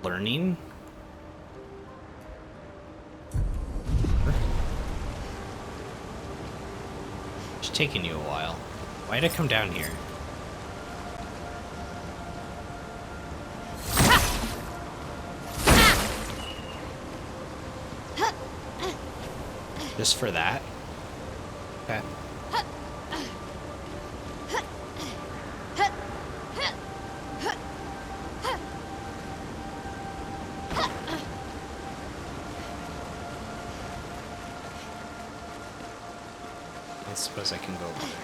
learning? It's taking you a while. Why'd I come down here? Just for that? Okay. suppose I can go over there.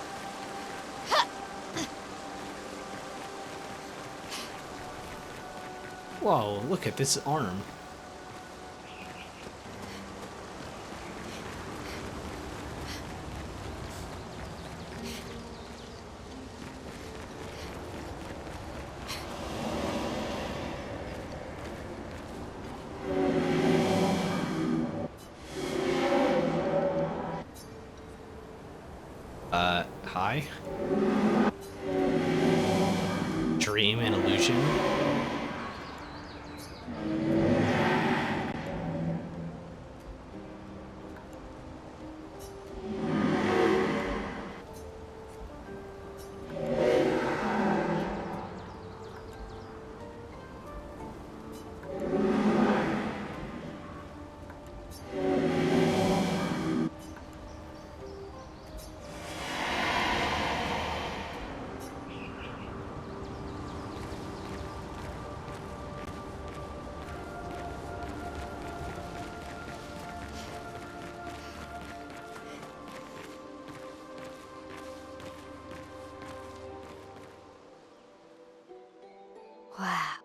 Whoa, look at this arm. Hi? Dream and illusion? Wow.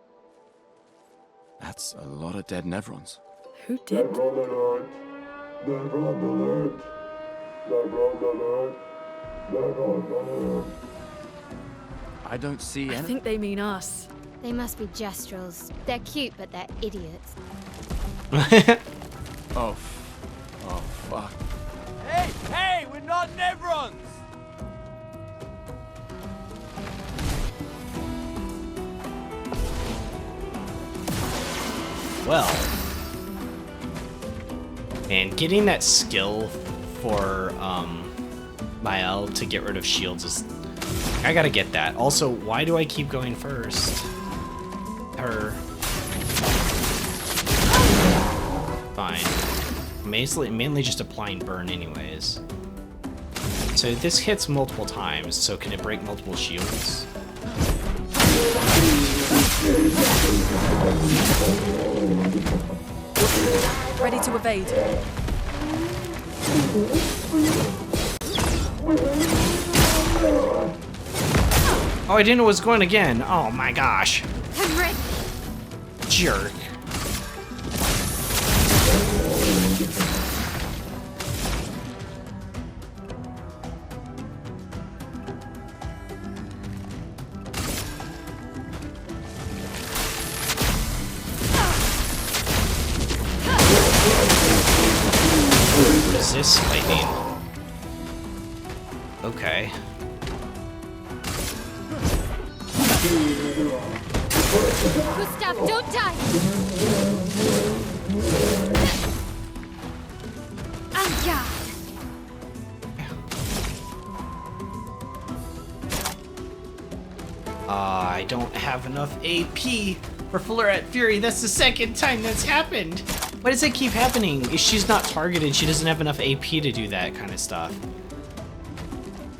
That's a lot of dead Nevrons. Who did? I don't see I any. think they mean us. They must be Gestrels. They're cute, but they're idiots. Oh, oh, fuck. Hey, hey, we're not Nevrons! Well. And getting that skill for Mael to get rid of shields is... I gotta get that. Also, why do I keep going first? Her. Fine. Mainly just applying burn anyways. So this hits multiple times, so can it break multiple shields? Ready to evade. Oh, I didn't know it was going again. Oh my gosh. I'm ready. Jerk. Resist lightning. Okay. Gustav, don't die! Anja! I don't have enough AP for Floret Fury. That's the second time that's happened. Why does it keep happening? If she's not targeted, she doesn't have enough AP to do that kind of stuff.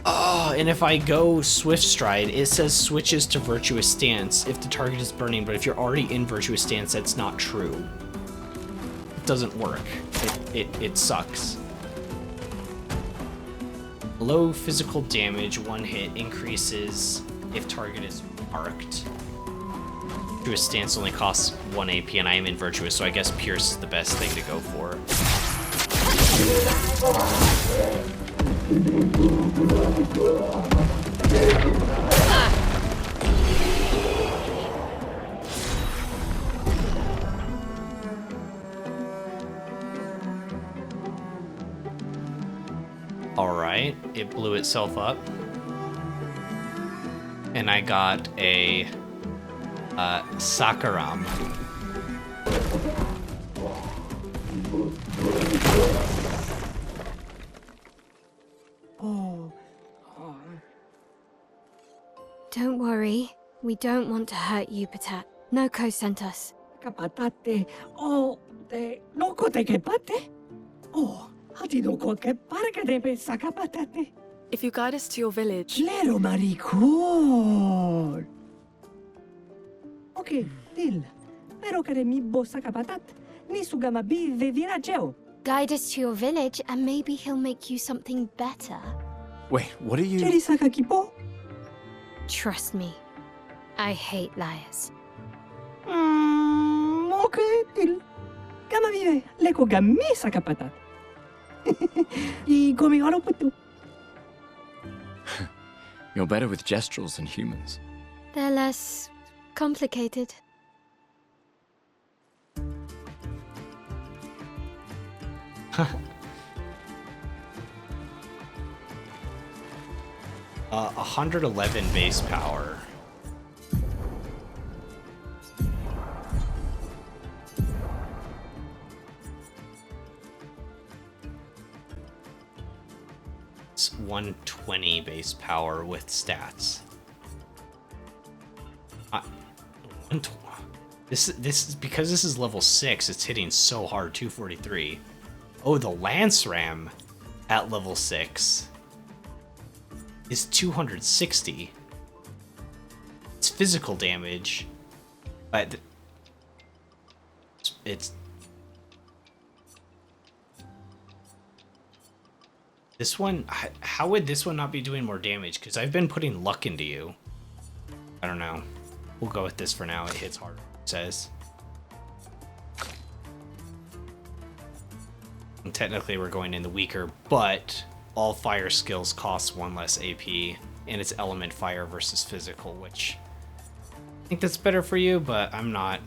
Oh, and if I go Swift Stride, it says switches to Virtuous Stance if the target is burning, but if you're already in Virtuous Stance, that's not true. It doesn't work. It sucks. Low physical damage, one hit, increases if target is marked. Virtuous Stance only costs 1 AP, and I am in Virtuous, so I guess Pierce is the best thing to go for. Alright, it blew itself up. And I got a Sakaram. Don't worry. We don't want to hurt you, Patat. Noko sent us. Kapatate, oh, de noko te kepate? Oh, hati noko ke parka de pe sakapatate. If you guide us to your village, Claro, maricón. Okay, dil. Pero kare mi bo sakapatat, ni sugama bi de virageo. Guide us to your village, and maybe he'll make you something better. Wait, what are you... Jadi sakaki po? Trust me, I hate liars. Okay, deal. Kama vive, leko ga me sakapatat. I gomi aro putu. You're better with gesturals than humans. They're less complicated. 111 base power. It's 120 base power with stats. This is because this is level 6, it's hitting so hard, 243. Oh, the Lance Ram at level 6 is 260. It's physical damage, but it's this one. How would this one not be doing more damage? Because I've been putting luck into you. I don't know. We'll go with this for now. It hits harder, it says. And technically we're going in the weaker, but all fire skills cost 1 less AP, and it's element fire versus physical, which I think that's better for you, but I'm not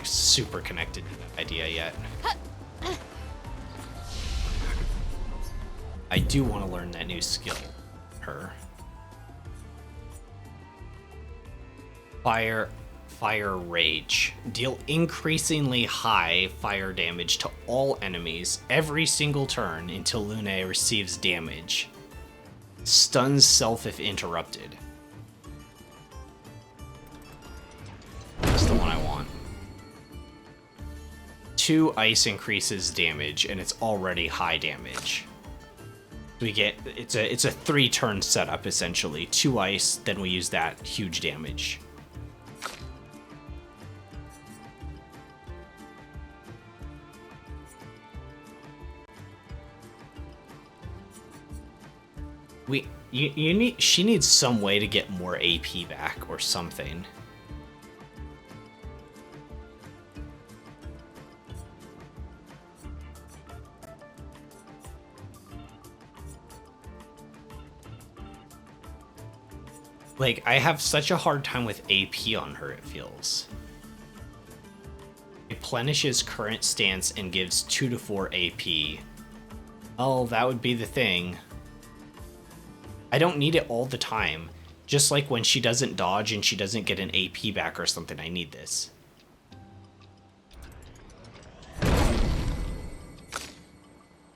super connected to that idea yet. I do want to learn that new skill, her. Fire Rage. Deal increasingly high fire damage to all enemies every single turn until Lune receives damage. Stuns self if interrupted. That's the one I want. 2 ice increases damage, and it's already high damage. We get it's a 3-turn setup essentially. 2 ice, then we use that huge damage. She needs some way to get more AP back or something. Like, I have such a hard time with AP on her, it feels. Replenishes current stance and gives 2 to 4 AP. Oh, that would be the thing. I don't need it all the time. Just like when she doesn't dodge and she doesn't get an AP back or something, I need this.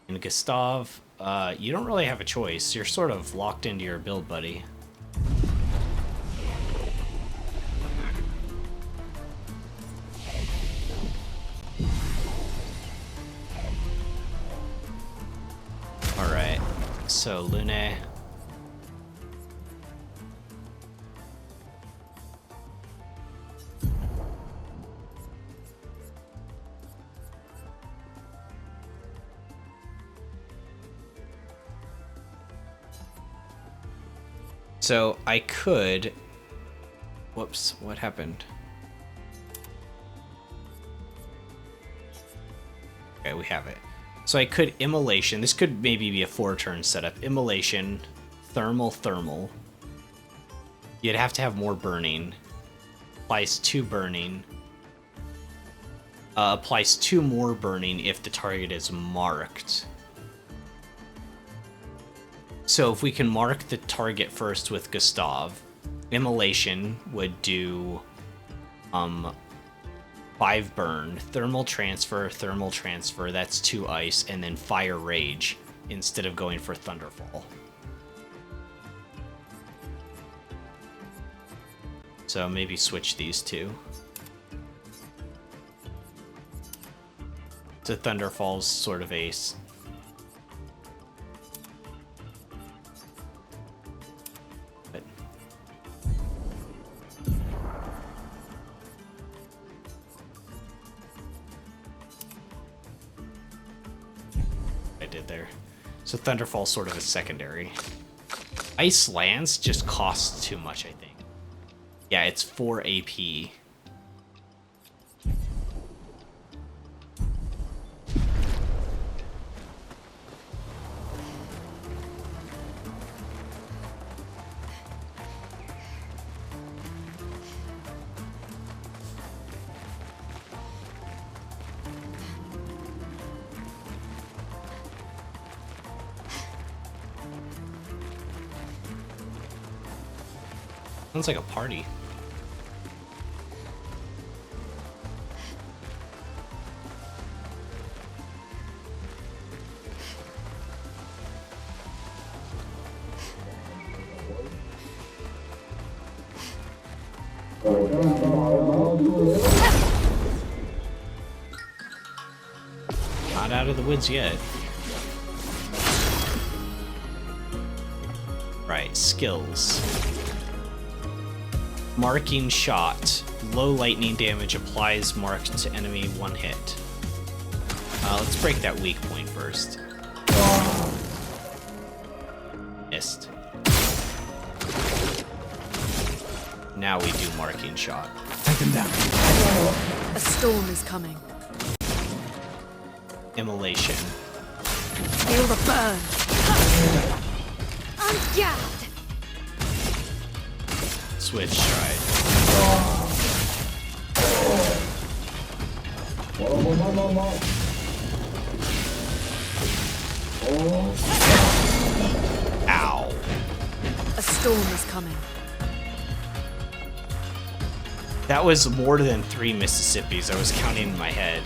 And Gustav, you don't really have a choice. You're sort of locked into your build, buddy. Alright, so Lune. So I could... Whoops, what happened? Okay, we have it. So I could Immolation. This could maybe be a 4-turn setup. Immolation, Thermal. You'd have to have more burning. Applies 2 burning. Applies 2 more burning if the target is marked. So if we can mark the target first with Gustav, Immolation would do 5 burn, thermal transfer, that's 2 ice, and then Fire Rage instead of going for Thunderfall. So maybe switch these 2. So Thunderfall's sort of ace. So Thunderfall's sort of a secondary. Ice Lance just costs too much, I think. Yeah, it's 4 AP. Sounds like a party. Not out of the woods yet. Right, skills. Marking shot. Low lightning damage applies marked to enemy 1 hit. Let's break that weak point first. Missed. Now we do marking shot. Take him down. A storm is coming. Immolation. Feel the burn. On guard! Switch stride. Ow. A storm is coming. That was more than 3 Mississippis. I was counting in my head.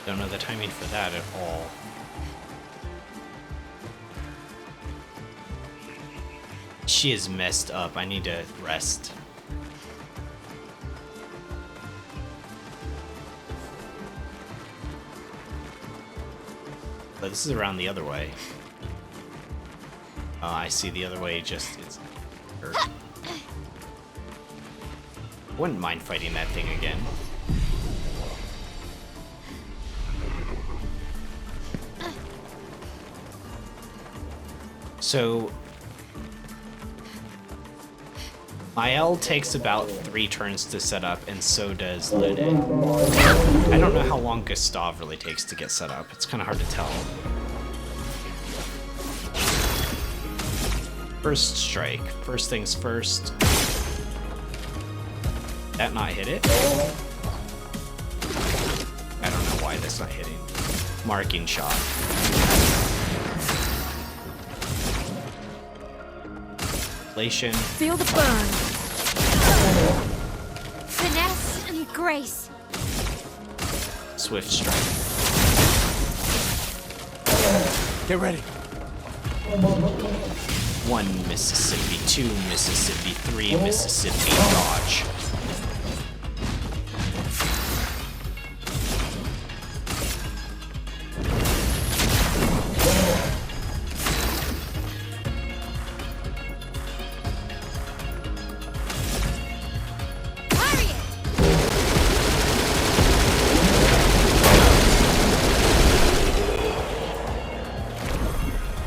Don't know the timing for that at all. She is messed up. I need to rest. But this is around the other way. Oh, I see the other way just... it's... Wouldn't mind fighting that thing again. So... Mael takes about 3 turns to set up, and so does Lede. I don't know how long Gustav really takes to get set up. It's kind of hard to tell. First strike. First things first. That not hit it? I don't know why that's not hitting. Marking shot. Inflation. Feel the burn. Finesse and grace. Swift strike. Get ready. 1 Mississippi, 2 Mississippi, 3 Mississippi, dodge.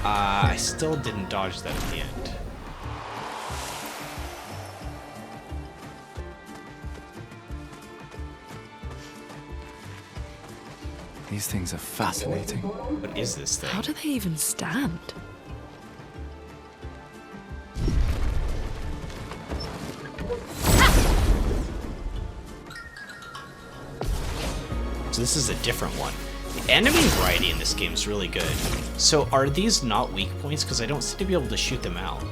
I still didn't dodge that at the end. These things are fascinating. What is this thing? How do they even stand? So this is a different one. The enemy variety in this game is really good. So are these not weak points? Because I don't seem to be able to shoot them out.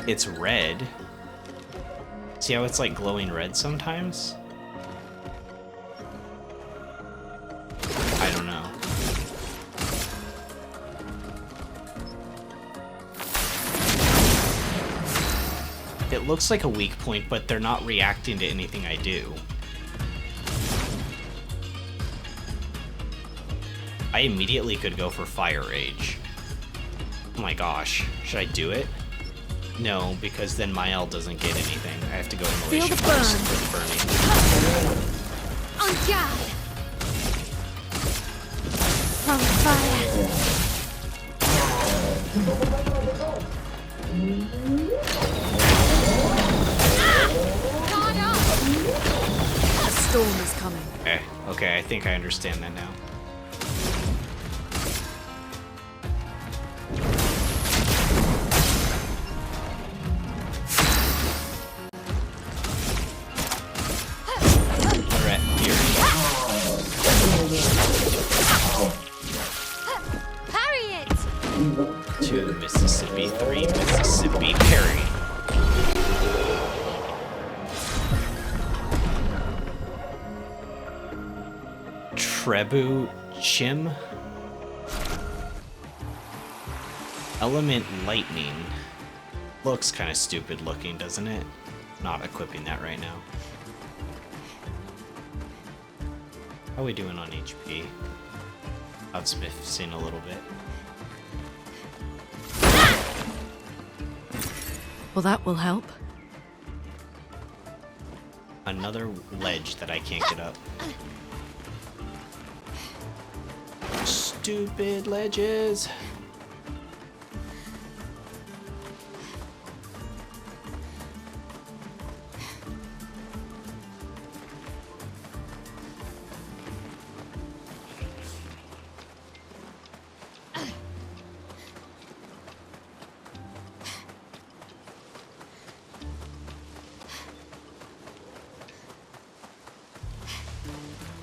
It's red. See how it's like glowing red sometimes? I don't know. It looks like a weak point, but they're not reacting to anything I do. I immediately could go for Fire Rage. Oh my gosh. Should I do it? No, because then Mael doesn't get anything. I have to go Immolation first for the burning. On guard! From fire! Guard up! A storm is coming. Okay, I think I understand that now. Parry it! 2 Mississippi, 3 Mississippi, parry. Trebu Chim? Element Lightning. Looks kind of stupid looking, doesn't it? Not equipping that right now. How are we doing on HP? Outsmithing a little bit. Well, that will help. Another ledge that I can't get up. Stupid ledges.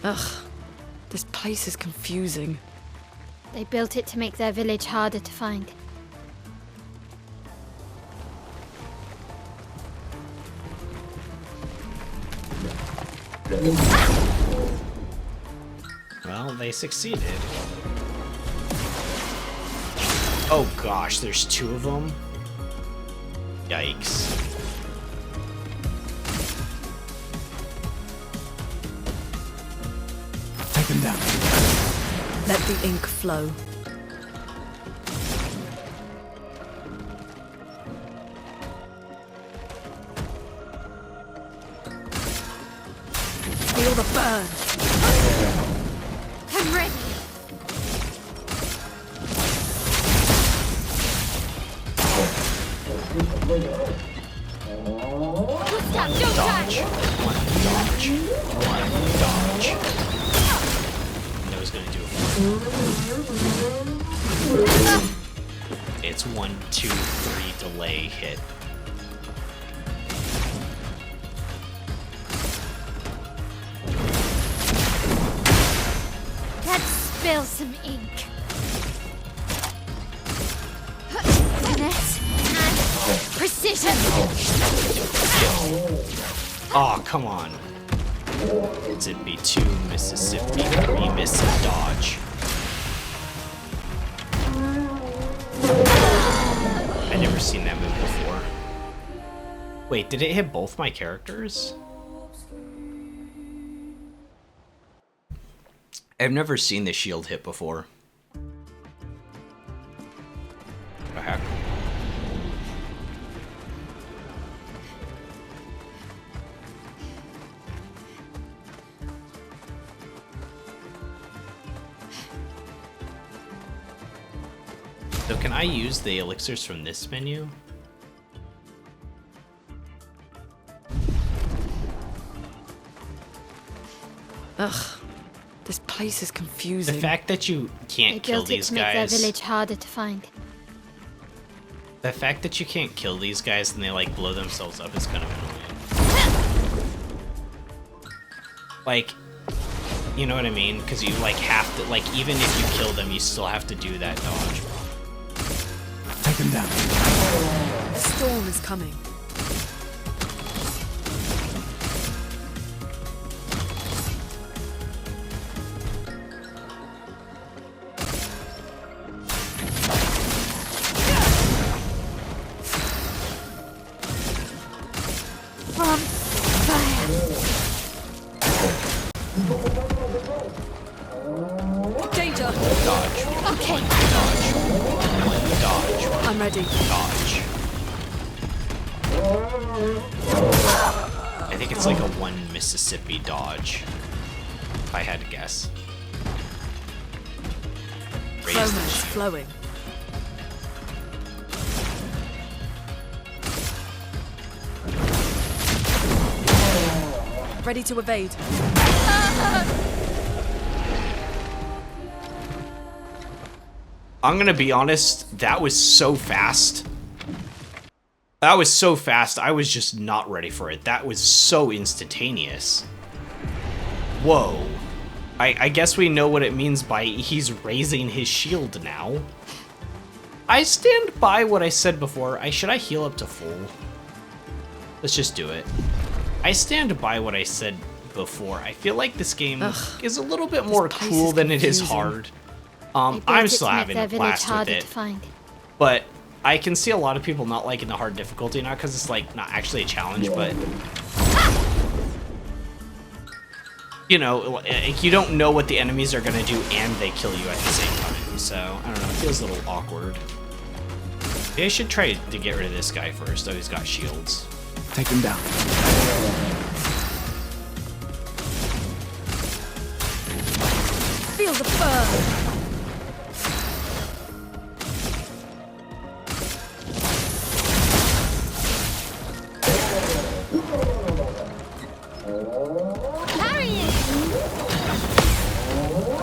Ugh, this place is confusing. They built it to make their village harder to find. Well, they succeeded. Oh gosh, there's 2 of them? Yikes. Take them down. Let the ink flow. Feel the burn. I'm ready! Stop, don't Dodge. One dodge. One dodge. And I was gonna do it. It's 1, 2, 3 delay hit. Let's spill some ink. Finesse and precision. Oh, come on. It'd be 2 Mississippi, 3 miss and dodge. I've never seen that move before. Wait, did it hit both my characters? I've never seen the shield hit before. What the heck? So can I use the elixirs from this menu? Ugh, this place is confusing. The fact that you They can't kill built it these to make their guys. village harder to find. The fact that you can't kill these guys and they like blow themselves up is kind of annoying. Like, you know what I mean? Because you like have to, like, even if you kill them, you still have to do that dodge. Take them down. A storm is coming. Danger! Dodge. Okay. Dodge. Dodge. I'm ready. Dodge. I think it's like a 1 Mississippi dodge. If I had to guess. Raise the Romance shield. flowing. Ready to evade. I'm gonna be honest, that was so fast. That was so fast, I was just not ready for it. That was so instantaneous. Whoa. I guess we know what it means by he's raising his shield now. I stand by what I said before. Should I heal up to full? Let's just do it. I stand by what I said before. I feel like this game is a little bit more place cool is than it is confusing. hard. They built I'm it still to make having their a village blast with harder it. to find. But I can see a lot of people not liking the hard difficulty, not because it's like not actually a challenge, but you know, like, you don't know what the enemies are gonna do and they kill you at the same time. So I don't know, it feels a little awkward. Maybe I should try to get rid of this guy first. Oh, he's got shields. Take him down. Feel the burn.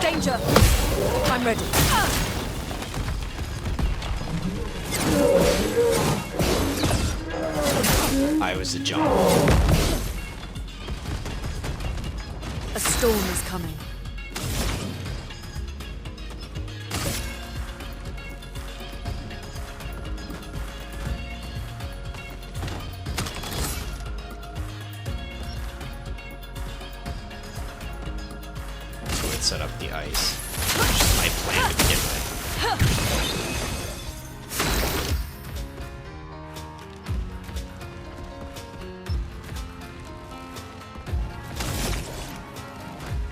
Danger! I'm ready. I was a jump. A storm is coming. So it set up the ice. Which is my plan to begin with.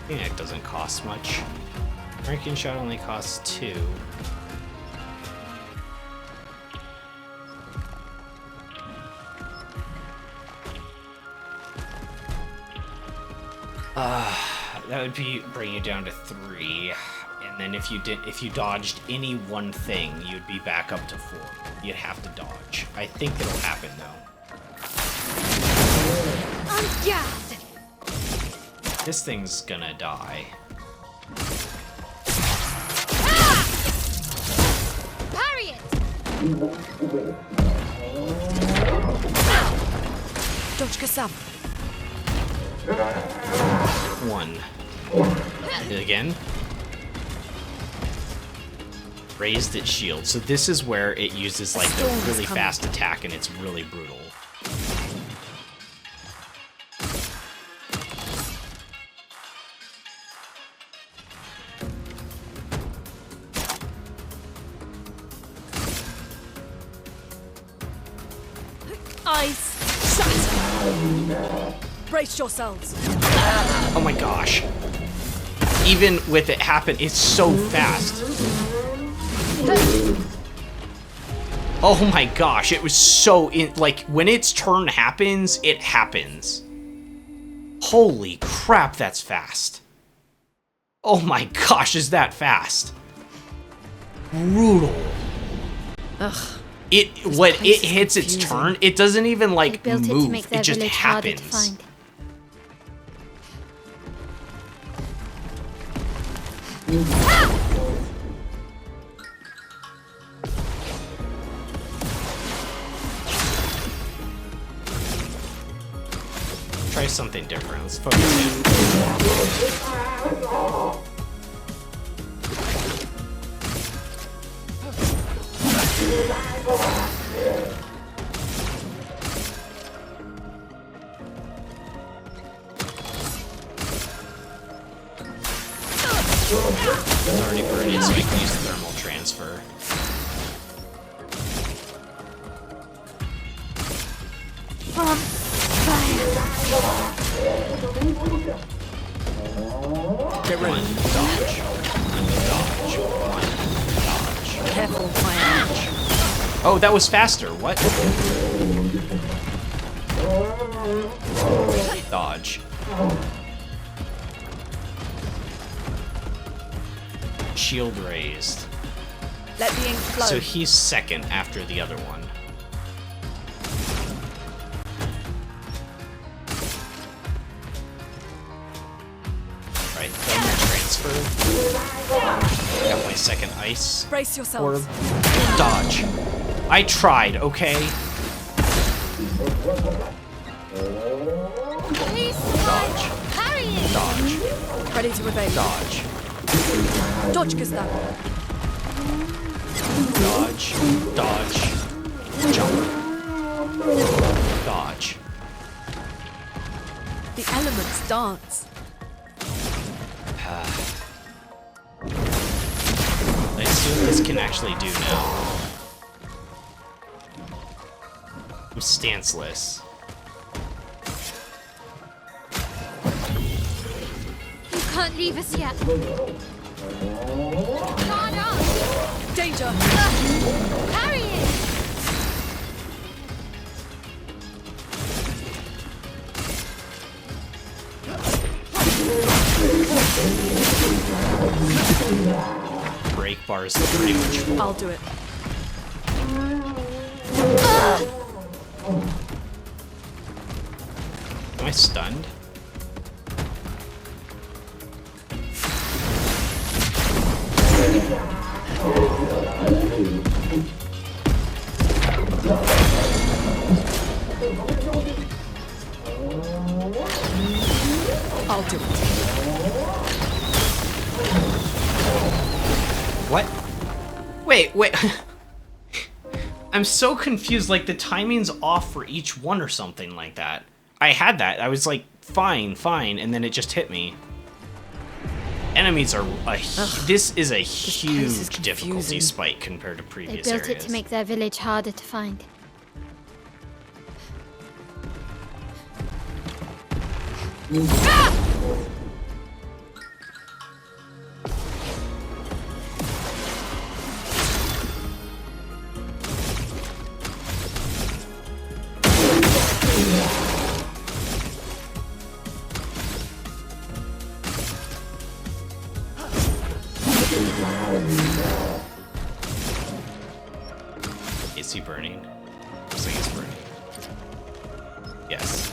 Yeah, it doesn't cost much. American shot only costs 2. That would be bring you down to 3. And then if you dodged any one thing, you'd be back up to 4. You'd have to dodge. I think it'll happen though. I'm gassed! This thing's gonna die. Parry it! Dodge Sam. 1. Again. Raised its shield. So this is where it uses like the really fast attack and it's really brutal. Ice shatter. Brace yourselves. Oh my gosh. Even with it happen, it's so fast. Oh my gosh, it was so like when its turn happens, it happens. Holy crap, that's fast. Oh my gosh, is that fast? Brutal. Ugh. When place it is hits its confusing. turn, it doesn't even like They built it to move. make their It just village harder to happens. find. Try something different. Let's focus in. It's already burning, so I can use thermal transfer. Fire! Get ready. One, dodge. Dodge. One, dodge. Careful, my arm. Oh, that was faster. What? Dodge. Shield raised. Let the ink flow. So he's second after the other one. Right, then transfer. Got my second ice Brace yourselves. orb. Dodge. I tried, okay? Dodge. Dodge. Ready to evade. Dodge. Dodge, Gustav. Dodge. Dodge. Jump. Dodge. The elements dance. Let's see what this can actually do now. I'm stanceless. You can't leave us yet. Guard up! Danger! Carry it! Break bars pretty much full. I'll do it. Am I stunned? I'll do it. What? Wait. I'm so confused, like the timing's off for each one or something like that. I had that, I was like, fine, and then it just hit me. Enemies are this is a huge difficulty confusing. spike compared to They previous built areas. it to make their village harder to find. Is he burning? Looks like he's burning. Yes.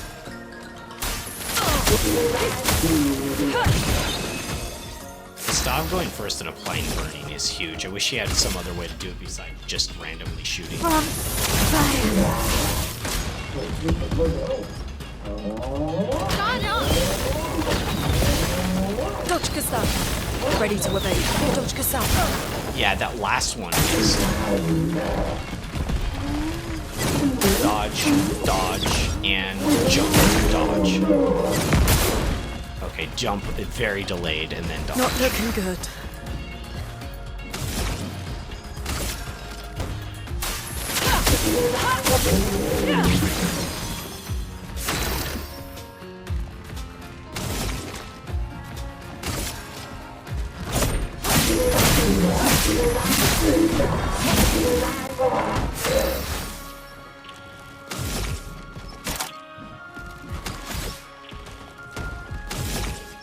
Stop going first and applying burning is huge. I wish he had some other way to do it besides just randomly shooting. Dodge, Gustav. Ready to evade. Dodge, Gustav. Yeah, that last one is dodge, and jump, dodge. Okay, jump, very delayed, and then dodge. Not looking good.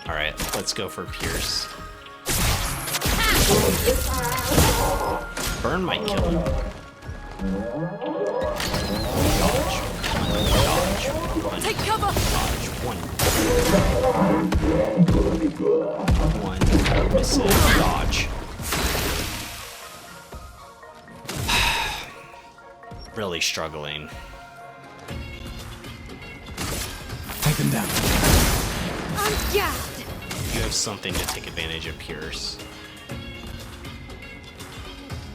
Alright, let's go for Pierce. Burn might kill him. Dodge. Dodge. Take cover! Dodge. One. Misses. Dodge. Really struggling. Take them down. I'm gassed! You have something to take advantage of Pierce.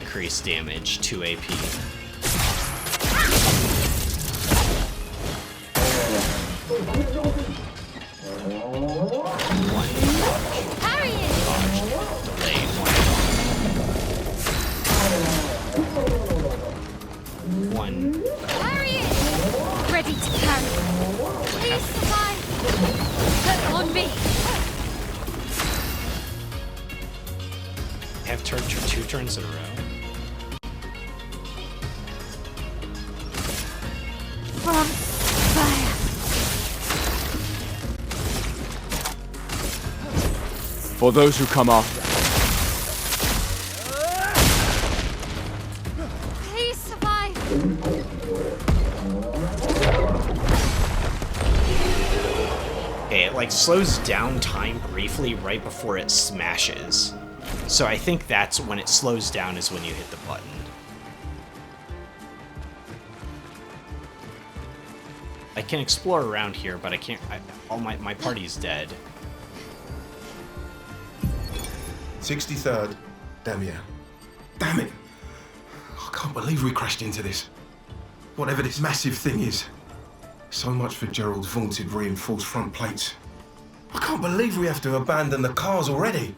Increase damage, 2 AP. One dodge. Carry it! Dodge. Delay. One. Carry it! Ready to carry. Please survive! Put on me! have turned 2 turns in a row. From fire. For those who come after. Please survive. Okay, it like slows down time briefly right before it smashes. So I think that's when it slows down is when you hit the button. I can explore around here, but I can't. All my party's dead. 63rd. Damn yeah. Damn it! I can't believe we crashed into this. Whatever this massive thing is. So much for Gerald's vaunted reinforced front plates. I can't believe we have to abandon the cars already.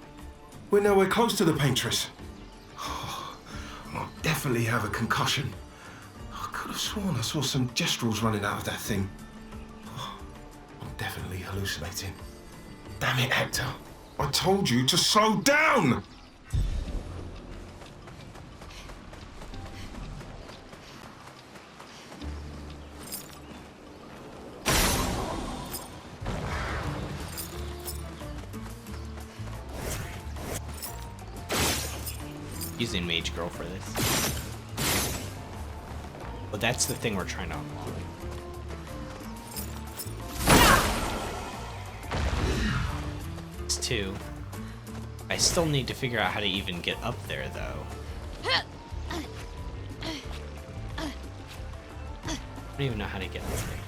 We're nowhere close to the paintress. I'll definitely have a concussion. I could have sworn I saw some gestrels running out of that thing. I'm definitely hallucinating. Damn it, Hector. I told you to slow down! Using Mage Girl for this. But that's the thing we're trying to unlock. It's 2. I still need to figure out how to even get up there, though. I don't even know how to get up there.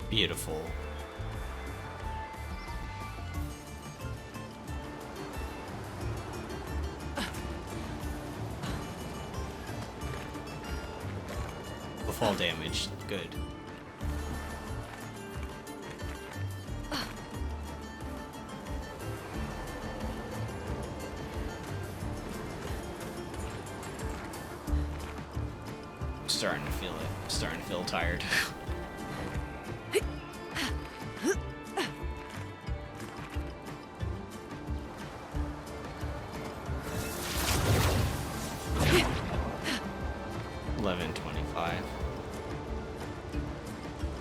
Beautiful. The fall damage, good. I'm starting to feel it. I'm starting to feel tired.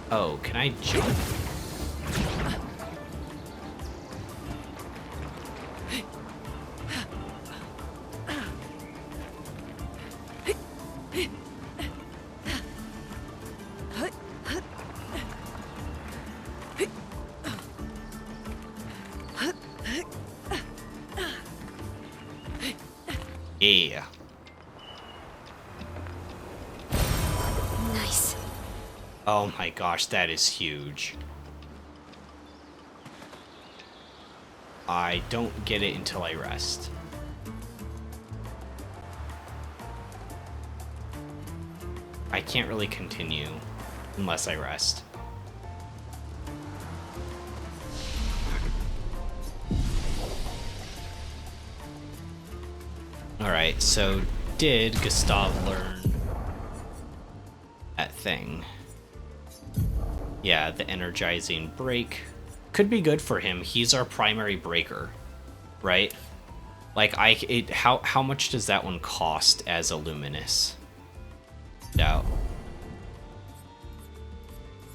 Oh, can I jump? Yeah. Nice. Oh my gosh, that is huge. I don't get it until I rest. I can't really continue unless I rest. Alright, so did Gustav learn that thing? Yeah, the energizing break. Could be good for him. He's our primary breaker, right? Like, how much does that one cost as a luminous? Doubt.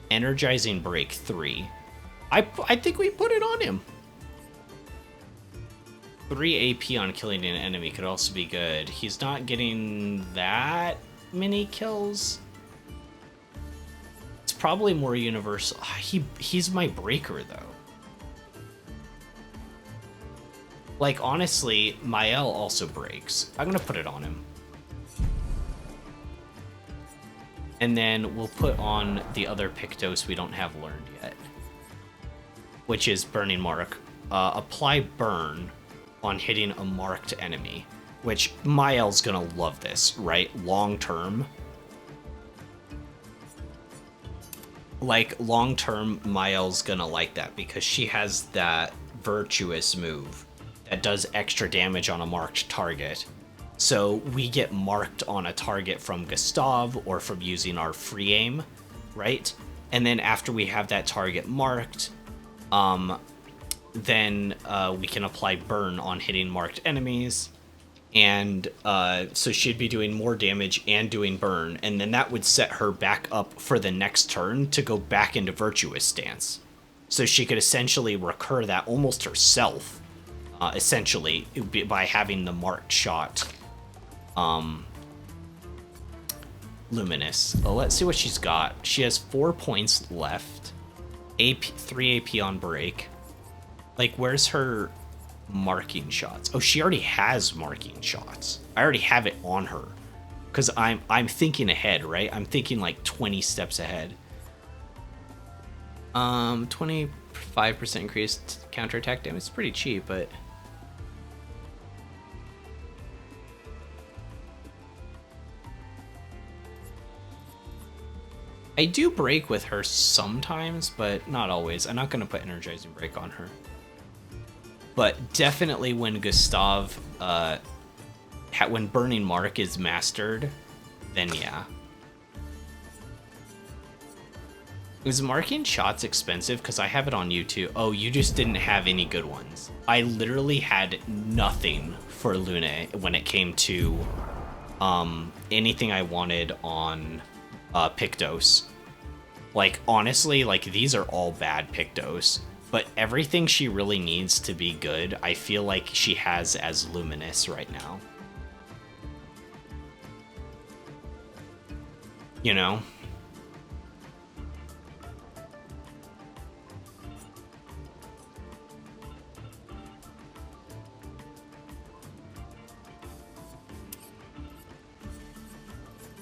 Energizing break 3. I think we put it on him. 3 AP on killing an enemy could also be good. He's not getting that many kills. It's probably more universal. He's my breaker, though. Like, honestly, Mael also breaks. I'm gonna put it on him. And then we'll put on the other Pictos we don't have learned yet. Which is Burning Mark. Apply Burn on hitting a marked enemy. Which, Mael's gonna love this, right? Long term. Like, long term, Mael's gonna like that because she has that virtuous move that does extra damage on a marked target. So we get marked on a target from Gustav or from using our free aim, right? And then after we have that target marked, then we can apply burn on hitting marked enemies. And so she'd be doing more damage and doing burn, and then that would set her back up for the next turn to go back into virtuous stance. So she could essentially recur that almost herself, essentially, by having the marked shot. Luminous. Well, let's see what she's got. She has 4 points left. 3 AP on break. Like, where's her marking shots? Oh, she already has marking shots. I already have it on her. Because I'm thinking ahead, right? I'm thinking like 20 steps ahead. 25% increased counterattack damage. It's pretty cheap, but... I do break with her sometimes, but not always. I'm not going to put energizing break on her. But definitely when Gustav, when Burning Mark is mastered, then yeah. Is marking shots expensive? Because I have it on YouTube. Oh, you just didn't have any good ones. I literally had nothing for Lune when it came to anything I wanted on Pictos. Like, honestly, like, these are all bad Pictos. But everything she really needs to be good, I feel like she has as Luminous right now. You know?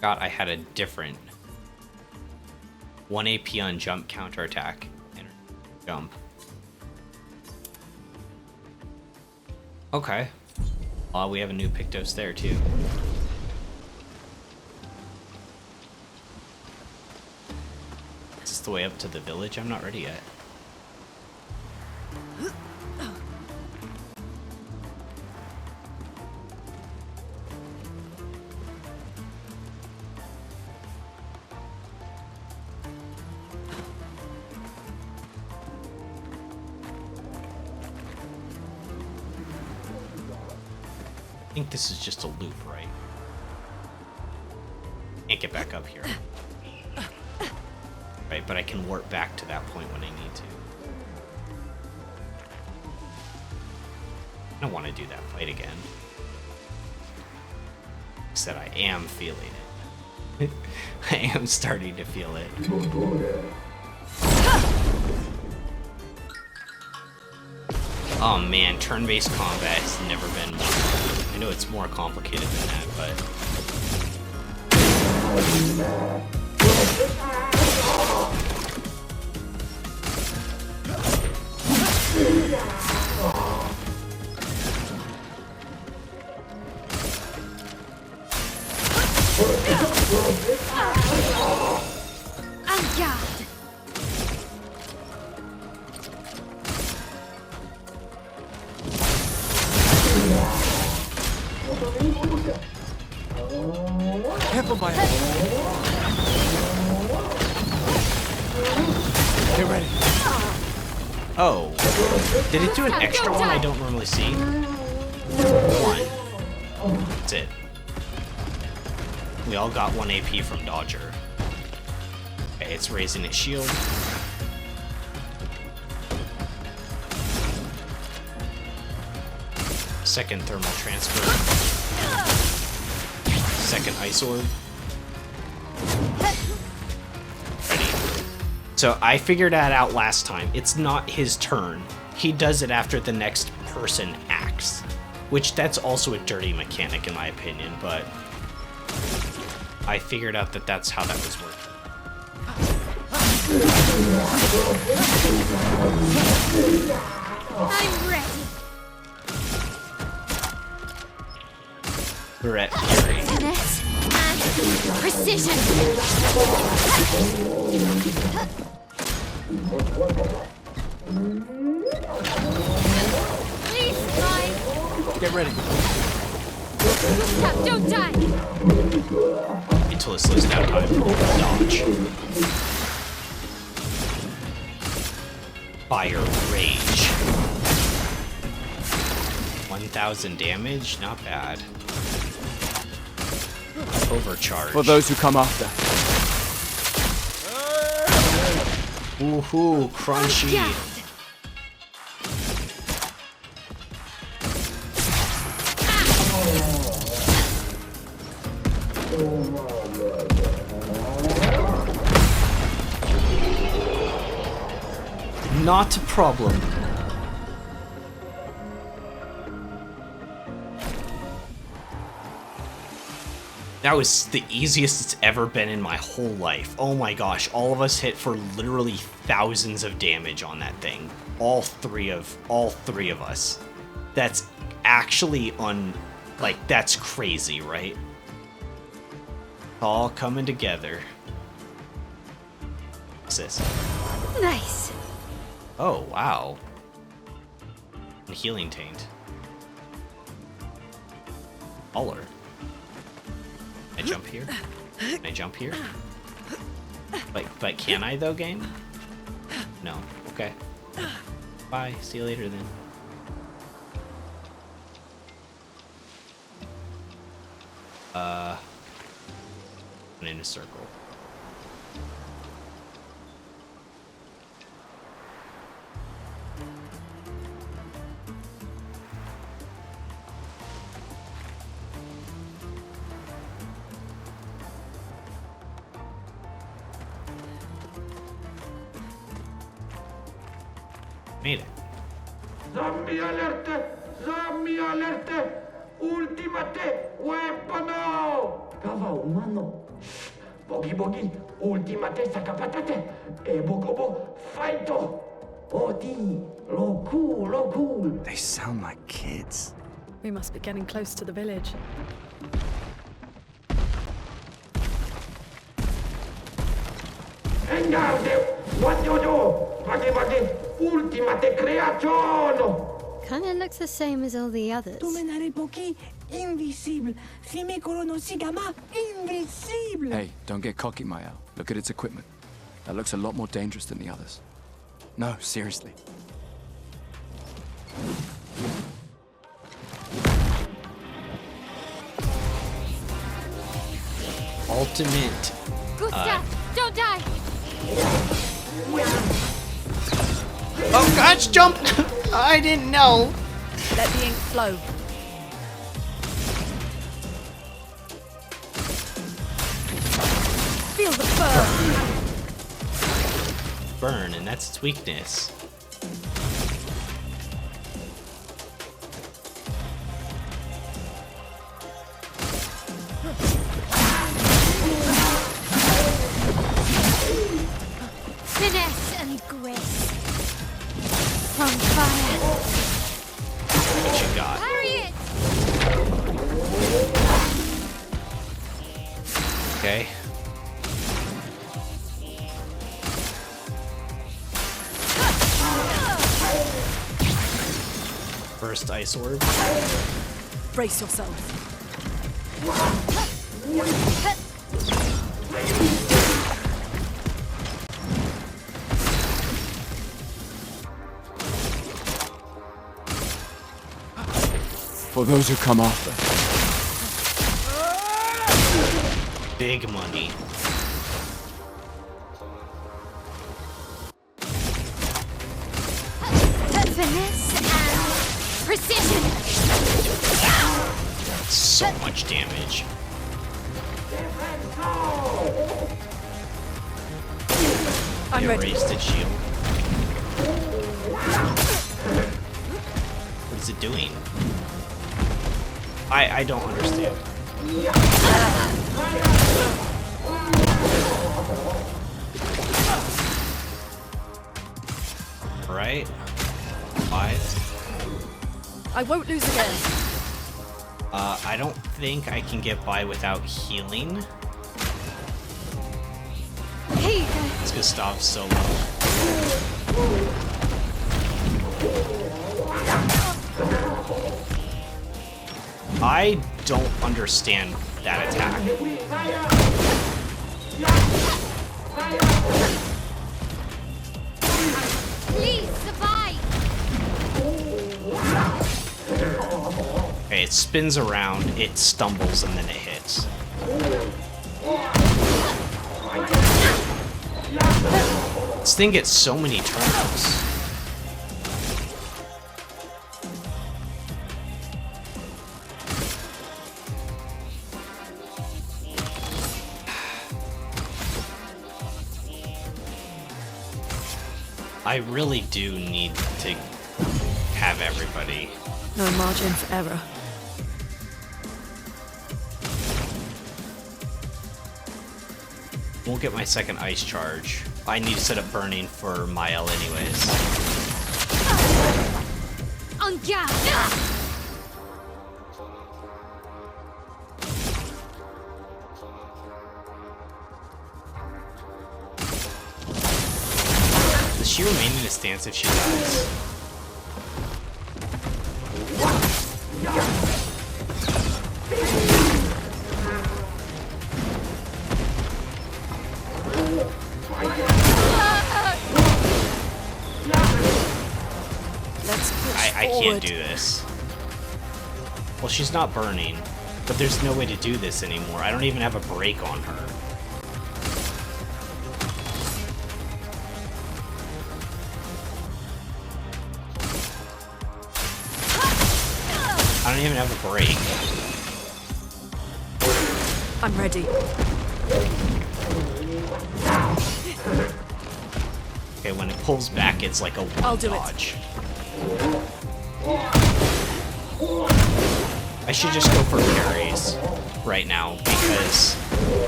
God, I had a different 1 AP on jump counterattack. Jump. Okay. We have a new Pictos there too. Is this the way up to the village? I'm not ready yet. I think this is just a loop, right? Can't get back up here. Right, but I can warp back to that point when I need to. I don't want to do that fight again. Except I am feeling it. I am starting to feel it. Oh man, turn-based combat has never been more... I know it's more complicated than that, but... Careful, my Get ready. Oh. Did it do an extra one I don't normally see? One. That's it. We all got 1 AP from Dodger. Okay, it's raising its shield. Second thermal transfer. Second ice orb. Ready. So I figured that out last time. It's not his turn. He does it after the next person acts. Which, that's also a dirty mechanic in my opinion, but... I figured out that that's how that was working. I'm ready. We're at Fury. Finesse and precision. Please, guys. Get ready. Stop, don't die! Until it slows down time. Dodge. Fire Rage. 1,000 damage? Not bad. Overcharge. For those who come after. Woohoo, crunchy. Not a problem. That was the easiest it's ever been in my whole life. Oh my gosh, all of us hit for literally thousands of damage on that thing. All three of us. That's actually that's crazy, right? All coming together. What's this? Nice. Oh, wow. And healing taint. Baller. Can I jump here? Can I jump here? But can I though, game? No. Okay. Bye. See you later then. In a circle. Made it. Zombie alert! Zombie alert! Ultimate weapono! Kawa umano. Bogi bogi, ultimate sakapatate. E bogobo fighto. Odi, loku. They sound like kids. We must be getting close to the village. Engarde, what you do? Bagi ultimate creaciono. Kinda looks the same as all the others. Dominare pochi invisible. Simicoro no sigama invisible. Hey, don't get cocky, Mael. Look at its equipment. That looks a lot more dangerous than the others. No, seriously. Ultimate. Gustav, don't die! Oh gosh, jump! I didn't know. Let the ink flow. Feel the burn. Burn, and that's its weakness. Finesse and grace. From fire. What you got? Harriet! Okay. First ice orb. Brace yourself. For those who come after. Big money. Finesse and precision. That's so much damage. I'm ready. Erased its shield. What is it doing? I don't understand. Right? 5. I won't lose again. I don't think I can get by without healing. Here you go. It's Gustav's so low. I don't understand that attack. Please survive! Okay, it spins around, it stumbles, and then it hits. This thing gets so many turns. I really do need to have everybody. No margin for error. Won't get my second ice charge. I need to set up burning for Mael anyways. En garde! Does she remain in a stance if she dies? Let's push I can't forward. do this. Well, she's not burning, but there's no way to do this anymore. I don't even have a break on her. I don't even have a break. I'm ready. Okay, when it pulls back, it's like a I'll one do it. dodge. I should just go for parries right now because,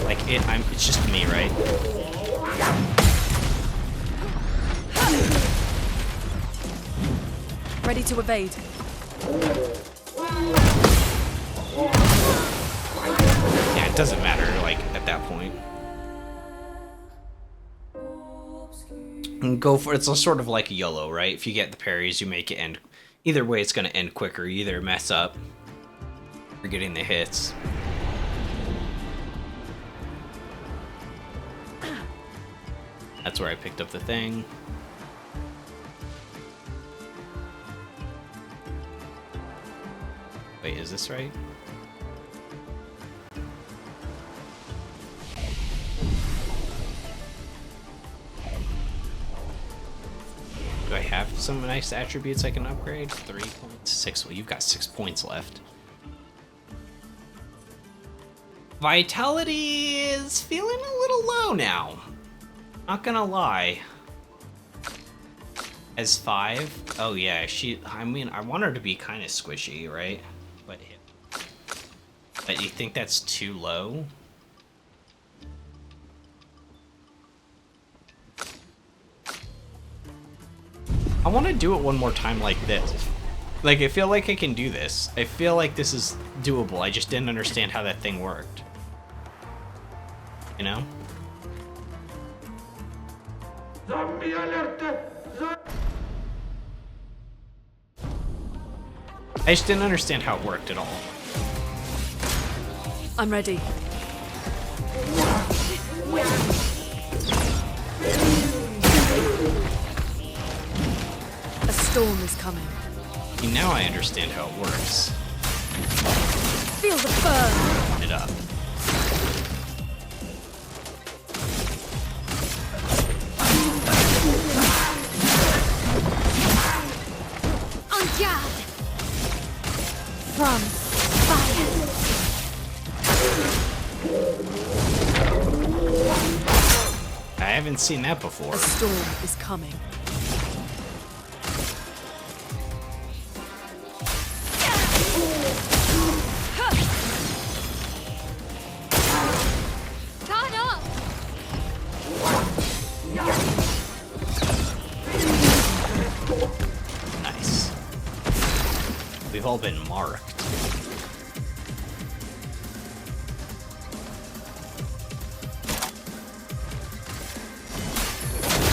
like, it's just me, right? Ready to evade. Yeah, it doesn't matter, like, at that point. And go for it's sort of like a YOLO, right? If you get the parries, you make it end. Either way, it's going to end quicker. You either mess up or getting the hits. That's where I picked up the thing. Wait, is this right? Do I have some nice attributes I can upgrade? 3 points, 6. Well, you've got 6 points left. Vitality is feeling a little low now. Not gonna lie. As 5? Oh yeah, I mean, I want her to be kind of squishy, right? But you think that's too low? I want to do it one more time like this. Like, I feel like I can do this. I feel like this is doable. I just didn't understand how that thing worked. You know? Zombie alert! I just didn't understand how it worked at all. I'm ready. A storm is coming. See, now I understand how it works. Feel the burn. Run it up. En garde! From fire! I haven't seen that before. A storm is coming. Turn up! Nice. We've all been marked.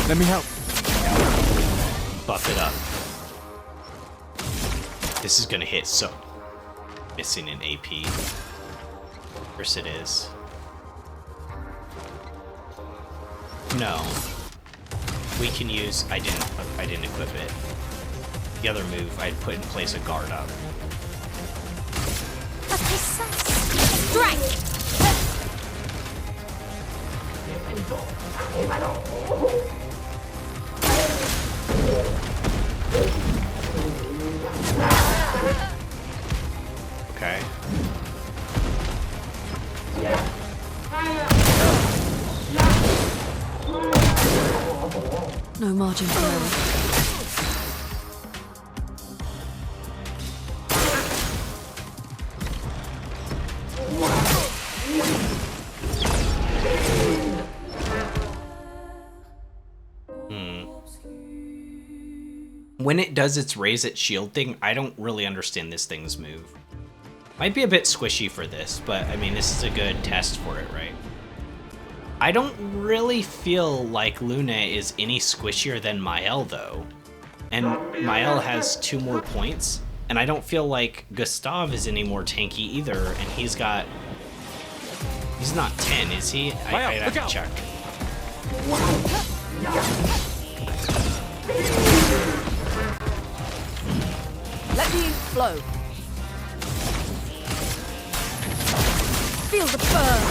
Let me help. Buff it up. This is gonna hit so. missing an AP. Of course it is. No. We can use... I didn't equip it. The other move, I'd put in place a guard up. A precise strike! Okay. No margin for error. When it does its raise its shield thing, I don't really understand this thing's move. Might be a bit squishy for this, but I mean, this is a good test for it, right? I don't really feel like Lune is any squishier than Mael, though. And Mael has 2 more points, and I don't feel like Gustav is any more tanky either, and he's not 10, is he? I'd have to check. Let the ink flow. Feel the burn.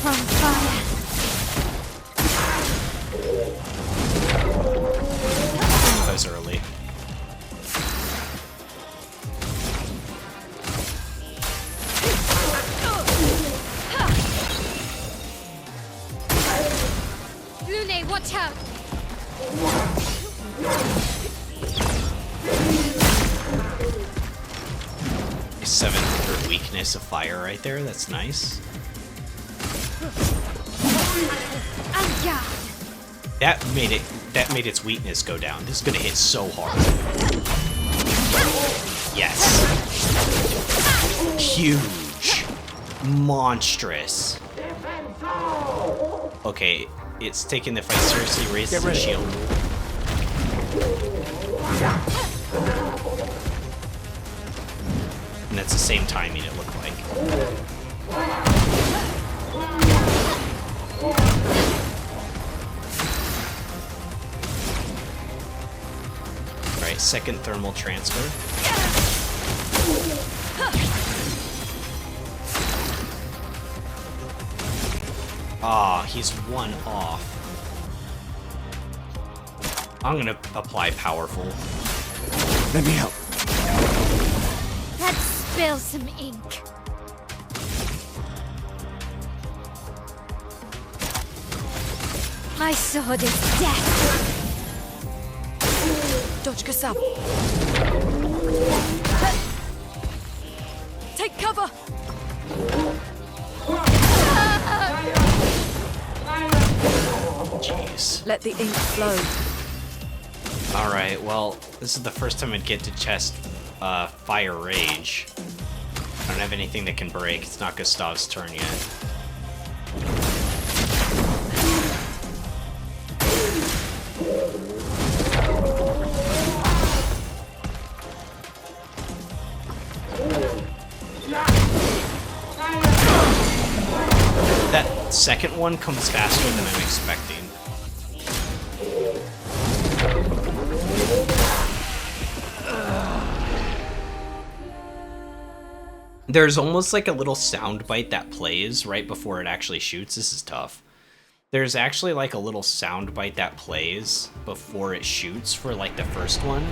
On fire. Goes early. Lune, watch out! 700 weakness of fire right there. That's nice. That made its weakness go down. This is gonna hit so hard. Yes. Huge. Monstrous. Okay, it's taking the fight seriously, raises the shield. And that's the same timing, it looked like. Alright, second thermal transfer. Ah, he's 1 off. I'm gonna apply powerful. Let me help. Let's spill some ink. My sword is death. Dodge Gustav. Take cover. Jeez. Let the ink flow. Alright, well, this is the first time I'd get to test Fire Rage. I don't have anything that can break. It's not Gustav's turn yet. That second one comes faster than I'm expecting. There's almost like a little sound bite that plays right before it actually shoots. This is tough. There's actually like a little sound bite that plays before it shoots for like the first one,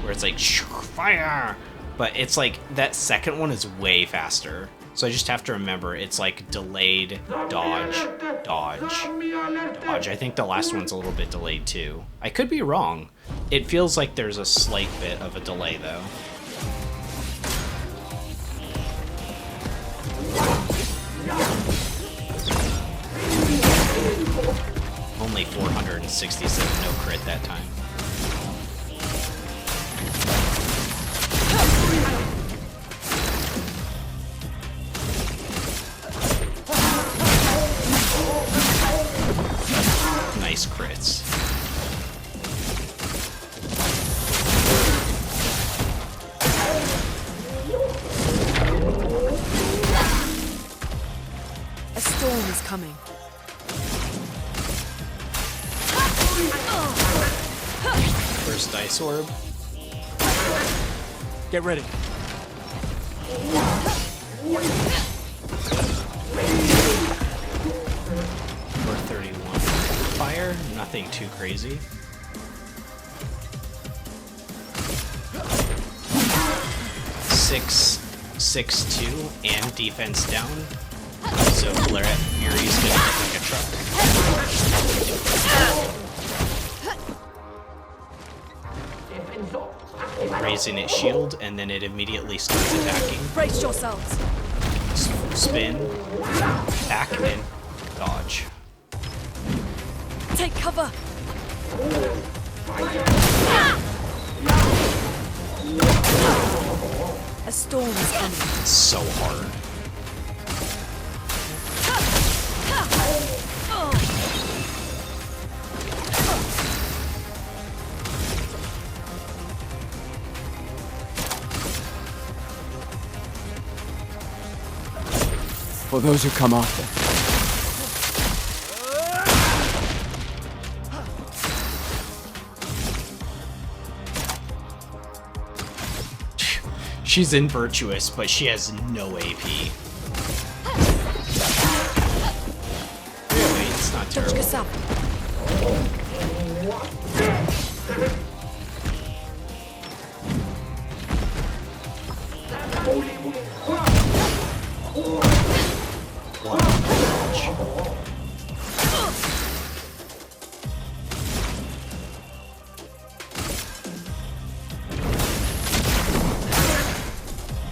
where it's like fire, but it's like that second one is way faster. So I just have to remember it's like delayed, dodge, dodge, dodge. I think the last one's a little bit delayed too. I could be wrong. It feels like there's a slight bit of a delay though. Only 467, no crit that time. coming. First ice orb. Get ready. 431. Fire, nothing too crazy. Six, 6-2, and defense down. So Clair Fury's gonna hit like a truck. Raising its shield, and then it immediately starts attacking. Brace yourselves. Spin, back, and dodge. Take cover. A storm is coming. It's so hard. For those who come after. She's in Virtuous, but she has no AP. Really, it's not terrible. One dodge.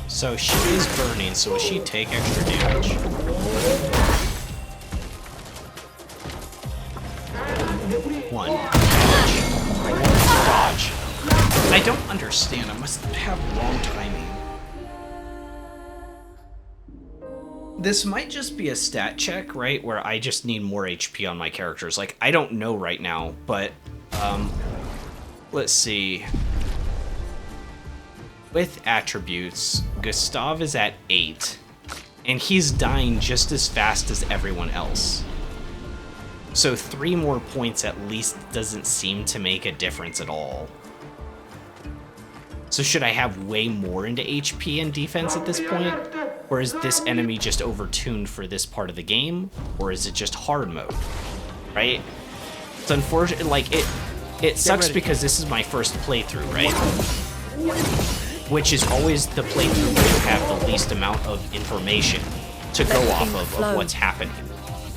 So she is burning, so will she take extra damage? One. Dodge. I don't understand. I must have wrong timing. This might just be a stat check, right? Where I just need more HP on my characters. Like, I don't know right now, but, let's see. With attributes, Gustav is at 8, and he's dying just as fast as everyone else. So 3 more points at least doesn't seem to make a difference at all. So should I have way more into HP and defense at this point? Or is this enemy just overtuned for this part of the game? Or is it just hard mode? Right? It's unfortunate, like, it sucks because this is my first playthrough, right? Which is always the playthrough where you have the least amount of information to go off of what's happening.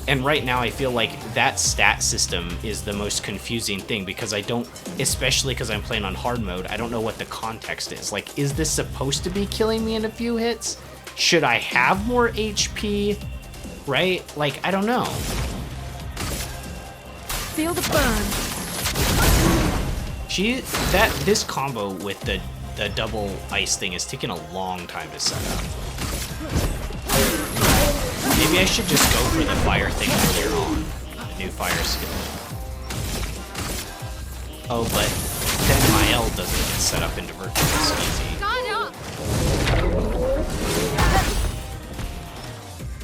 And right now I feel like that stat system is the most confusing thing because I don't, especially because I'm playing on hard mode, I don't know what the context is. Like, is this supposed to be killing me in a few hits? Should I have more HP? Right? Like, I don't know. Feel the burn. This combo with the double ice thing is taking a long time to set up. Maybe I should just go for the fire thing earlier on. The new fire skill. Oh, but then my L doesn't get set up into Virtuous easy.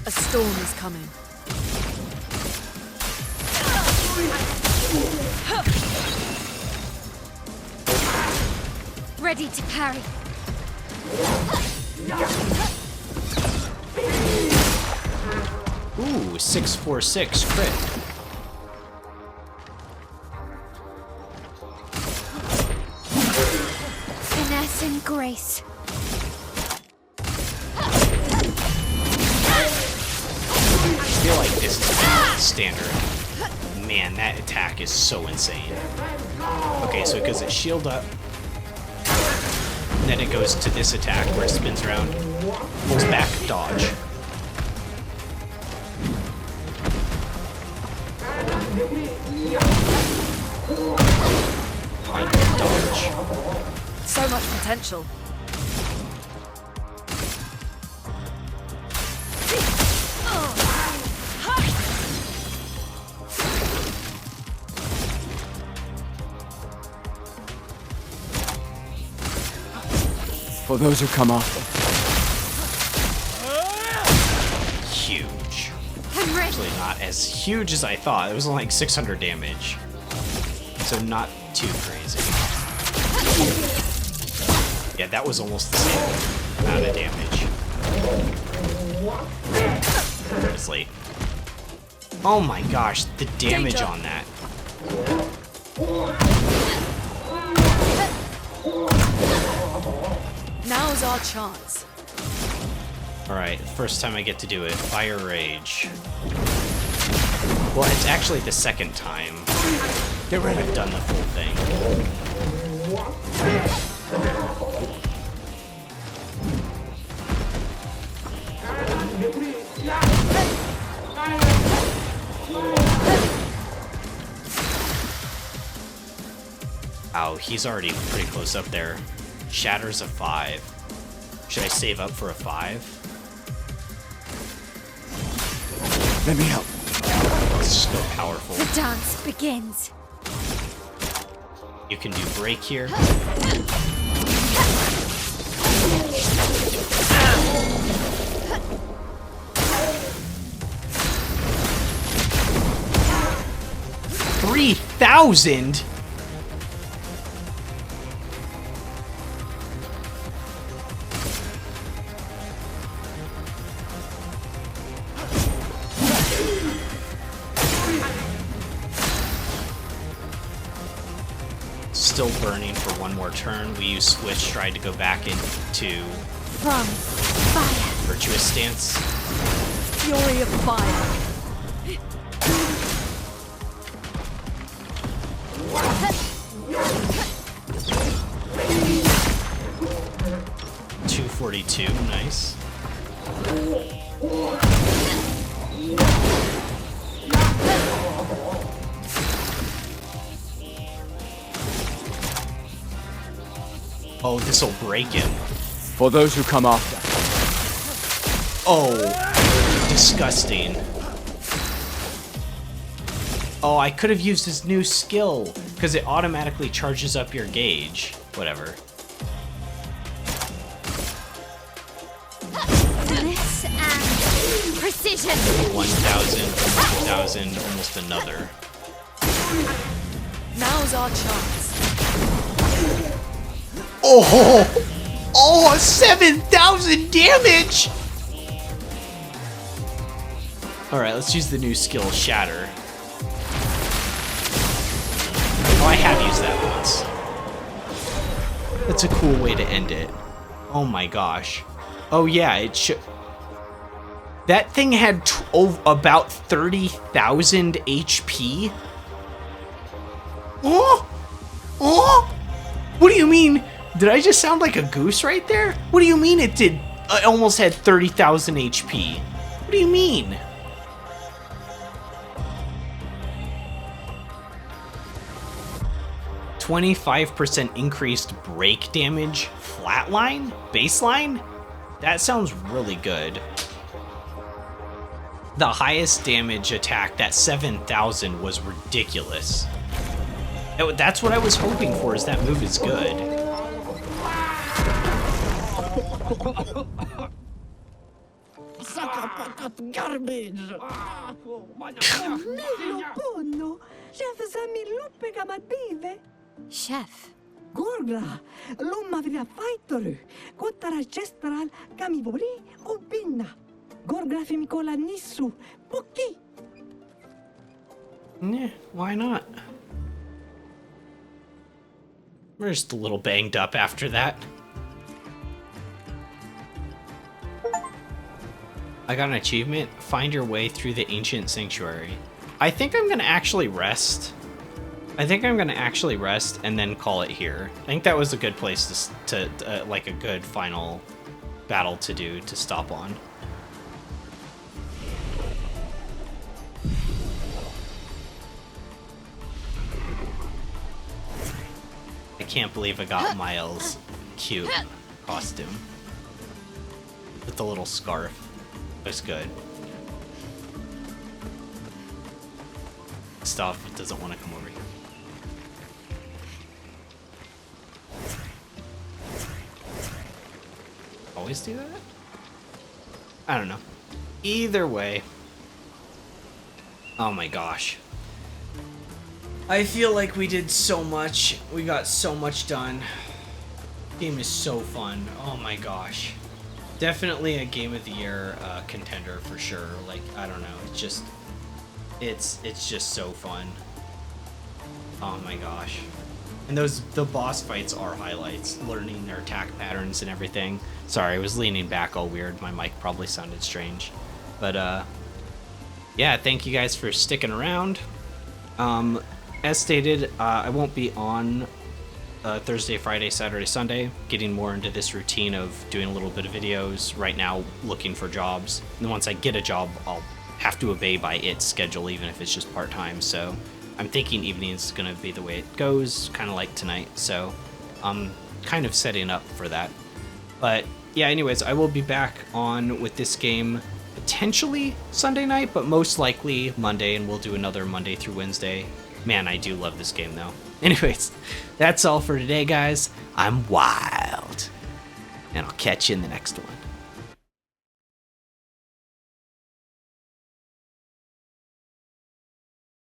A storm is coming. Ready to parry. Ooh, 646 crit. Finesse and grace. I feel like this is standard. Man, that attack is so insane. Okay, so it goes its shield up. And then it goes to this attack where it spins around, pulls back, dodge. Dodge. So much potential. For those who come after. Huge. A Actually, not as huge as I thought. It was only like 600 damage. So not too crazy. Yeah, that was almost the same amount of damage. Honestly. Oh my gosh, the damage on that. Now's our chance. Alright, first time I get to do it. Fire Rage. Well, it's actually the second time I've done the full thing. Ow, he's already pretty close up there. Shatter's a 5. Should I save up for a 5? Let me help. Let's just go powerful. The dance begins. You can do break here. $3,000? Still burning for one more turn. We use Switch Stride to go back into From fire. Virtuous Stance. Fury of fire. $242, nice. Oh, this'll break him. For those who come after. Oh, disgusting. Oh, I could have used his new skill, because it automatically charges up your gauge. Whatever. Finesse and precision. 1,000, 2,000, almost another. Now's our chance. Oh! Oh, 7,000 damage! Alright, let's use the new skill, Shatter. Oh, I have used that once. That's a cool way to end it. Oh my gosh. Oh yeah, it should... That thing had about 30,000 HP? Oh! Oh! What do you mean? Did I just sound like a goose right there? What do you mean it did? I almost had 30,000 HP. What do you mean? %25 increased break damage, flatline, baseline? That sounds really good. The highest damage attack, that 7,000, was ridiculous. That's what I was hoping for, is that move is good. Garbage! Chef. Gorgla, lumavria faitoru, kotara chestral, kamivori, obinna. Gorgla fimikola nisu, poki. Yeah, why not? We're just a little banged up after that. I got an achievement. Find your way through the ancient sanctuary. I think I'm gonna actually rest. I think I'm gonna actually rest and then call it here. I think that was a good place to like a good final battle to do, to stop on. I can't believe I got Miles' cute costume with the little scarf. Looks good. Stuff doesn't want to come over here. Always do that? I don't know. Either way, Oh my gosh. I feel like we did so much. We got so much done. Game is so fun. Oh my gosh. Definitely a game of the year contender for sure. Like, I don't know. It's just so fun. Oh my gosh. And the boss fights are highlights. Learning their attack patterns and everything. Sorry, I was leaning back all weird. My mic probably sounded strange. But yeah, thank you guys for sticking around. As stated, I won't be on Thursday, Friday, Saturday, Sunday, getting more into this routine of doing a little bit of videos. Right now, looking for jobs. And once I get a job, I'll have to obey by its schedule, even if it's just part-time. So I'm thinking evenings is going to be the way it goes, kind of like tonight. So I'm kind of setting up for that. But yeah, anyways, I will be back on with this game potentially Sunday night, but most likely Monday, and we'll do another Monday through Wednesday. Man, I do love this game, though. Anyways, that's all for today, guys. I'm wild. And I'll catch you in the next one.